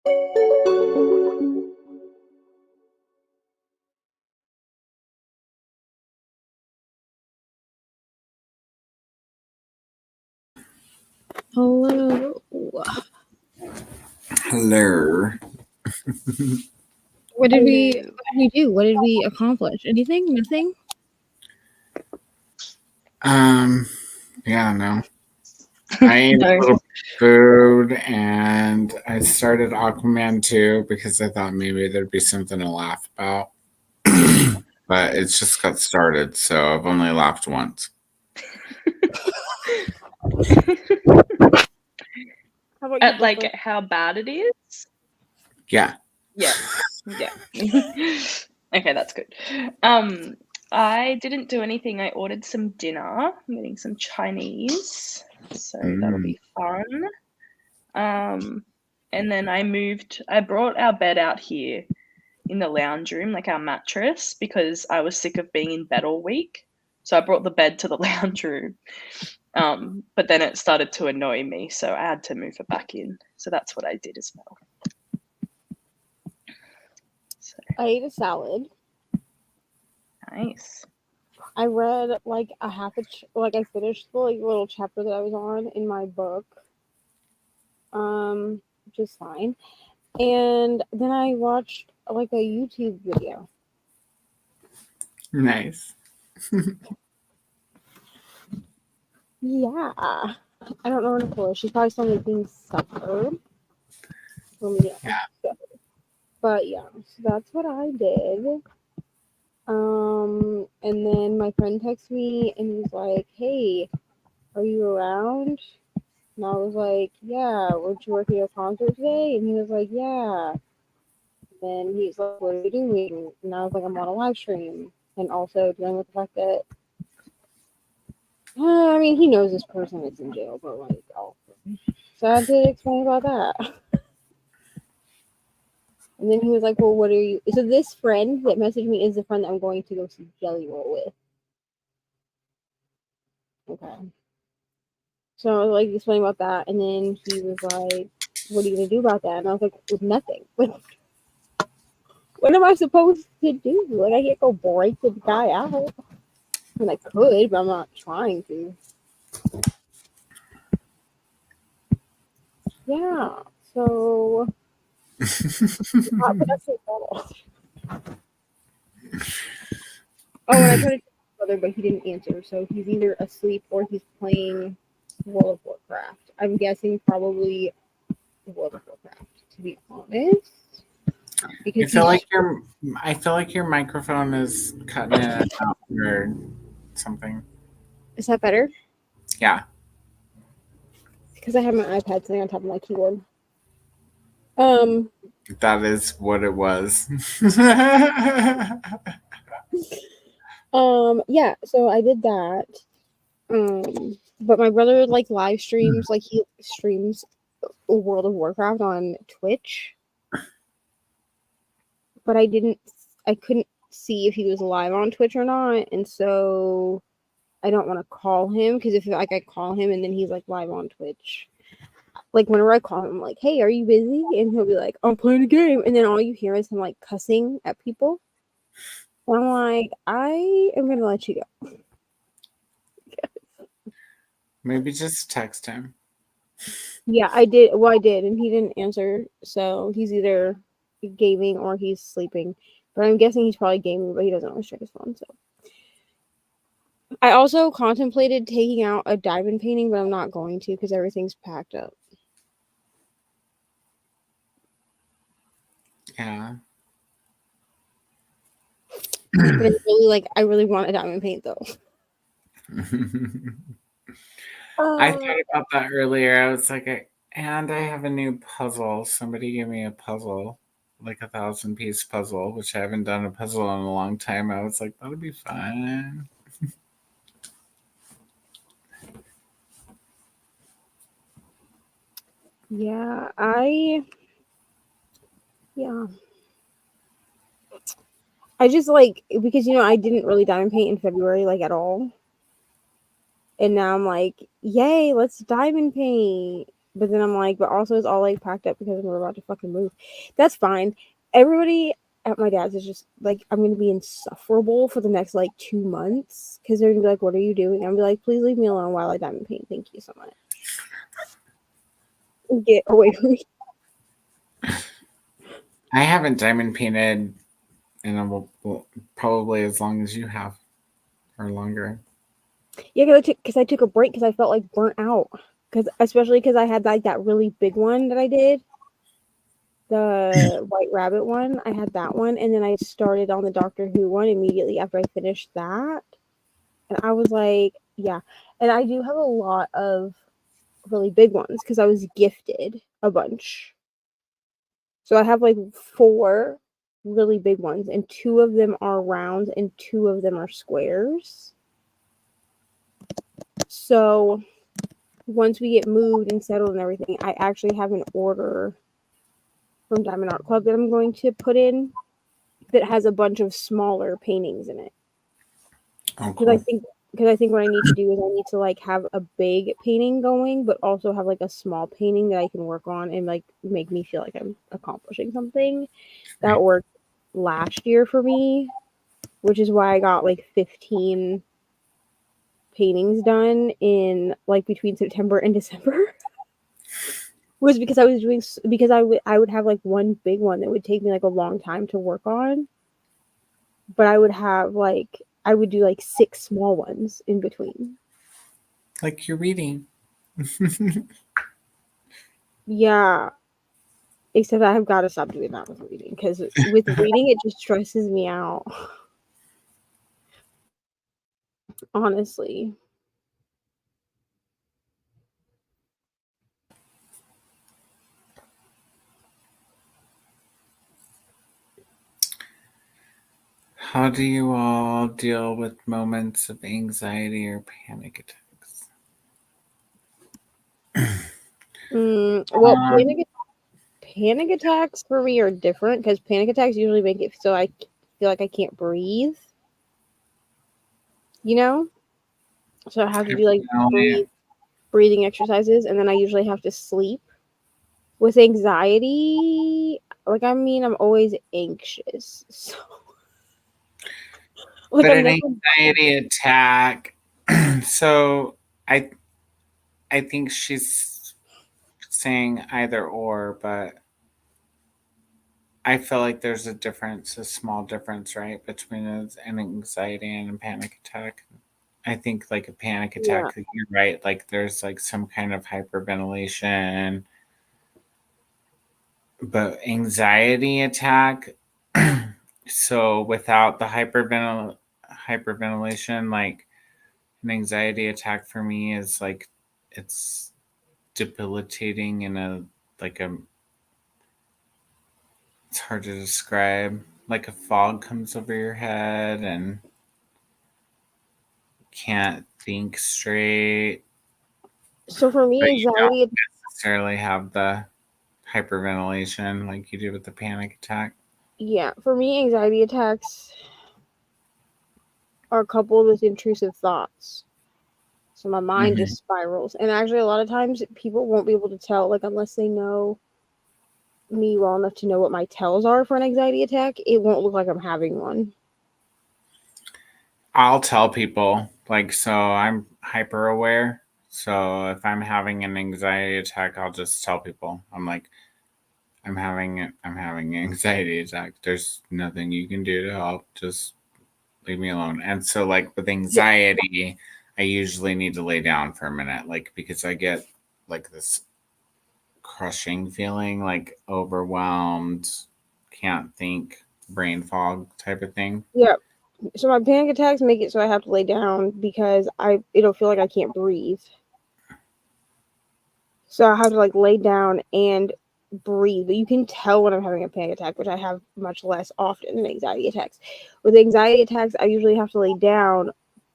Hello. Hello. What did we do? What did we accomplish? Anything? Nothing? Yeah, no. I ate a little food and I started Aquaman 2 because I thought maybe there'd be something to laugh about. But it's just got started, so I've only laughed once. How about At like how bad it is? Yeah. Yeah. Okay, that's good. I didn't do anything. I ordered some dinner. I'm getting some Chinese, so that'll be fun. And then I brought our bed out here in the lounge room, like our mattress, because I was sick of being in bed all week. So I brought the bed to the lounge room. But then it started to annoy me, so I had to move it back in. So that's what I did as well. So. I ate a salad. Nice. I read like a I finished the little chapter that I was on in my book. Which is fine. And then I watched like a YouTube video. Nice. Yeah. I don't know Nicole. She's probably still making supper. Yeah. But yeah, so that's what I did. And then my friend texted me and he's like, "Hey, are you around?" And I was like, "Yeah, weren't you working at a concert today?" And he was like, "Yeah." And then he's like, "What are you doing?" And I was like, "I'm on a live stream." And also dealing with the fact that, I mean, he knows this person is in jail, but like, so I had to explain about that. And then he was like, "Well, what are you?" So this friend that messaged me is the friend that I'm going to go see Jelly Roll with. Okay. So I was like explaining about that, and then he was like, "What are you gonna do about that?" And I was like, "With nothing. What am I supposed to do? Like, I can't go break the guy out. I mean, I could, but I'm not trying to." Yeah. So. Oh, and I tried to text his brother, but he didn't answer. So he's either asleep or he's playing World of Warcraft. I'm guessing probably World of Warcraft, to be honest. Because I feel like your microphone is cutting in and out or something. Is that better? Yeah. Because I have my iPad sitting on top of my keyboard. That is what it was. Yeah, so I did that. But my brother like live streams, like he streams World of Warcraft on Twitch. But I couldn't see if he was live on Twitch or not, and so I don't want to call him because if like I call him and then he's like live on Twitch, like whenever I call him, I'm like, "Hey, are you busy?" And he'll be like, "I'm playing a game," and then all you hear is him like cussing at people. And I'm like, I am gonna let you go. Maybe just text him. Yeah, I did. Well, I did, and he didn't answer. So he's either gaming or he's sleeping. But I'm guessing he's probably gaming, but he doesn't always check his phone. So I also contemplated taking out a diamond painting, but I'm not going to because everything's packed up. Yeah. But I really want a diamond paint though. I thought about that earlier. I was like, and I have a new puzzle. Somebody gave me a puzzle, like a 1,000-piece puzzle, which I haven't done a puzzle in a long time. I was like, that'll be fun. Yeah, I just like because I didn't really diamond paint in February like at all. And now I'm like, yay, let's diamond paint. But then I'm like, but also it's all like packed up because we're about to fucking move. That's fine. Everybody at my dad's is just like, I'm gonna be insufferable for the next like 2 months because they're gonna be like, what are you doing? I'm gonna be like, please leave me alone while I diamond paint. Thank you so much. Get away from me. I haven't diamond painted in probably as long as you have, or longer. Yeah, because I took a break because I felt like burnt out. Especially because I had like that really big one that I did, the White Rabbit one. I had that one, and then I started on the Doctor Who one immediately after I finished that, and I was like, yeah. And I do have a lot of really big ones because I was gifted a bunch. So I have like 4 really big ones, and 2 of them are rounds and 2 of them are squares. So once we get moved and settled and everything, I actually have an order from Diamond Art Club that I'm going to put in that has a bunch of smaller paintings in it. Oh, Because I think what I need to do is I need to like have a big painting going, but also have like a small painting that I can work on and like make me feel like I'm accomplishing something. That worked last year for me, which is why I got like 15 paintings done in like between September and December. Was because I was doing because I would have like one big one that would take me like a long time to work on, but I would do like 6 small ones in between. Like you're reading. Yeah, except I have got to stop doing that with reading because with reading it just stresses me out. Honestly. How do you all deal with moments of anxiety or panic attacks? Well, panic attacks for me are different because panic attacks usually make it so I feel like I can't breathe. You know? So I have to do like breathing exercises, and then I usually have to sleep. With anxiety, like I'm always anxious. So like but I'm an never anxiety attack. So I think she's saying either or, but I feel like there's a small difference, right, between an anxiety and a panic attack. I think like a panic attack, you're right, like there's like some kind of hyperventilation, but anxiety attack, so without the hyperventilation, like an anxiety attack for me is like it's debilitating in it's hard to describe, like a fog comes over your head and can't think straight. So for me, anxiety, you don't necessarily have the hyperventilation like you do with the panic attack. Yeah, for me, anxiety attacks are coupled with intrusive thoughts. So my mind just spirals. And actually, a lot of times people won't be able to tell, like, unless they know me well enough to know what my tells are for an anxiety attack, it won't look like I'm having one. I'll tell people, like, so I'm hyper aware. So if I'm having an anxiety attack, I'll just tell people. I'm like, I'm having an anxiety attack. There's nothing you can do to help. Just leave me alone. And so like with anxiety, I usually need to lay down for a minute, like because I get like this crushing feeling, like overwhelmed, can't think, brain fog type of thing. Yeah. So my panic attacks make it so I have to lay down because it'll feel like I can't breathe. So I have to like lay down and breathe. But you can tell when I'm having a panic attack, which I have much less often than anxiety attacks. With anxiety attacks, I usually have to lay down,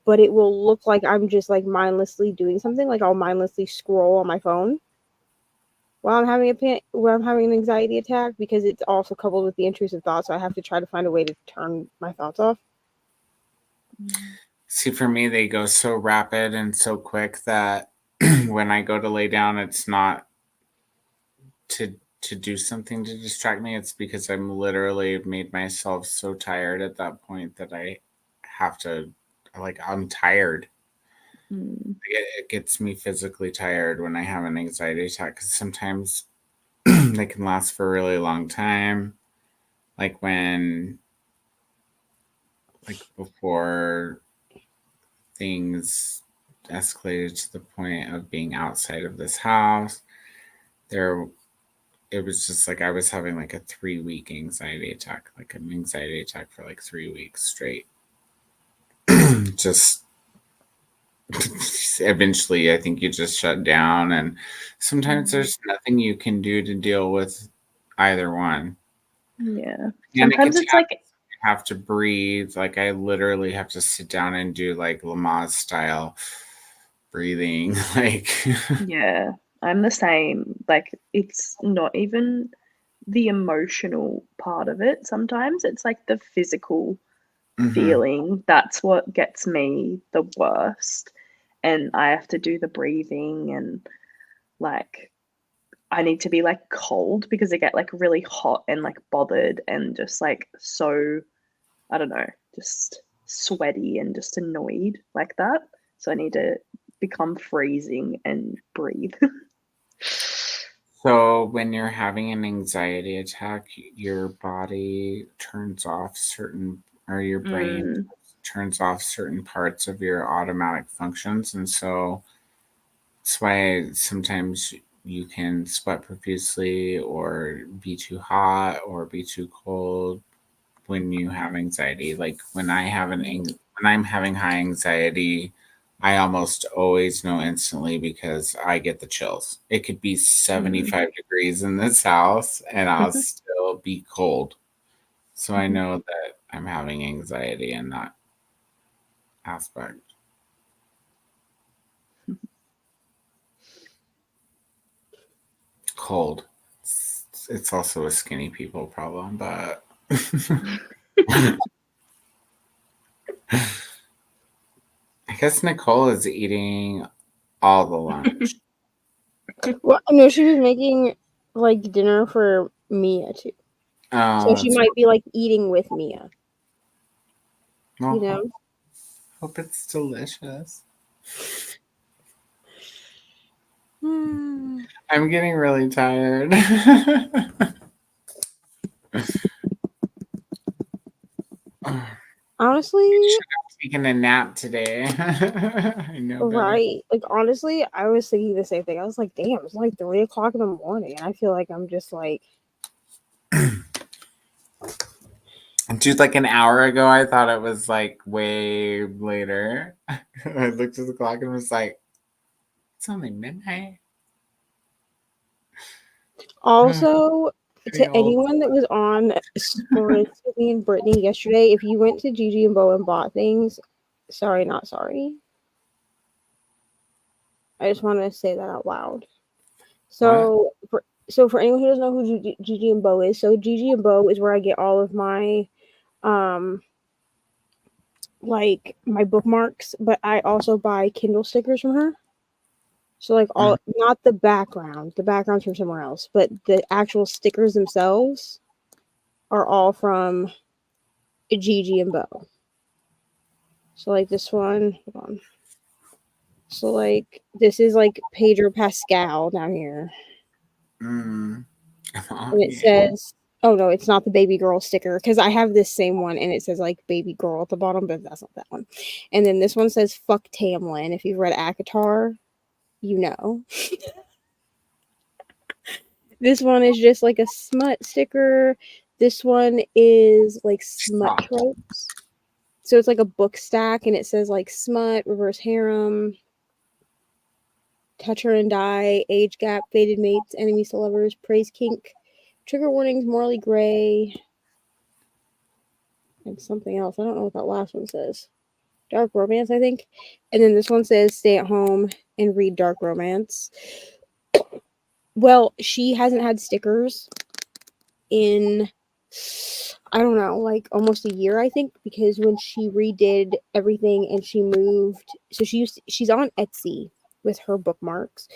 but it will look like I'm just like mindlessly doing something. Like I'll mindlessly scroll on my phone while I'm having an anxiety attack because it's also coupled with the intrusive thoughts. So I have to try to find a way to turn my thoughts off. See, for me, they go so rapid and so quick that when I go to lay down, it's not to do something to distract me, it's because I'm literally made myself so tired at that point that I have to, like, I'm tired. It gets me physically tired when I have an anxiety attack, because sometimes they can last for a really long time. Like before things escalated to the point of being outside of this house, it was just like I was having like a 3-week anxiety attack, like an anxiety attack for like 3 weeks straight. Just eventually, I think you just shut down, and sometimes there's nothing you can do to deal with either one. Yeah. Panic Sometimes it's attacks, like you have to breathe. Like I literally have to sit down and do like Lamaze style breathing. Like yeah, I'm the same. Like it's not even the emotional part of it. Sometimes it's like the physical feeling. That's what gets me the worst. And I have to do the breathing, and like I need to be like cold because I get like really hot and like bothered and just like so, I don't know, just sweaty and just annoyed like that. So I need to become freezing and breathe. So when you're having an anxiety attack, your body turns off or your brain turns off certain parts of your automatic functions. And so that's why sometimes you can sweat profusely or be too hot or be too cold when you have anxiety. Like when I'm having high anxiety, I almost always know instantly because I get the chills. It could be 75 degrees in this house and I'll still be cold. So I know that I'm having anxiety in that aspect. Cold. It's also a skinny people problem, but I guess Nicole is eating all the lunch. Well, no, she was making like dinner for Mia too. So she might be like eating with Mia. Well, you know? Hope it's delicious. I'm getting really tired. Honestly, should have taken a nap today. I know better. Right. Like honestly, I was thinking the same thing. I was like, damn, it's like 3:00 in the morning, and I feel like I'm just like Dude, like an hour ago, I thought it was like way later. I looked at the clock and was like, it's only midnight. Also, to anyone that was on Sprints with me and Brittany yesterday, if you went to Gigi and Bo and bought things, sorry, not sorry. I just want to say that out loud. So, for anyone who doesn't know who Gigi and Bo is, so Gigi and Bo is where I get all of my, like my bookmarks, but I also buy Kindle stickers from her. So like all, not the background's from somewhere else, but the actual stickers themselves are all from Gigi and Bo. So like this one, hold on. So like this is like Pedro Pascal down here. And it says, oh no, it's not the baby girl sticker, because I have this same one and it says like baby girl at the bottom, but that's not that one. And then this one says fuck Tamlin. If you've read ACOTAR, you know. This one is just like a smut sticker. This one is like smut tropes. So it's like a book stack and it says like smut, reverse harem, touch her and die, age gap, fated mates, enemies to lovers, praise kink, trigger warnings, morally gray, and something else. I don't know what that last one says. Dark romance, I think. And then this one says stay at home and read dark romance. Well, she hasn't had stickers in, I don't know, like almost a year, I think, because when she redid everything and she moved, so she's on Etsy with her bookmarks,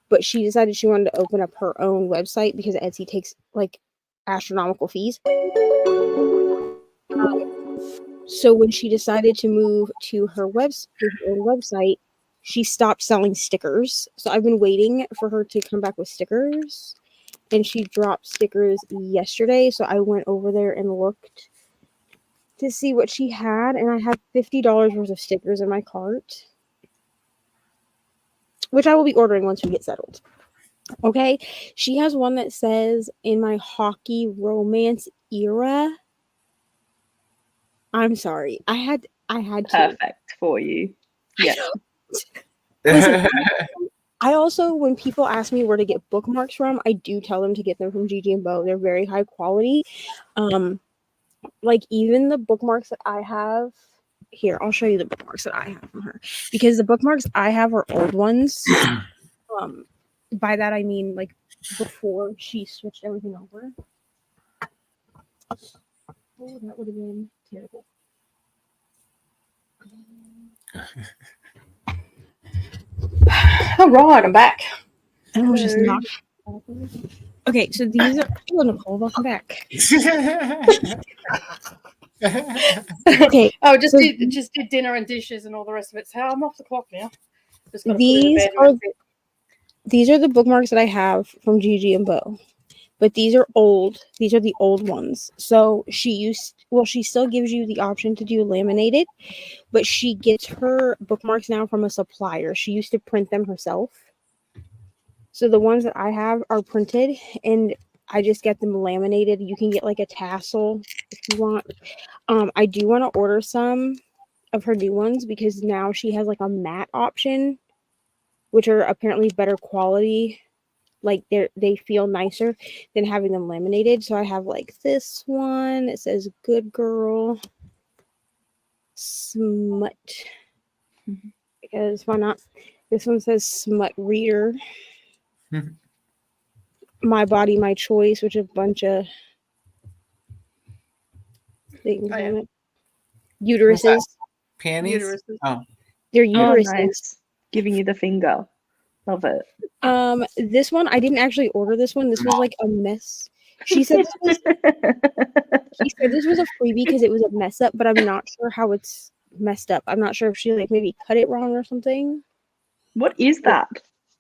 but she decided she wanted to open up her own website because Etsy takes like astronomical fees. So when she decided to move to her own website, she stopped selling stickers. So I've been waiting for her to come back with stickers, and she dropped stickers yesterday. So I went over there and looked to see what she had, and I have $50 worth of stickers in my cart, which I will be ordering once we get settled. Okay, she has one that says "In my hockey romance era." I'm sorry, I had to. Perfect for you. Yeah. Listen, I also, when people ask me where to get bookmarks from, I do tell them to get them from Gigi and Bo. They're very high quality. Like even the bookmarks that I have here, I'll show you the bookmarks that I have from her, because the bookmarks I have are old ones. By that I mean like before she switched everything over. Oh, that would have been terrible. All right, I'm back. I was just not. Okay, so these are. Oh, Nicole, welcome back. Okay. Oh, just did dinner and dishes and all the rest of it. So I'm off the clock now. Just got to put in bed. These are the bookmarks that I have from Gigi and Bo, but these are old. These are the old ones. So she still gives you the option to do laminated, but she gets her bookmarks now from a supplier. She used to print them herself. So the ones that I have are printed, and I just get them laminated. You can get like a tassel if you want. I do want to order some of her new ones because now she has like a matte option, which are apparently better quality. Like they feel nicer than having them laminated. So I have like this one. It says "Good Girl Smut." Because why not? This one says "Smut Reader." "My Body, My Choice," which is a bunch of things on it. Uteruses. Panties? Uteruses. Oh. They're uteruses. Oh, nice. Giving you the finger. Love it. This one, I didn't actually order this one. This was like a mess. She said this was a freebie because it was a mess up, but I'm not sure how it's messed up. I'm not sure if she like maybe cut it wrong or something. What is that?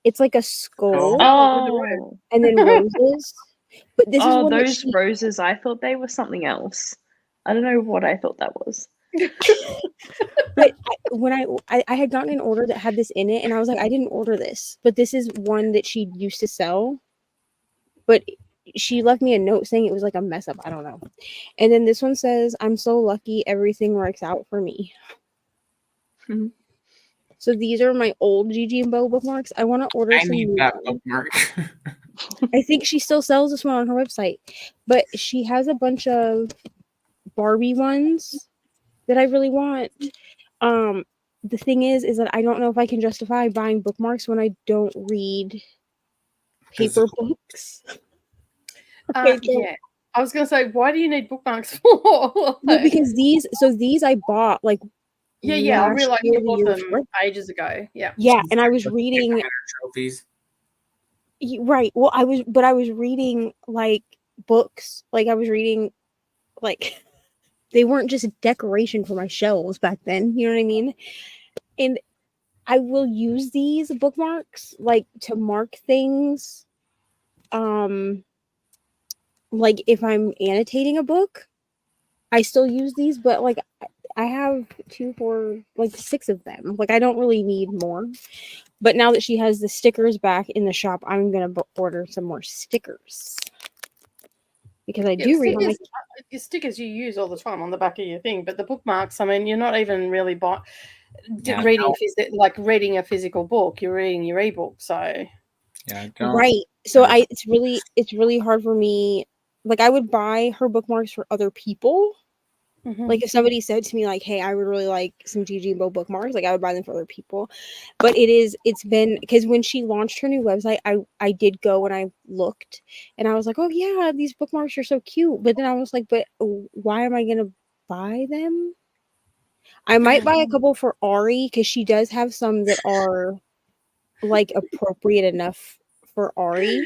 It's like a skull. Oh. And then roses. But this is one those roses. I thought they were something else. I don't know what I thought that was. But when I had gotten an order that had this in it, and I was like, I didn't order this, but this is one that she used to sell. But she left me a note saying it was like a mess up. I don't know. And then this one says, "I'm so lucky, everything works out for me." Mm-hmm. So these are my old Gigi and Bo bookmarks. I want to order some new that ones. bookmark. I think she still sells this one on her website, but she has a bunch of Barbie ones that I really want. The thing is that I don't know if I can justify buying bookmarks when I don't read paper books. Yeah, I was gonna say, why do you need bookmarks for? Well, because these I bought like I realized you bought them ages ago. Yeah, and I was reading trophies. Right. Well, I was reading like books. Like I was reading like they weren't just decoration for my shelves back then. You know what I mean? And I will use these bookmarks like to mark things. Like if I'm annotating a book, I still use these, but like I have 2, 4, like 6 of them. Like I don't really need more. But now that she has the stickers back in the shop, I'm gonna order some more stickers because I do read. Your stickers you use all the time on the back of your thing, but the bookmarks, I mean, you're not even really reading a physical book. You're reading your ebook, so right. So it's really hard for me. Like I would buy her bookmarks for other people. Mm-hmm. Like if somebody said to me like, "Hey, I would really like some Gigi and Bo bookmarks," like I would buy them for other people. But it's been because when she launched her new website, I did go and I looked and I was like, "Oh yeah, these bookmarks are so cute." But then I was like, "But why am I gonna buy them?" I might buy a couple for Ari because she does have some that are like appropriate enough for Ari.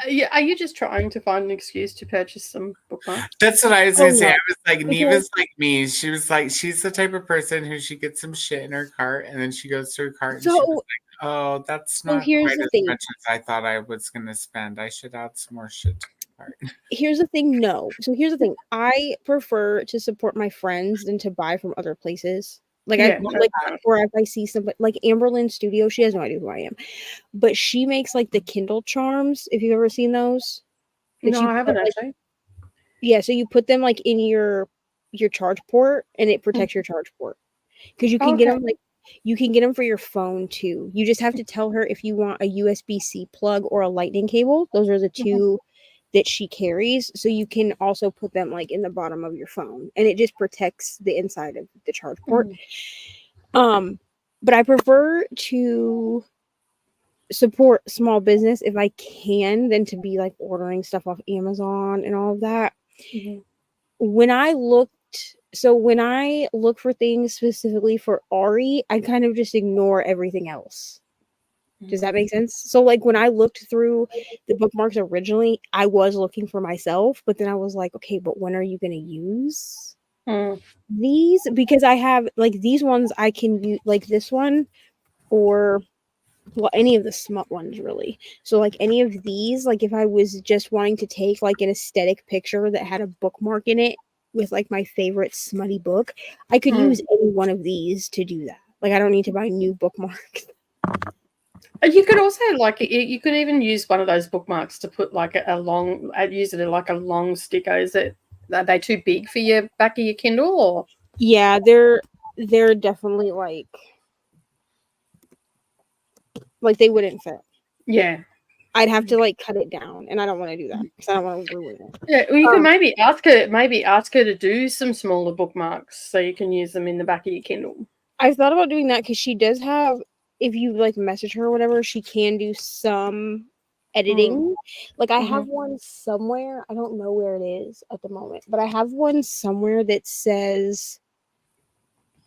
Yeah, are you just trying to find an excuse to purchase some bookmarks? That's what I was going to say. no. I was like, Neva's like me. She was like, she's the type of person who she gets some shit in her cart and then she goes to her cart and she was like, oh, that's not here's quite the as thing. much as I thought I was going to spend. I should add some more shit to the cart. Here's the thing. No. So here's the thing. I prefer to support my friends than to buy from other places. Like Yeah, or if I see somebody like Amberlyn Studio, she has no idea who I am, but she makes like the Kindle charms. If you've ever seen those, no, I haven't actually. Yeah, so you put them like in your charge port, and it protects your charge port because you can get them like you can get them for your phone too. You just have to tell her if you want a USB-C plug or a lightning cable. Those are the two that she carries, so you can also put them like in the bottom of your phone, and it just protects the inside of the charge port. But I prefer to support small business if I can than to be like ordering stuff off Amazon and all of that. When I look for things specifically for Ari, I kind of just ignore everything else. Does that make sense? So like when I looked through the bookmarks originally, I was looking for myself, but then I was like, okay, but when are you going to use these? Because I have like these ones I can use, like this one, or well, any of the smut ones really. So like any of these, like if I was just wanting to take like an aesthetic picture that had a bookmark in it with like my favorite smutty book, I could use any one of these to do that. Like I don't need to buy new bookmarks. You could also like you could even use one of those bookmarks to put like a long. I'd use it like a long sticker. Are they too big for your back of your Kindle? Or yeah, they're definitely like they wouldn't fit. Yeah, I'd have to like cut it down, and I don't want to do that because I don't want to ruin it. Yeah, well, you can maybe ask her to do some smaller bookmarks so you can use them in the back of your Kindle. I thought about doing that because she does have. If you like message her or whatever, she can do some editing. Like I have one somewhere. I don't know where it is at the moment, but I have one somewhere that says.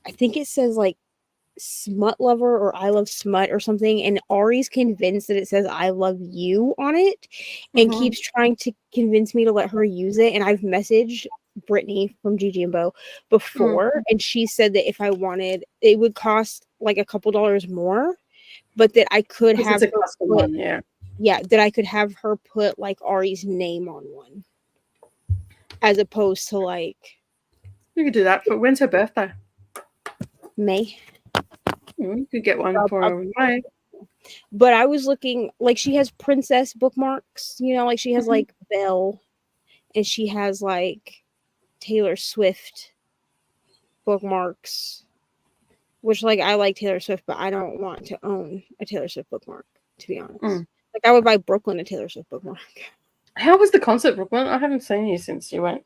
I think it says like smut lover or I love smut or something, and Ari's convinced that it says I love you on it and keeps trying to convince me to let her use it. And I've messaged Brittany from Gigi and Bo before, and she said that if I wanted, it would cost like a couple dollars more, but that I could have her put, that I could have her put like Ari's name on one, as opposed to like. You could do that. But when's her birthday? May. You could get one for her in May. But I was looking, like she has princess bookmarks, you know, like she has like Belle, and she has like Taylor Swift bookmarks, which like I like Taylor Swift, but I don't want to own a Taylor Swift bookmark, to be honest. Like I would buy Brooklyn a Taylor Swift bookmark. How was the concert, Brooklyn? I haven't seen you since you went.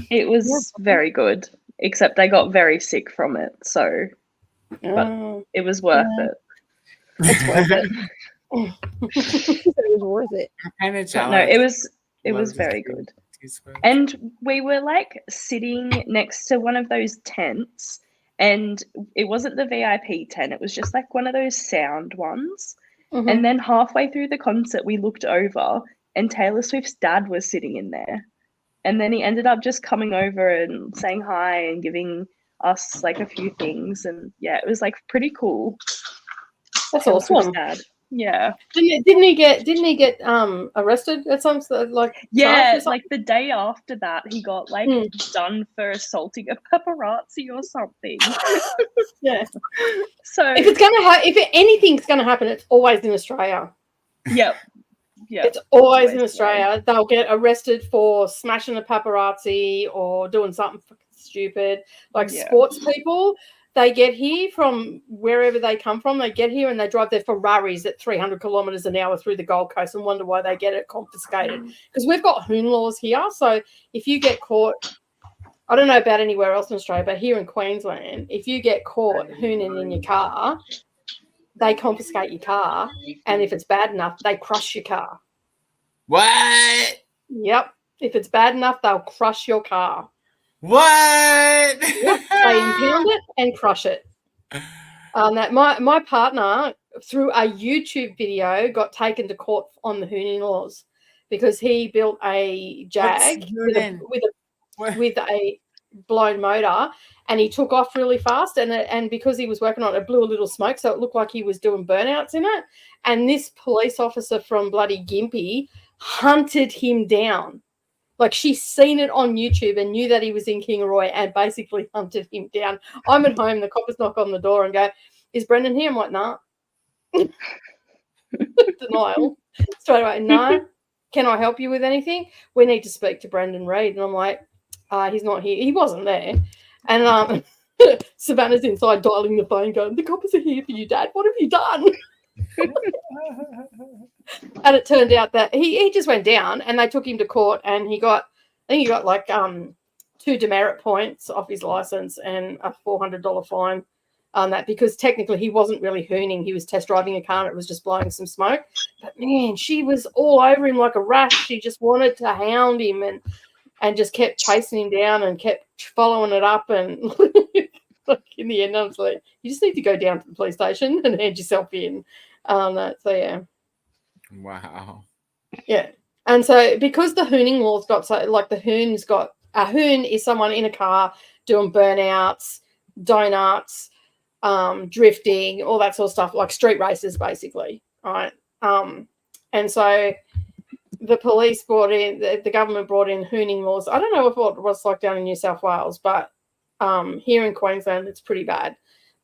It was very good, except I got very sick from it, so but it was worth it. It's worth it. It was worth it. I'm kind of jealous. No, it was very good. And we were like sitting next to one of those tents, and it wasn't the VIP tent, it was just like one of those sound ones. And then halfway through the concert we looked over and Taylor Swift's dad was sitting in there. And then he ended up just coming over and saying hi and giving us like a few things, and yeah, it was like pretty cool. That's awesome. Yeah. Didn't he get arrested at some like? Yeah, like the day after that, he got like done for assaulting a paparazzi or something. Yeah. So if anything's gonna happen, it's always in Australia. Yep. Yeah, it's always in Australia. They'll get arrested for smashing a paparazzi or doing something stupid. Like sports people, they get here from wherever they come from. They get here and they drive their Ferraris at 300 kilometres an hour through the Gold Coast and wonder why they get it confiscated. Because we've got hoon laws here. So if you get caught, I don't know about anywhere else in Australia, but here in Queensland, if you get caught hooning in your car, they confiscate your car, and if it's bad enough, they crush your car. What? Yep. If it's bad enough, they'll crush your car. What? Yep. They impound it and crush it. That my partner through a YouTube video, got taken to court on the hooning laws because he built a Jag with a blown motor, and he took off really fast, and because he was working on it, blew a little smoke, so it looked like he was doing burnouts in it. And this police officer from bloody Gympie hunted him down. Like, she's seen it on YouTube and knew that he was in Kingaroy and basically hunted him down. I'm at home, the coppers knock on the door and go, "Is Brendan here?" I'm like, "Nah." Denial. Straight away, "No. Can I help you with anything? We need to speak to Brendan Reid." And I'm like, "He's not here." He wasn't there. And Savannah's inside dialing the phone going, "The coppers are here for you, Dad. What have you done?" And it turned out that he just went down, and they took him to court, and I think he got like 2 demerit points off his license and a $400 fine on that, because technically he wasn't really hooning. He was test driving a car and it was just blowing some smoke. But man, she was all over him like a rash. She just wanted to hound him and just kept chasing him down and kept following it up. And like in the end, I was like, "You just need to go down to the police station and hand yourself in." So yeah. Wow. Yeah. And so because the hooning laws got so, like, a hoon is someone in a car doing burnouts, donuts, drifting, all that sort of stuff, like street races basically, right? And so the police the government brought in hooning laws. I don't know if it was like down in New South Wales, but here in Queensland it's pretty bad.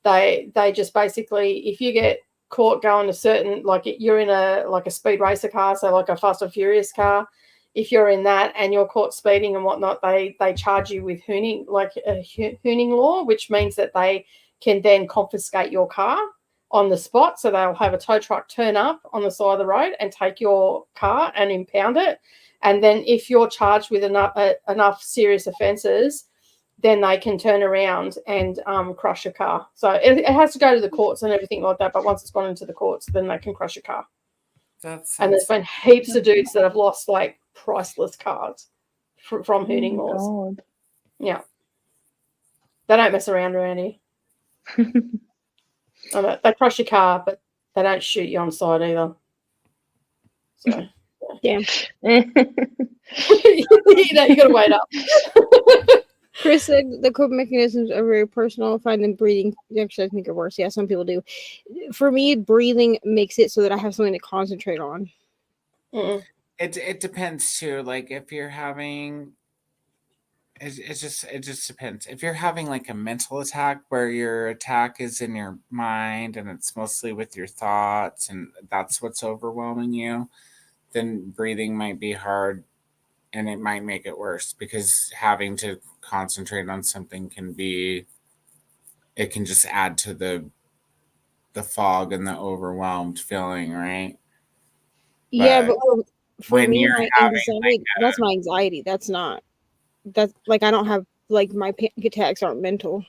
They just basically, if you get caught going a certain, like you're in a speed racer car, so like a Fast and Furious car, if you're in that and you're caught speeding and whatnot, they charge you with hooning, like a hooning law, which means that they can then confiscate your car on the spot. So they'll have a tow truck turn up on the side of the road and take your car and impound it. And then if you're charged with enough serious offences, then they can turn around and crush your car. So it has to go to the courts and everything like that. But once it's gone into the courts, then they can crush your car. And there's been heaps of dudes that have lost like priceless cars from hooning laws. God. Yeah. They don't mess around, Randy. They crush your car, but they don't shoot you on sight either. So, yeah. You got to wait up. Chris said the coping mechanisms are very personal. I find them breathing exercise make it worse. Yeah, some people do. For me, breathing makes it so that I have something to concentrate on. Mm-mm. It depends too. Like if you're having, it just depends. If you're having like a mental attack where your attack is in your mind and it's mostly with your thoughts and that's what's overwhelming you, then breathing might be hard. And it might make it worse because having to concentrate on something can just add to the fog and the overwhelmed feeling, right? Yeah, but for me, my anxiety, that's my anxiety. That's like, I don't have, like, my panic attacks aren't mental.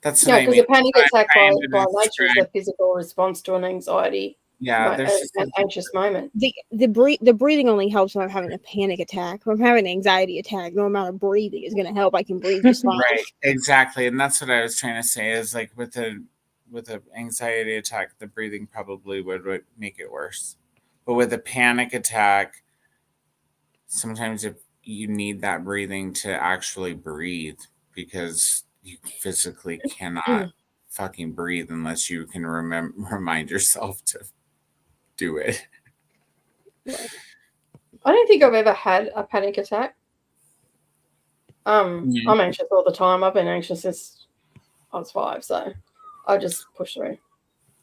That's what I mean. Because a panic attack by nature is a physical response to an anxiety. Yeah, there's an anxious moment. The breathing only helps when I'm having a panic attack. If I'm having an anxiety attack, no amount of breathing is going to help. I can breathe just fine. Right, exactly, and that's what I was trying to say. Is like with an anxiety attack, the breathing probably would make it worse. But with a panic attack, sometimes you need that breathing to actually breathe because you physically cannot fucking breathe unless you can remind yourself to do it. I don't think I've ever had a panic attack. I'm anxious all the time. I've been anxious since I was 5, so I just push through.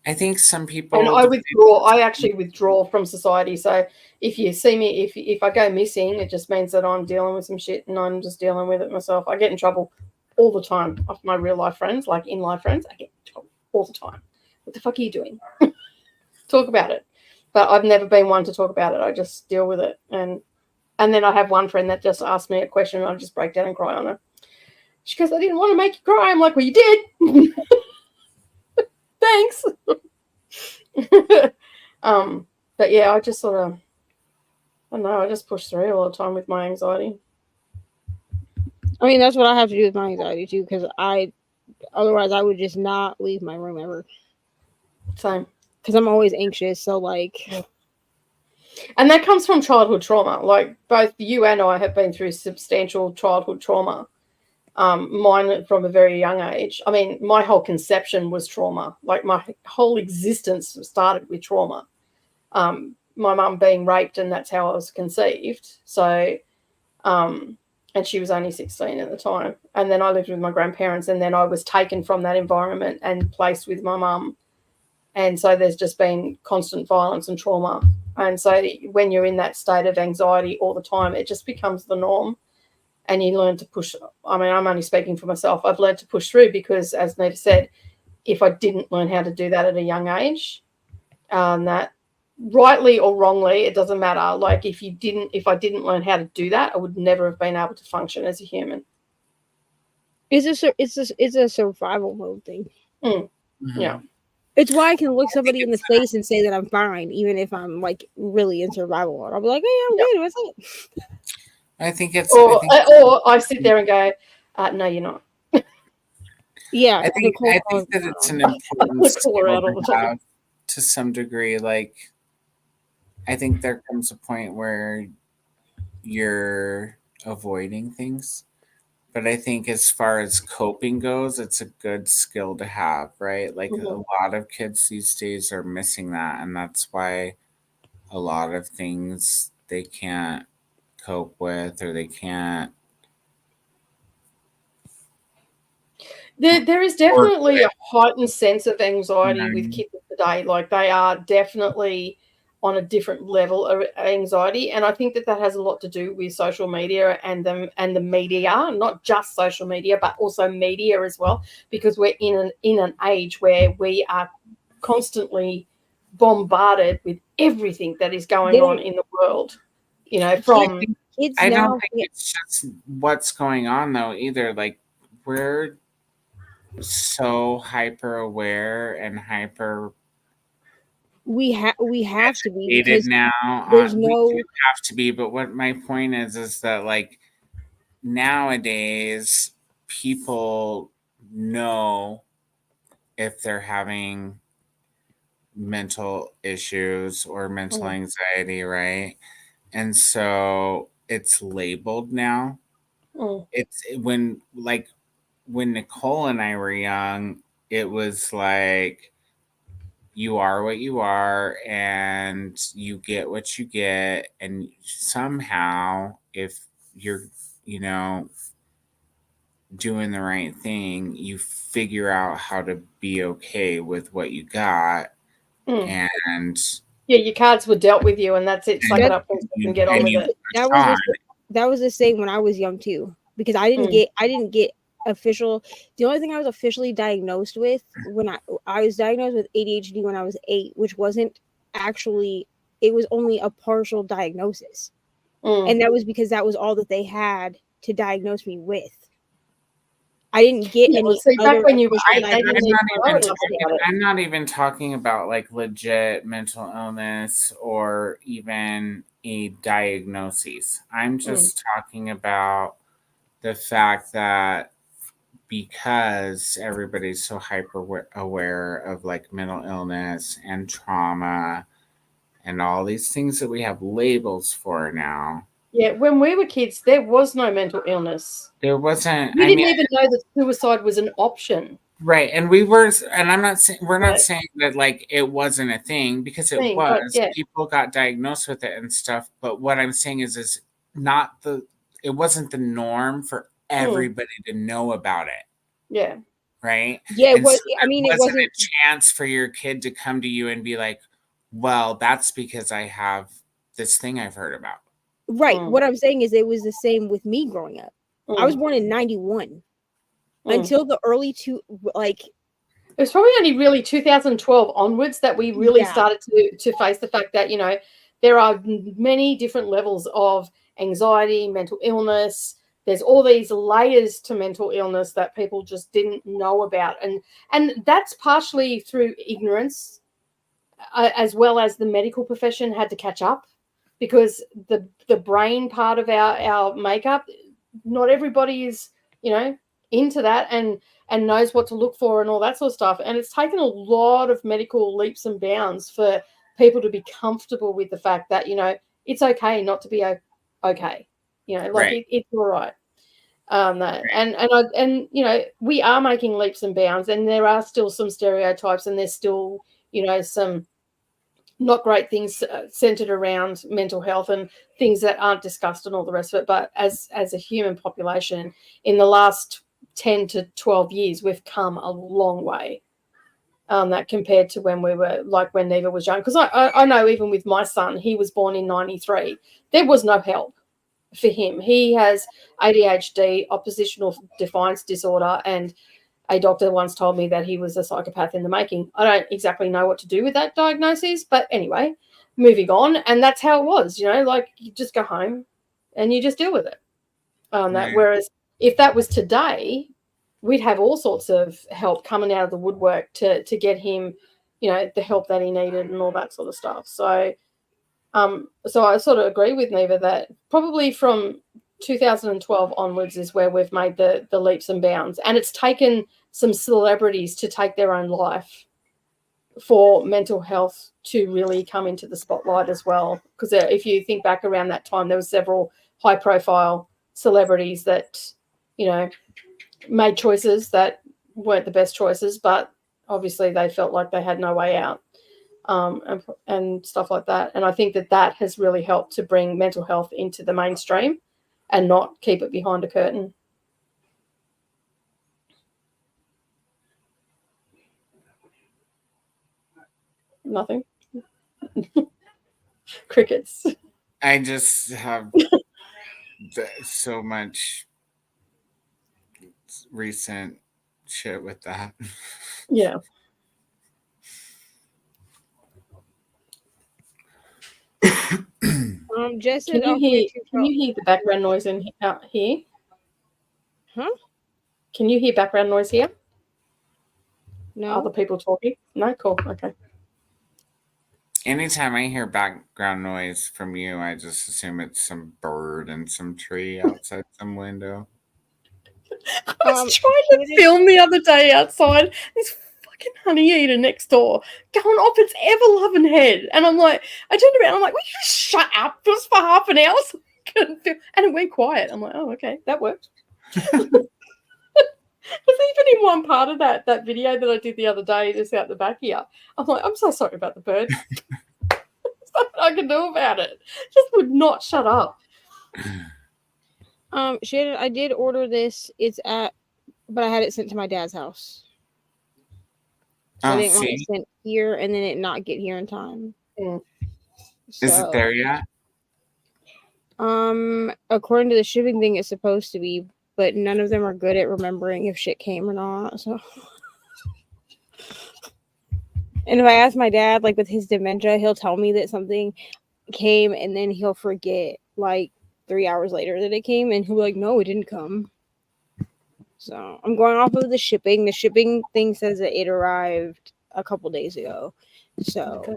I think some people, and I actually withdraw from society. So if you see me, if I go missing, it just means that I'm dealing with some shit and I'm just dealing with it myself. I get in trouble all the time off my real life friends, like in life friends. I get in trouble all the time. What the fuck are you doing? Talk about it. But I've never been one to talk about it. I just deal with it. And then I have one friend that just asked me a question and I just break down and cry on her. She goes, "I didn't want to make you cry." I'm like, "Well, you did." Thanks. But yeah, I just sort of, I don't know, I just push through all the time with my anxiety. I mean, that's what I have to do with my anxiety too, because otherwise I would just not leave my room ever. Same. Because I'm always anxious. So, like... And that comes from childhood trauma. Like, both you and I have been through substantial childhood trauma. Mine from a very young age. I mean, my whole conception was trauma. Like, my whole existence started with trauma. My mum being raped, and that's how I was conceived. So, and she was only 16 at the time. And then I lived with my grandparents, and then I was taken from that environment and placed with my mum. And so there's just been constant violence and trauma. And so when you're in that state of anxiety all the time, it just becomes the norm. And you learn to push. I mean, I'm only speaking for myself. I've learned to push through because, as Neva said, if I didn't learn how to do that at a young age, that rightly or wrongly, it doesn't matter. Like, if I didn't learn how to do that, I would never have been able to function as a human. It's a survival mode thing. Yeah. It's why I can look somebody in the face and say that I'm fine, even if I'm like really in survival mode. I'll be like, "Hey, I'm good. What's up?" I think it's. Or I sit there and go, "No, you're not." Yeah, I think that it's an important skill to have to some degree. Like, I think there comes a point where you're avoiding things. But I think as far as coping goes, it's a good skill to have, right? Like, a lot of kids these days are missing that. And that's why a lot of things they can't cope with, or they can't. There is definitely a heightened sense of anxiety with kids today. Like, they are definitely on a different level of anxiety, and I think that has a lot to do with social media and the media, not just social media, but also media as well, because we're in an age where we are constantly bombarded with everything that is going on in the world. You know, from kids. I don't think it's just what's going on though either. Like, we're so hyper aware and hyper. We have to be because now. There's we do have to be, but what my point is that, like, nowadays people know if they're having mental issues or mental anxiety, right? And so it's labeled now. It's when Nicole and I were young, it was like, you are what you are and you get what you get. And somehow, if you're, doing the right thing, you figure out how to be okay with what you got. And your cards were dealt with you, and that's it. Suck it up and get on with it. That was the same when I was young too, because I didn't get official. The only thing I was officially diagnosed with when I was diagnosed with ADHD when I was 8, which wasn't actually, it was only a partial diagnosis, and that was because that was all that they had to diagnose me with. I didn't get any other. I'm not even talking about like legit mental illness or even a diagnosis. I'm just talking about the fact that because everybody's so hyper aware of like mental illness and trauma and all these things that we have labels for now. Yeah, when we were kids, there was no mental illness. There wasn't. We didn't even know that suicide was an option. Right, and we're not saying that like it wasn't a thing, because it was. People got diagnosed with it and stuff. But what I'm saying is it wasn't the norm for everybody to know about it. Yeah. Right. Yeah, it was. So it wasn't a chance for your kid to come to you and be like, "Well, that's because I have this thing I've heard about." Right. What I'm saying is it was the same with me growing up. I was born in 91. Until the early it was probably only really 2012 onwards that we really started to face the fact that, there are many different levels of anxiety, mental illness. There's all these layers to mental illness that people just didn't know about. And that's partially through ignorance, as well as the medical profession had to catch up, because the brain part of our makeup, not everybody is, into that. And and knows what to look for and all that sort of stuff. And it's taken a lot of medical leaps and bounds for people to be comfortable with the fact that, you know, it's okay not to be okay. You know, like it's all right. And you know, we are making leaps and bounds, and there are still some stereotypes, and there's still, you know, some not great things centered around mental health and things that aren't discussed and all the rest of it. But as a human population, in the last 10 to 12 years, we've come a long way. That compared to when we were, like when Neva was young, because I know even with my son, he was born in 93. There was no help for him. He has ADHD, oppositional defiance disorder, and a doctor once told me that he was a psychopath in the making. I don't exactly know what to do with that diagnosis, but anyway, moving on. And that's how it was, you know, like you just go home and you just deal with it. Whereas if that was today, we'd have all sorts of help coming out of the woodwork to get him, you know, the help that he needed and all that sort of stuff. So I sort of agree with Neva that probably from 2012 onwards is where we've made the leaps and bounds. And it's taken some celebrities to take their own life for mental health to really come into the spotlight as well. Because if you think back around that time, there were several high-profile celebrities that, you know, made choices that weren't the best choices, but obviously they felt like they had no way out, and stuff like that. And I think that has really helped to bring mental health into the mainstream and not keep it behind a curtain. Nothing. Crickets. I just have so much recent shit with that. Yeah. Just can you hear the background noise in here? Huh? Can you hear background noise here? No. Other people talking? No? Cool. Okay. Anytime I hear background noise from you, I just assume it's some bird and some tree outside some window. I was trying to film the other day outside. This fucking honey eater next door going off its ever-loving head. And I'm like, I turned around, I'm like, will you just shut up just for half an hour? So I couldn't film. And it went quiet. I'm like, oh, okay, that worked. Because even in one part of that video that I did the other day, just out the back here, I'm like, I'm so sorry about the bird. There's nothing I can do about it. Just would not shut up. Shannon, I did order this. But I had it sent to my dad's house. So I didn't want it sent here and then it not get here in time. Mm. So, is it there yet? According to the shipping thing, it's supposed to be, but none of them are good at remembering if shit came or not. So, and if I ask my dad, like with his dementia, he'll tell me that something came, and then he'll forget like 3 hours later that it came, and he'll be like, "No, it didn't come." So I'm going off of the shipping. The shipping thing says that it arrived a couple days ago. So, okay.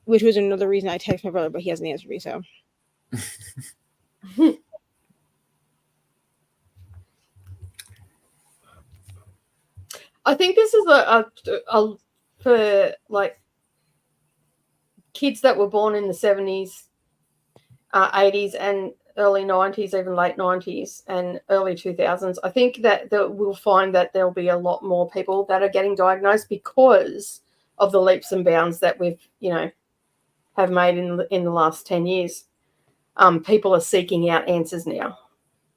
Which was another reason I texted my brother, but he hasn't answered me. So. I think this is a for like kids that were born in the 70s, 80s, and early 90s, even late 90s and early 2000s. I think that we'll find that there'll be a lot more people that are getting diagnosed because of the leaps and bounds that we've, you know, have made in the last 10 years. People are seeking out answers now,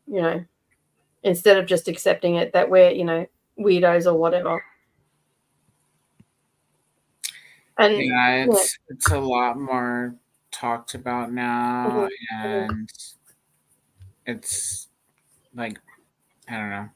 you know, instead of just accepting it that we're, you know, weirdos or whatever. And yeah, it's a lot more talked about now, and it's like, I don't know.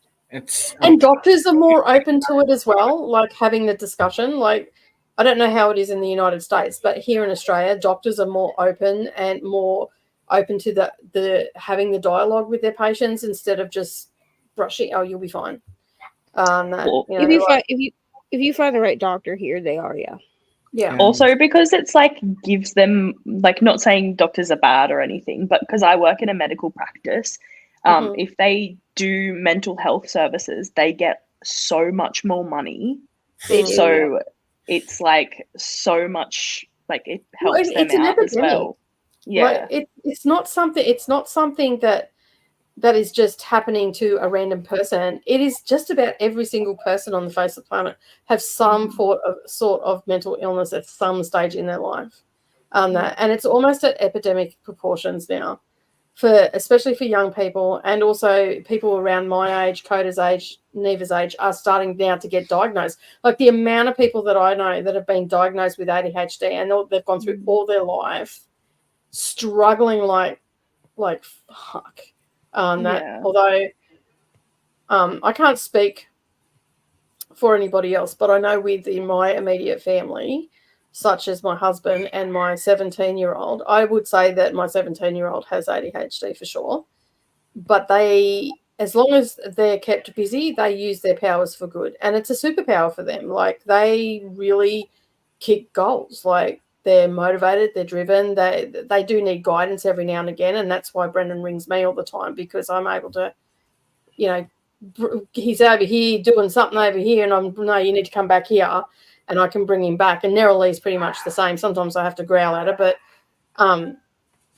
And doctors are more open to it as well, like having the discussion. Like, I don't know how it is in the United States, but here in Australia, doctors are more open and more open to the having the dialogue with their patients instead of just brushing. Oh, you'll be fine. If you find the right doctor here, they are, yeah. Yeah. Also because it's like gives them, like, not saying doctors are bad or anything, but because I work in a medical practice, if they do mental health services, they get so much more money. They do, So it's like so much, like it helps them out as well. Yeah. Like, it's not something that is just happening to a random person. It is just about every single person on the face of the planet have some sort of mental illness at some stage in their life. And it's almost at epidemic proportions now, especially for young people, and also people around my age, Coda's age, Neva's age, are starting now to get diagnosed. Like the amount of people that I know that have been diagnosed with ADHD and they've gone through all their life struggling like fuck. Although I can't speak for anybody else, but I know within my immediate family, such as my husband and my 17-year-old, I would say that my 17-year-old has ADHD for sure. But as long as they're kept busy, they use their powers for good. And it's a superpower for them. Like, they really kick goals. Like, they're motivated, they're driven. They do need guidance every now and again. And that's why Brendan rings me all the time, because I'm able to, he's over here doing something over here, and no, you need to come back here, and I can bring him back. And Neralee's pretty much the same. Sometimes I have to growl at her, but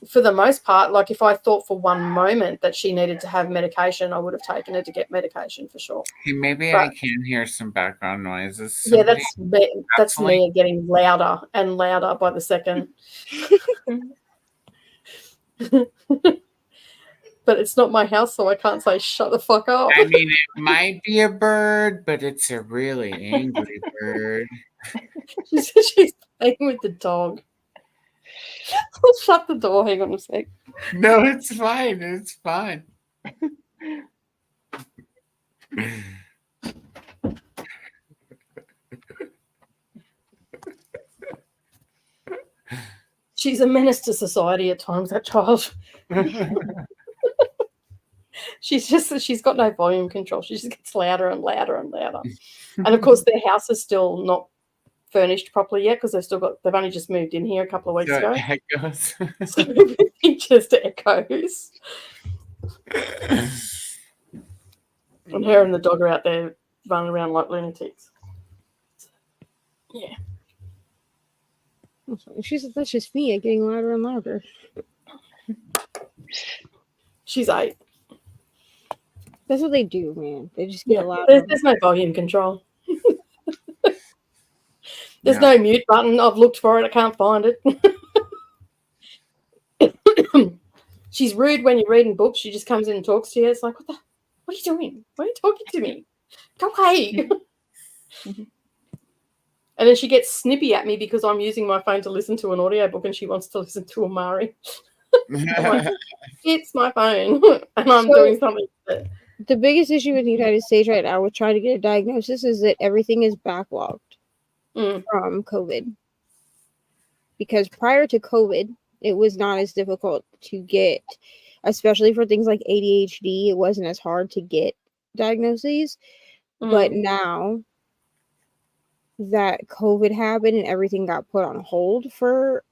for the most part, like if I thought for one moment that she needed to have medication, I would have taken her to get medication for sure. Hey, maybe I can hear some background noises. Yeah, that's me getting louder and louder by the second. But it's not my house, so I can't say shut the fuck up. I mean, it might be a bird, but it's a really angry bird. She's playing with the dog. I'll shut the door. Hang on a sec. No, it's fine. It's fine. She's a menace to society at times, that child. She's got no volume control. She just gets louder and louder and louder. And of course, their house is still not furnished properly yet, because they've only just moved in here a couple of weeks ago. Echoes. So everything just echoes. And her and the dog are out there running around like lunatics. Yeah. That's just me getting louder and louder. She's 8. That's what they do, man. They just get louder. There's no volume control. There's no mute button. I've looked for it. I can't find it. She's rude when you're reading books. She just comes in and talks to you. It's like, what are you doing? Why are you talking to me? Go away. And then she gets snippy at me because I'm using my phone to listen to an audiobook and she wants to listen to Amari. Like, it's my phone and I'm doing something with it. The biggest issue in the United States right now with trying to get a diagnosis is that everything is backlogged from COVID. Because prior to COVID, it was not as difficult to get, especially for things like ADHD, it wasn't as hard to get diagnoses. But now that COVID happened and everything got put on hold for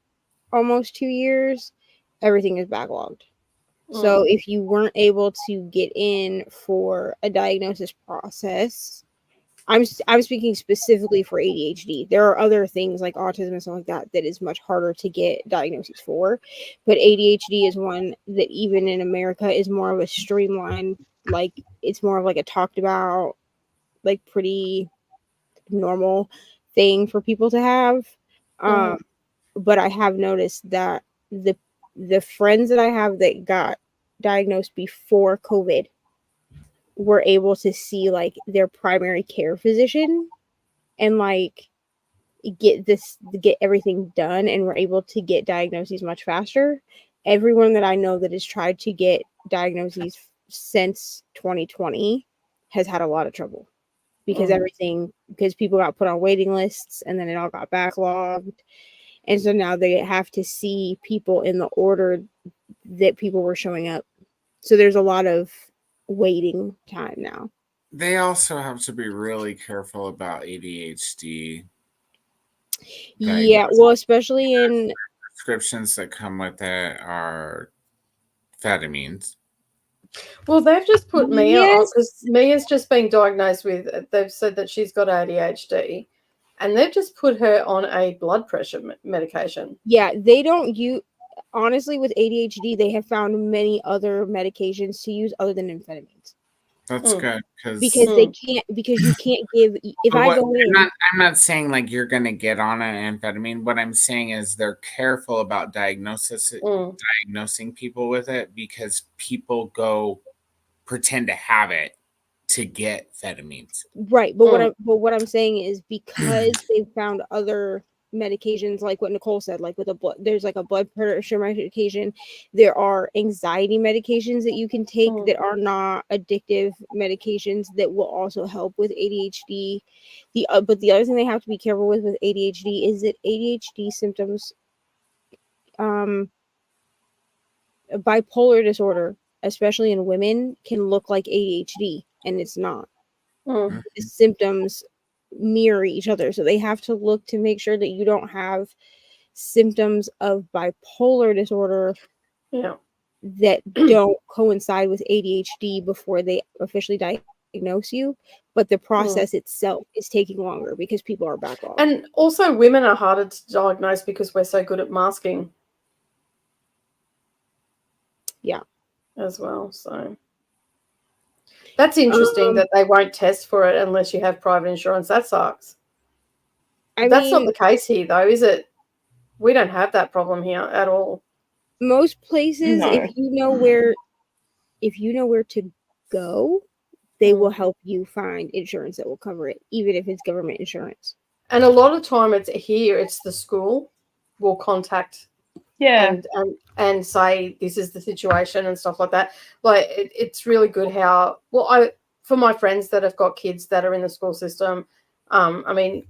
almost 2 years, everything is backlogged. So if you weren't able to get in for a diagnosis process, I'm speaking specifically for ADHD. There are other things like autism and stuff like that is much harder to get diagnoses for, but ADHD is one that even in America is more of a streamlined, like it's more of like a talked about, like pretty normal thing for people to have. But I have noticed that the friends that I have that got diagnosed before COVID were able to see like their primary care physician and like get everything done, and were able to get diagnoses much faster. Everyone that I know that has tried to get diagnoses since 2020 has had a lot of trouble because because people got put on waiting lists and then it all got backlogged. And so now they have to see people in the order that people were showing up. So there's a lot of waiting time now. They also have to be really careful about ADHD. Yeah, well, especially in prescriptions that come with it are amphetamines. Well, they've just put Mia on Yes. because Mia's just been diagnosed with. They've said that she's got ADHD, and they've just put her on a blood pressure medication. Yeah, they don't use. Honestly, with ADHD, they have found many other medications to use other than amphetamines. That's good Because they can't. Because you can't give. If I go in, I'm not saying like you're gonna get on an amphetamine. What I'm saying is they're careful about diagnosing people with it because people go pretend to have it to get amphetamines. right, but what I'm saying is because they've found other medications, like what Nicole said, like with there's like a blood pressure medication. There are anxiety medications that you can take that are not addictive medications that will also help with ADHD. But the other thing they have to be careful with ADHD is that ADHD symptoms, bipolar disorder, especially in women, can look like ADHD, and it's not. The symptoms mirror each other, so they have to look to make sure that you don't have symptoms of bipolar disorder that don't coincide with ADHD before they officially diagnose you. But the process itself is taking longer because people are backlogged. And also women are harder to diagnose because we're so good at masking. Yeah. As well, so that's interesting that they won't test for it unless you have private insurance. That sucks. That's not the case here, though, is it? We don't have that problem here at all. Most places, if you know where to go, they will help you find insurance that will cover it, even if it's government insurance. And a lot of time, it's the school will contact. And say this is the situation and stuff like that. Like it's really good how for my friends that have got kids that are in the school system. I mean,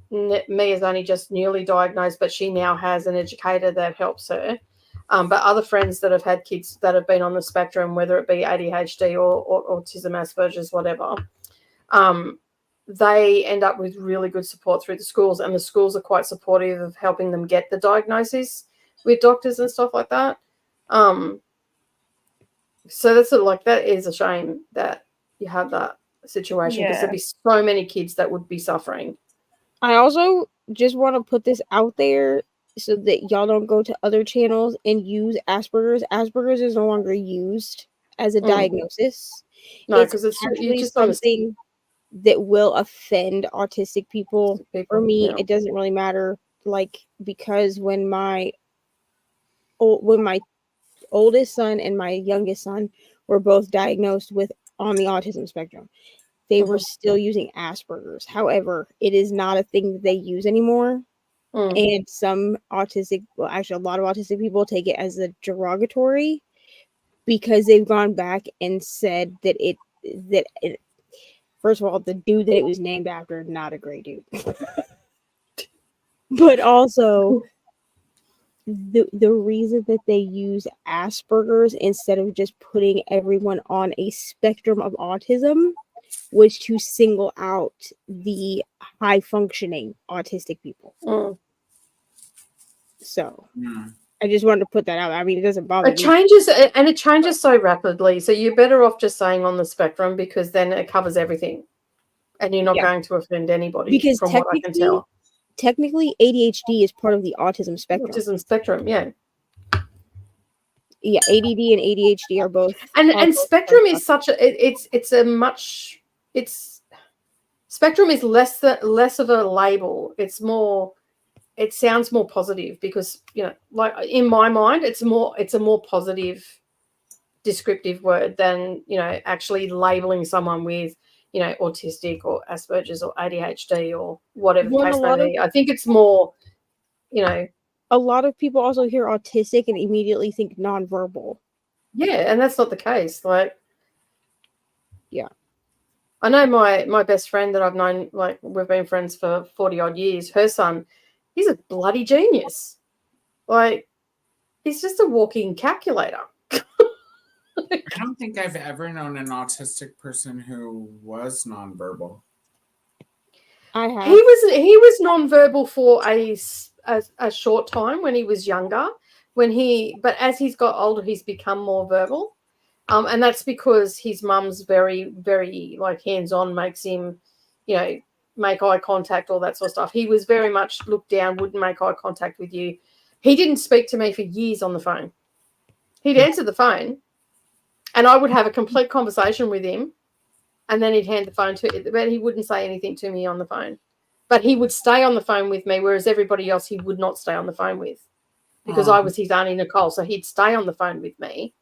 Mia's only just newly diagnosed, but she now has an educator that helps her. But other friends that have had kids that have been on the spectrum, whether it be ADHD or autism, Asperger's, whatever, they end up with really good support through the schools, and the schools are quite supportive of helping them get the diagnosis with doctors and stuff like that. So that's sort of like, that is a shame that you have that situation because there'd be so many kids that would be suffering. I also just want to put this out there so that y'all don't go to other channels and use Asperger's. Asperger's is no longer used as a diagnosis. No, because it's actually something that will offend autistic people. For me, it doesn't really matter, like, because when my oldest son and my youngest son were both diagnosed on the autism spectrum, they were still using Asperger's. However, it is not a thing that they use anymore. And some autistic, well, actually a lot of autistic people take it as a derogatory because they've gone back and said that it first of all, the dude that it was named after, not a great dude. But also the reason that they use Asperger's instead of just putting everyone on a spectrum of autism was to single out the high functioning autistic people. So I just wanted to put that out. I mean, it doesn't bother me. It changes so rapidly. So you're better off just saying on the spectrum because then it covers everything. And you're not going to offend anybody, because from what I can tell. Technically, ADHD is part of the autism spectrum. Autism spectrum, yeah. Yeah, ADD and ADHD are both. And spectrum is such a spectrum is less of a label. It's more. It sounds more positive because, like in my mind, it's a more positive descriptive word than, actually labeling someone with, autistic or Asperger's or ADHD or whatever the case may be. I think it's more, a lot of people also hear autistic and immediately think nonverbal. Yeah, and that's not the case. Like, yeah. I know my best friend that I've known, like we've been friends for 40 odd years, her son, he's a bloody genius. Like, he's just a walking calculator. I don't think I've ever known an autistic person who was nonverbal. I have. He was nonverbal for a short time when he was younger. But as he's got older, he's become more verbal. And that's because his mum's very, very like hands-on, makes him, make eye contact, all that sort of stuff. He was very much looked down, wouldn't make eye contact with you. He didn't speak to me for years on the phone. He'd answer the phone and I would have a complete conversation with him, and then he'd hand the phone to, but he wouldn't say anything to me on the phone. But he would stay on the phone with me, whereas everybody else he would not stay on the phone with, because I was his Auntie Nicole. So he'd stay on the phone with me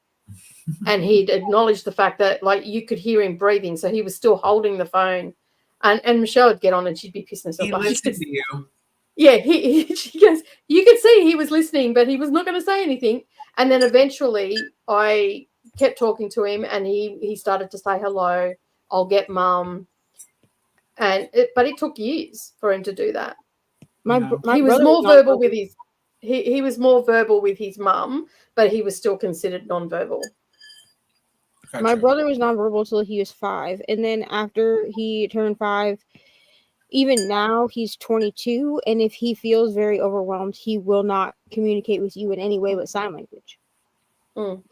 and he'd acknowledge the fact that, like, you could hear him breathing. So he was still holding the phone. And Michelle would get on and she'd be pissing herself. He listened to you. Yeah, she goes, you could see he was listening, but he was not going to say anything. And then eventually I kept talking to him and he started to say hello. I'll get mum. But it took years for him to do that. He was more verbal with his he was more verbal with his mum, but he was still considered nonverbal. Gotcha. My brother was nonverbal till he was 5, and then after he turned 5, even now he's 22, and if he feels very overwhelmed, he will not communicate with you in any way but sign language.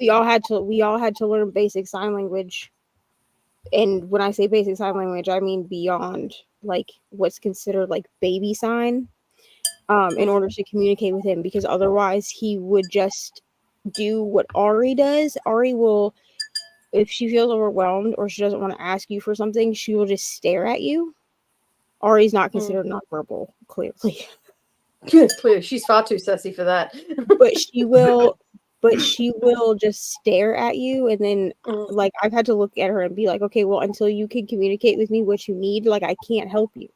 We all had to learn basic sign language. And when I say basic sign language, I mean beyond like what's considered like baby sign, in order to communicate with him, because otherwise he would just do what Ari does. Ari will, if she feels overwhelmed or she doesn't want to ask you for something, she will just stare at you. Ari's not considered nonverbal, clearly. Clearly, she's far too sassy for that. But she will just stare at you, and then like I've had to look at her and be like, okay, well, until you can communicate with me what you need, like I can't help you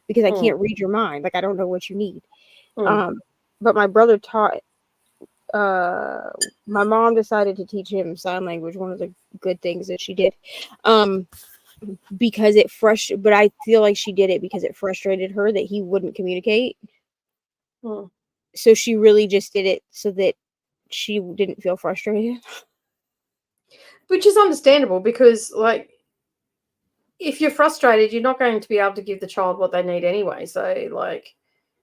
because I can't read your mind. Like I don't know what you need. But my brother taught. My mom decided to teach him sign language. One of the good things that she did, because but I feel like she did it because it frustrated her that he wouldn't communicate. So she really just did it so that she didn't feel frustrated. Which is understandable, because like if you're frustrated, you're not going to be able to give the child what they need anyway. So like,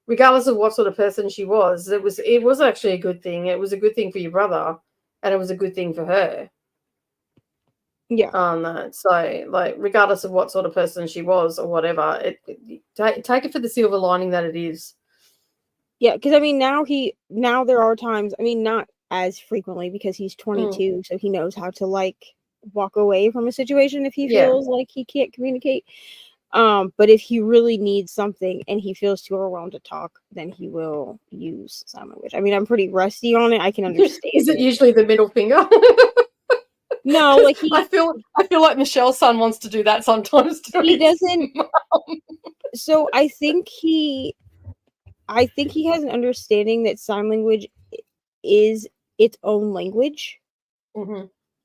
regardless of what sort of person she was, it was actually a good thing. It was a good thing for your brother, and it was a good thing for her. Yeah. So like, regardless of what sort of person she was or whatever, take it for the silver lining that it is. Yeah, because I mean now there are times, I mean not as frequently because he's 22, so he knows how to like walk away from a situation if he feels like he can't communicate. But if he really needs something and he feels too overwhelmed to talk, then he will use sign language. I mean, I'm pretty rusty on it. I can understand. Is it usually the middle finger? No, like I feel like Michelle's son wants to do that sometimes too. He doesn't. So I think he has an understanding that sign language is its own language.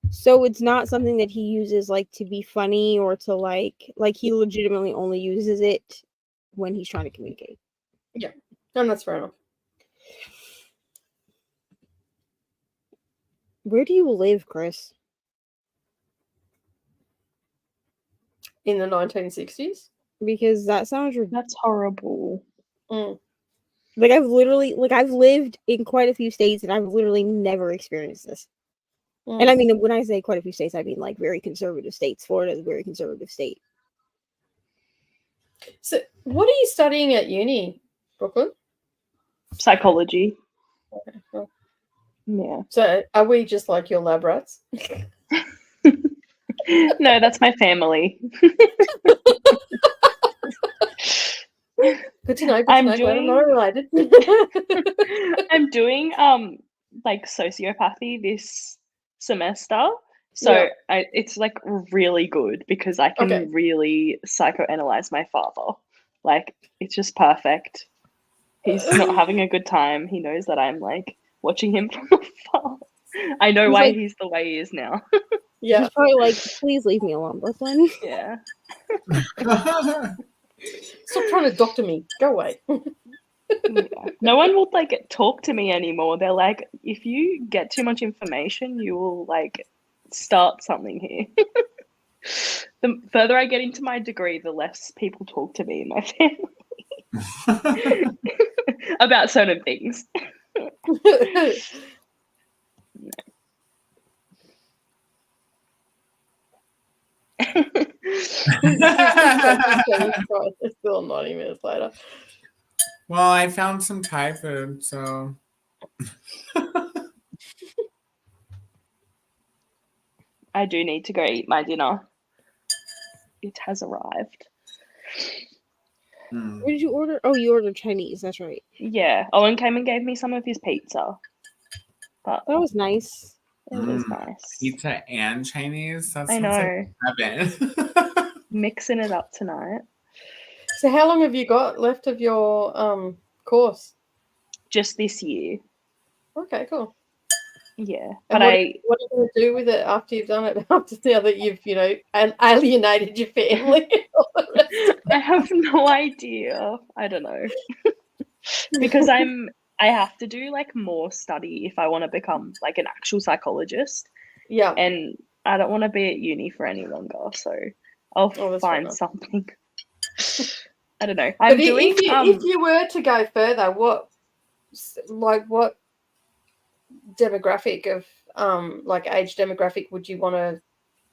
So it's not something that he uses like to be funny or to like he legitimately only uses it when he's trying to communicate. Yeah, and that's fair enough. Where do you live, Chris? In the 1960s? Because that sounds that's horrible. Like I've lived in quite a few states and I've literally never experienced this. And I mean, when I say quite a few states, I mean like very conservative states. Florida is a very conservative state. So what are you studying at uni, Brooklyn? Psychology. Okay, cool. Yeah. So are we just like your lab rats? No, that's my family. Good to know. I'm not related. I'm doing like sociopathy this semester, so it's like really good because I can really psychoanalyze my father. Like it's just perfect. He's not having a good time. He knows that I'm like watching him from afar. I know why he's the way he is now. Yeah. He's probably like, please leave me alone, Brooklyn. Yeah. Stop trying to doctor me. Go away. Yeah. No one will like talk to me anymore. They're like, if you get too much information, you will like start something here. The further I get into my degree, the less people talk to me in my family about certain things. It's still 90 minutes later. Well, I found some Thai food, so. I do need to go eat my dinner. It has arrived. What did you order? Oh, you ordered Chinese. That's right. Yeah. Owen came and gave me some of his pizza. But that was nice. It was nice. Pizza and Chinese? That I sounds know. like heaven. Mixing it up tonight. So how long have you got left of your course? Just this year. Okay, cool. Yeah. And but what are you going to do with it after you've done it? After now that you've, alienated your family? I have no idea. I don't know. Because I have to do like more study if I want to become like an actual psychologist. Yeah. And I don't want to be at uni for any longer, so I'll find something. I don't know. If you were to go further, what demographic of age demographic would you want to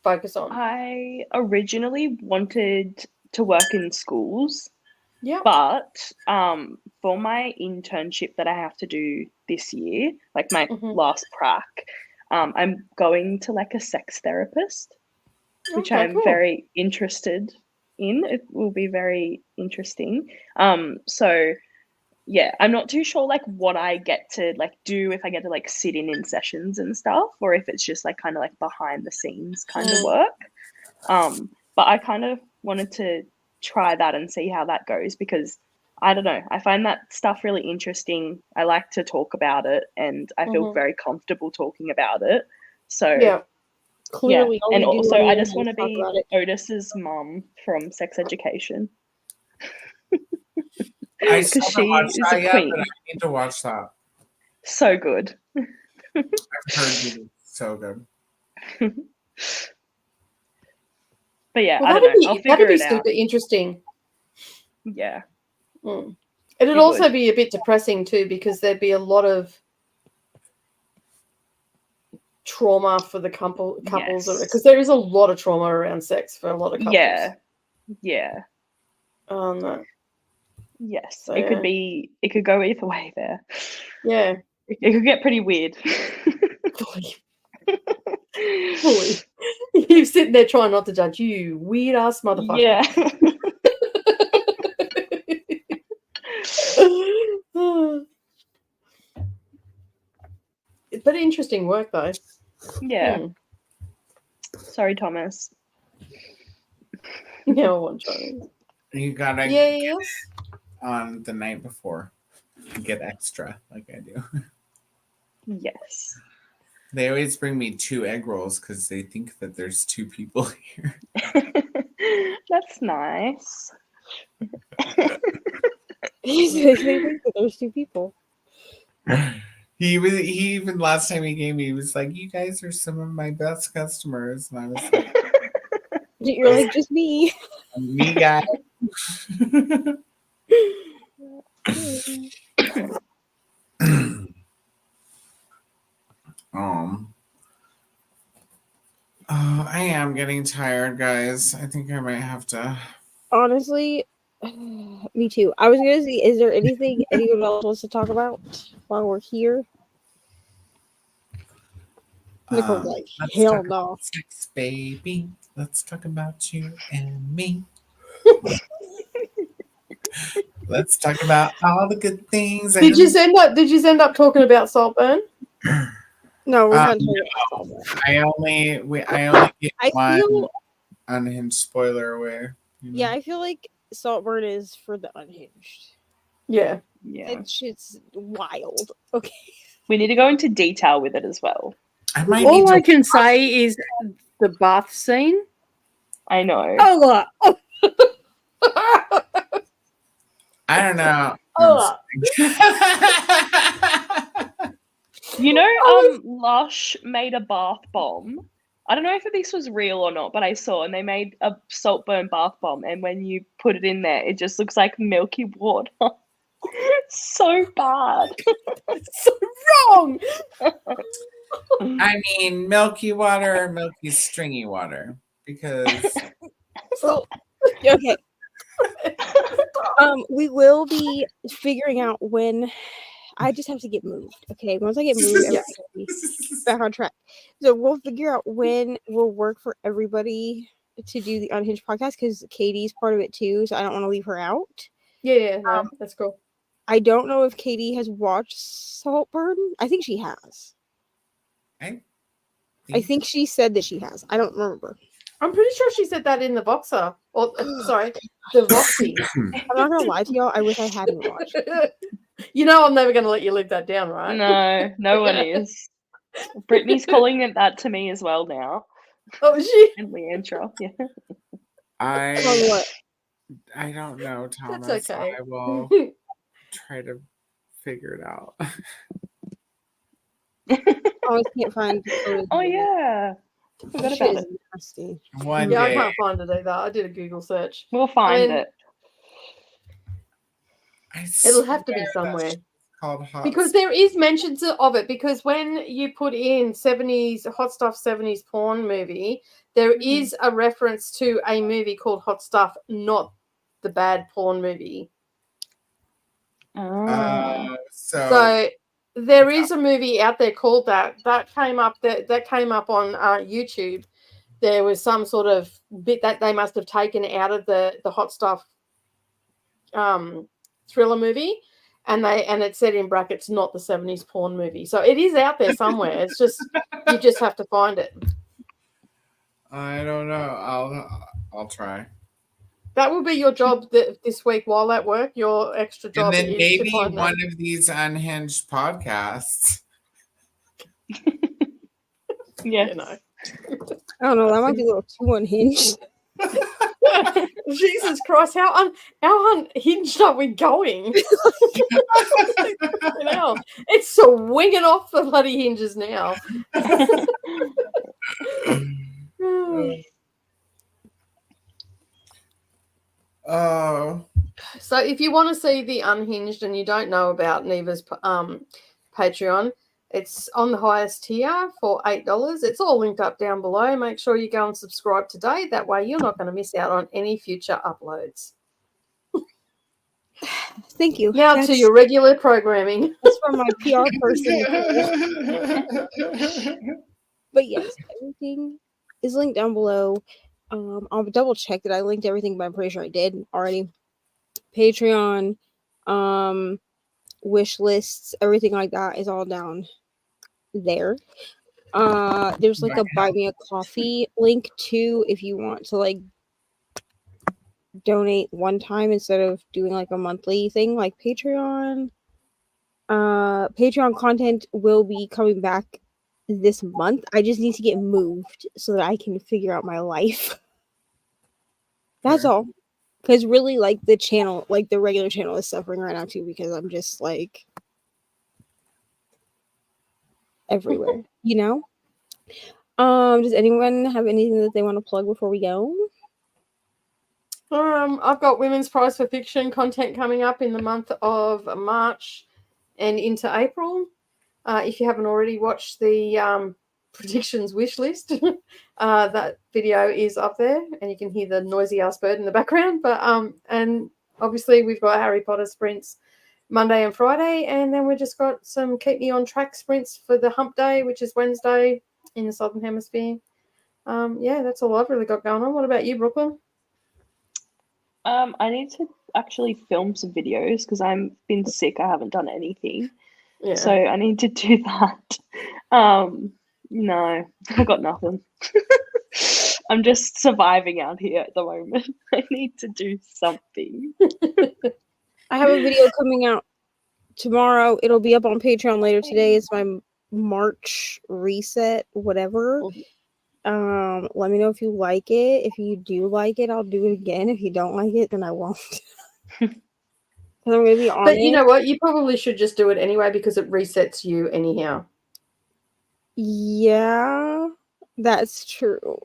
focus on? I originally wanted to work in schools. Yeah. But for my internship that I have to do this year, like my last prac, I'm going to like a sex therapist, which I'm very interested in. It will be very interesting. So yeah, I'm not too sure like what I get to like do, if I get to like sit in sessions and stuff, or if it's just like kind of like behind the scenes kind of work. But I kind of wanted to try that and see how that goes, because I don't know, I find that stuff really interesting. I like to talk about it, and I feel very comfortable talking about it. So yeah, clearly. And also I just want to be Otis's mum from Sex Education. I still haven't watched that yet, queen. but I need to watch that. So good. I've heard it's so good. But yeah, I don't know. I'll figure it out. That'd be super interesting. Yeah. It'd also be a bit depressing too, because there'd be a lot of trauma for the couples, because there is a lot of trauma around sex for a lot of couples. Yeah. Yes. So, it could go either way there. Yeah. It could get pretty weird. Fully. You're sitting there trying not to judge, you weird ass motherfucker. Yeah. But interesting work though. Yeah. Sorry, Thomas. Yeah, one time. You gotta get on the night before. Get extra like I do. Yes. They always bring me 2 egg rolls because they think that there's 2 people here. That's nice. They think that there's 2 people. He even last time he gave me, he was like, "You guys are some of my best customers," and I was like, "You're like just me, me guy." I am getting tired, guys. I think I might have to. Honestly, me too. I was gonna see, is there anything anyone else wants to talk about while we're here? Nicole's like, hell no. Sex, baby. Let's talk about you and me. Let's talk about all the good things. Did you end up talking about Saltburn? No, we're not talking about Saltburn. I only get one unhinged spoiler away. Yeah, I feel like Saltburn is for the unhinged. Yeah. That shit's wild. Okay. We need to go into detail with it as well. All I can say is the bath scene. I know. Oh, I don't know. You know, Lush made a bath bomb. I don't know if this was real or not, but I saw, and they made a Saltburn bath bomb, and when you put it in there, it just looks like milky water. So bad. It's so wrong. I mean, milky water, milky stringy water. because Okay. We will be figuring out when. I just have to get moved. Okay, once I get moved, everything will be back on track. So we'll figure out when will work for everybody to do the Unhinged podcast because Katie's part of it too. So I don't want to leave her out. Yeah, no, that's cool. I don't know if Katie has watched Saltburn. I think she has. I think she said that she has. I don't remember. I'm pretty sure she said that in the Voxer. Or sorry, the Voxy. I'm not gonna lie to y'all. I wish I hadn't watched. You know, I'm never gonna let you live that down, right? No one is. Brittany's calling it that to me as well now. Oh, is she? And Leandra, yeah. I don't know, Thomas. That's okay. I will try to figure it out. I can't find the photos. Oh yeah. Forgot about it. Nasty. One Yeah, day. I can't find it either. I did a Google search. We'll find it. It'll have to be somewhere. Called Hot Because there is mentions of it. Because when you put in 70s Hot Stuff 70s porn movie, there is a reference to a movie called Hot Stuff, not the bad porn movie. So there is a movie out there called that came up that came up on YouTube. There was some sort of bit that they must have taken out of the Hot Stuff thriller movie, and it said in brackets not the 70s porn movie. So it is out there somewhere. It's just you just have to find it. I don't know. I'll try. That will be your job this week while at work. Your extra job, and then is maybe to find one of these Unhinged podcasts. Yeah, you know. I don't know. That might be a little too unhinged. Jesus Christ! How unhinged are we going? You know, it's swinging off the bloody hinges now. Oh. So if you want to see the Unhinged and you don't know about Neva's Patreon, it's on the highest tier for $8. It's all linked up down below. Make sure you go and subscribe today. That way you're not going to miss out on any future uploads. Thank you. Now to your regular programming. That's from my PR person. But yes, everything is linked down below. I'll double check that I linked everything, but I'm pretty sure I did already. Patreon, wish lists, everything like that is all down there. There's like a buy me a coffee link too if you want to like donate one time instead of doing like a monthly thing like Patreon. Patreon content will be coming back this month. I just need to get moved so that I can figure out my life. That's all. Because really, like, the channel, like, the regular channel is suffering right now, too, because I'm just, like, everywhere, you know? Does anyone have anything that they want to plug before we go? I've got Women's Prize for Fiction content coming up in the month of March and into April. If you haven't already watched the predictions wish list, that video is up there and you can hear the noisy ass bird in the background. But and obviously we've got Harry Potter sprints Monday and Friday, and then we've just got some Keep Me on Track sprints for the hump day, which is Wednesday in the Southern Hemisphere. Yeah, that's all I've really got going on. What about you, Brooklyn? I need to actually film some videos because I've been sick. I haven't done anything. Yeah. So I need to do that. No, I've got nothing. I'm just surviving out here at the moment. I need to do something. I have a video coming out tomorrow. It'll be up on Patreon later today. It's my March reset, whatever. Let me know if you like it. If you do like it, I'll do it again. If you don't like it, then I won't. I'm gonna be on But you know what? You probably should just do it anyway because it resets you anyhow. Yeah, that's true.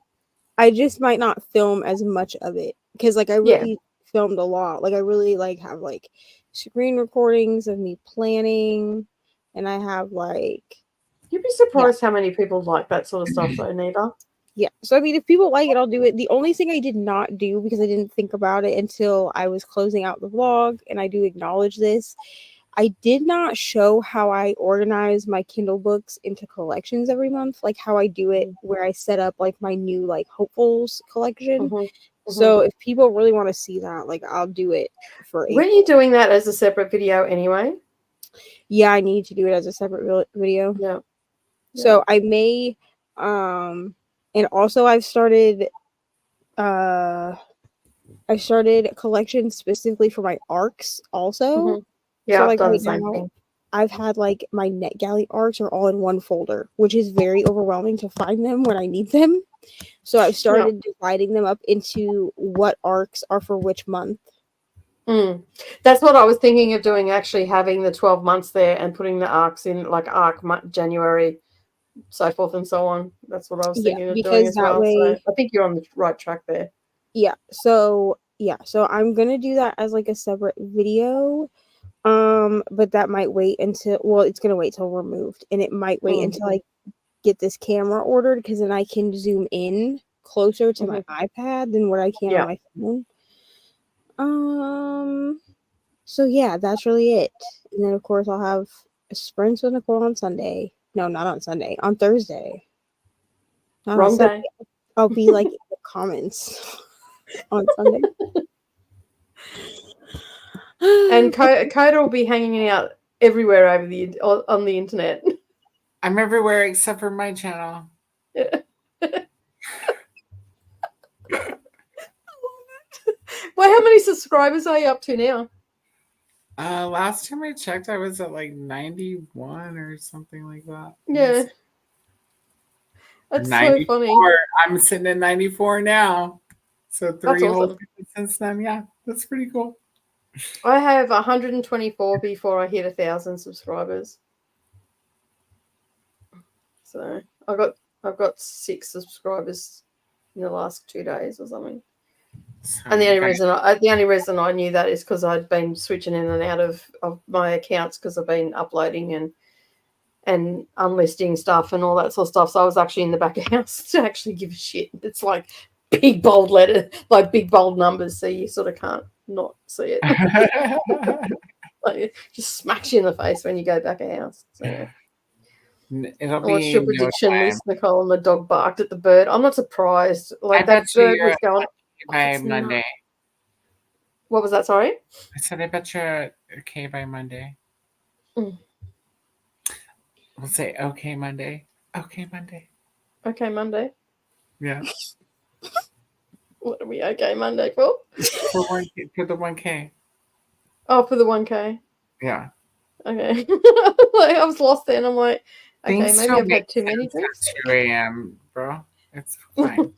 I just might not film as much of it because, like, I really filmed a lot. Like, I really like have like screen recordings of me planning, and I have like. You'd be surprised how many people like that sort of stuff, though, Neva. Yeah. So I mean, if people like it, I'll do it. The only thing I did not do, because I didn't think about it until I was closing out the vlog, and I do acknowledge this, I did not show how I organize my Kindle books into collections every month, like how I do it, where I set up like my new like hopefuls collection. So if people really want to see that, like I'll do it for When are April. you doing that as a separate video anyway? Yeah, I need to do it as a separate video. Yeah. So I may, and also I've started collections specifically for my arcs also. Yeah, So I've like done right the same now, thing. I've had like my NetGalley arcs are all in one folder, which is very overwhelming to find them when I need them. So I've started dividing them up into what arcs are for which month. That's what I was thinking of doing, actually having the 12 months there and putting the arcs in, like arc January, so forth and so on. That's what I was thinking of doing as well. So I think you're on the right track there. Yeah. So I'm gonna do that as like a separate video. But that might wait until, well, it's gonna wait till we're moved, and it might wait until I get this camera ordered, because then I can zoom in closer to my iPad than what I can on my phone. So yeah, that's really it. And then of course I'll have a sprint with Nicole on Sunday. No, not on Sunday. On Thursday. Not Wrong on Sunday. day. I'll be like in the comments on Sunday. And Coda will be hanging out everywhere on the internet. I'm everywhere except for my channel. Well, how many subscribers are you up to now? Last time I checked, I was at like 91 or something like that. Yeah. That's 94. so funny. I'm sitting at 94 now. So 3 whole awesome. since then. Yeah, that's pretty cool. I have 124 before I hit 1,000 subscribers. So I've got 6 subscribers in the last 2 days or something. So and the only reason I knew that is because I'd been switching in and out of my accounts, because I've been uploading and unlisting stuff and all that sort of stuff. So I was actually in the back of house to actually give a shit. It's like big bold letter, like big bold numbers, so you sort of can't not see it. Like, it just smacks you in the face when you go back of house. So yeah. What's your prediction, Liz Nicole? And the dog barked at the bird. I'm not surprised. Like, that bird was going by Monday. What was that? Sorry? I said I bet you're okay by Monday. We'll say okay Monday. Okay Monday. Okay Monday. Yeah. What are we okay Monday for? For the 1K. Oh, for the 1K. Yeah. Okay. Like, I was lost then. I'm like, okay, maybe I've had too many drinks. 2 a.m., bro. It's fine.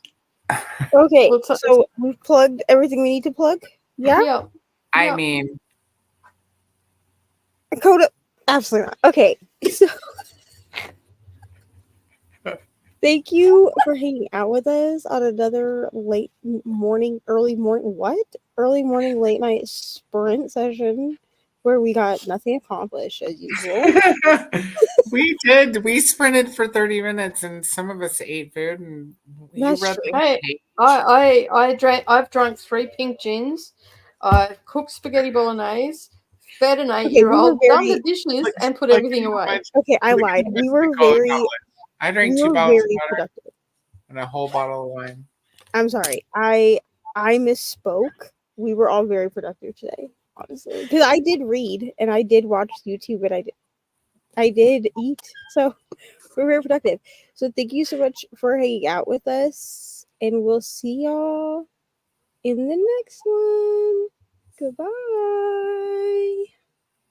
Okay, so we've plugged everything we need to plug. Yeah. Yeah. I mean, Coda, absolutely not. Okay, so thank you for hanging out with us on another early morning, late night sprint session where we got nothing accomplished as usual. We did. We sprinted for 30 minutes, and some of us ate food. And that's true. Hey, I've drunk 3 pink gins. I've cooked spaghetti bolognese, fed an 8-year-old, done the dishes, and put everything away. Okay, I lied. We were very. I drank 2 bottles of water productive. and a whole bottle of wine. I'm sorry. I misspoke. We were all very productive today, honestly, because I did read and I did watch YouTube, and I did eat, so we're very productive. So thank you so much for hanging out with us, and we'll see y'all in the next one. Goodbye.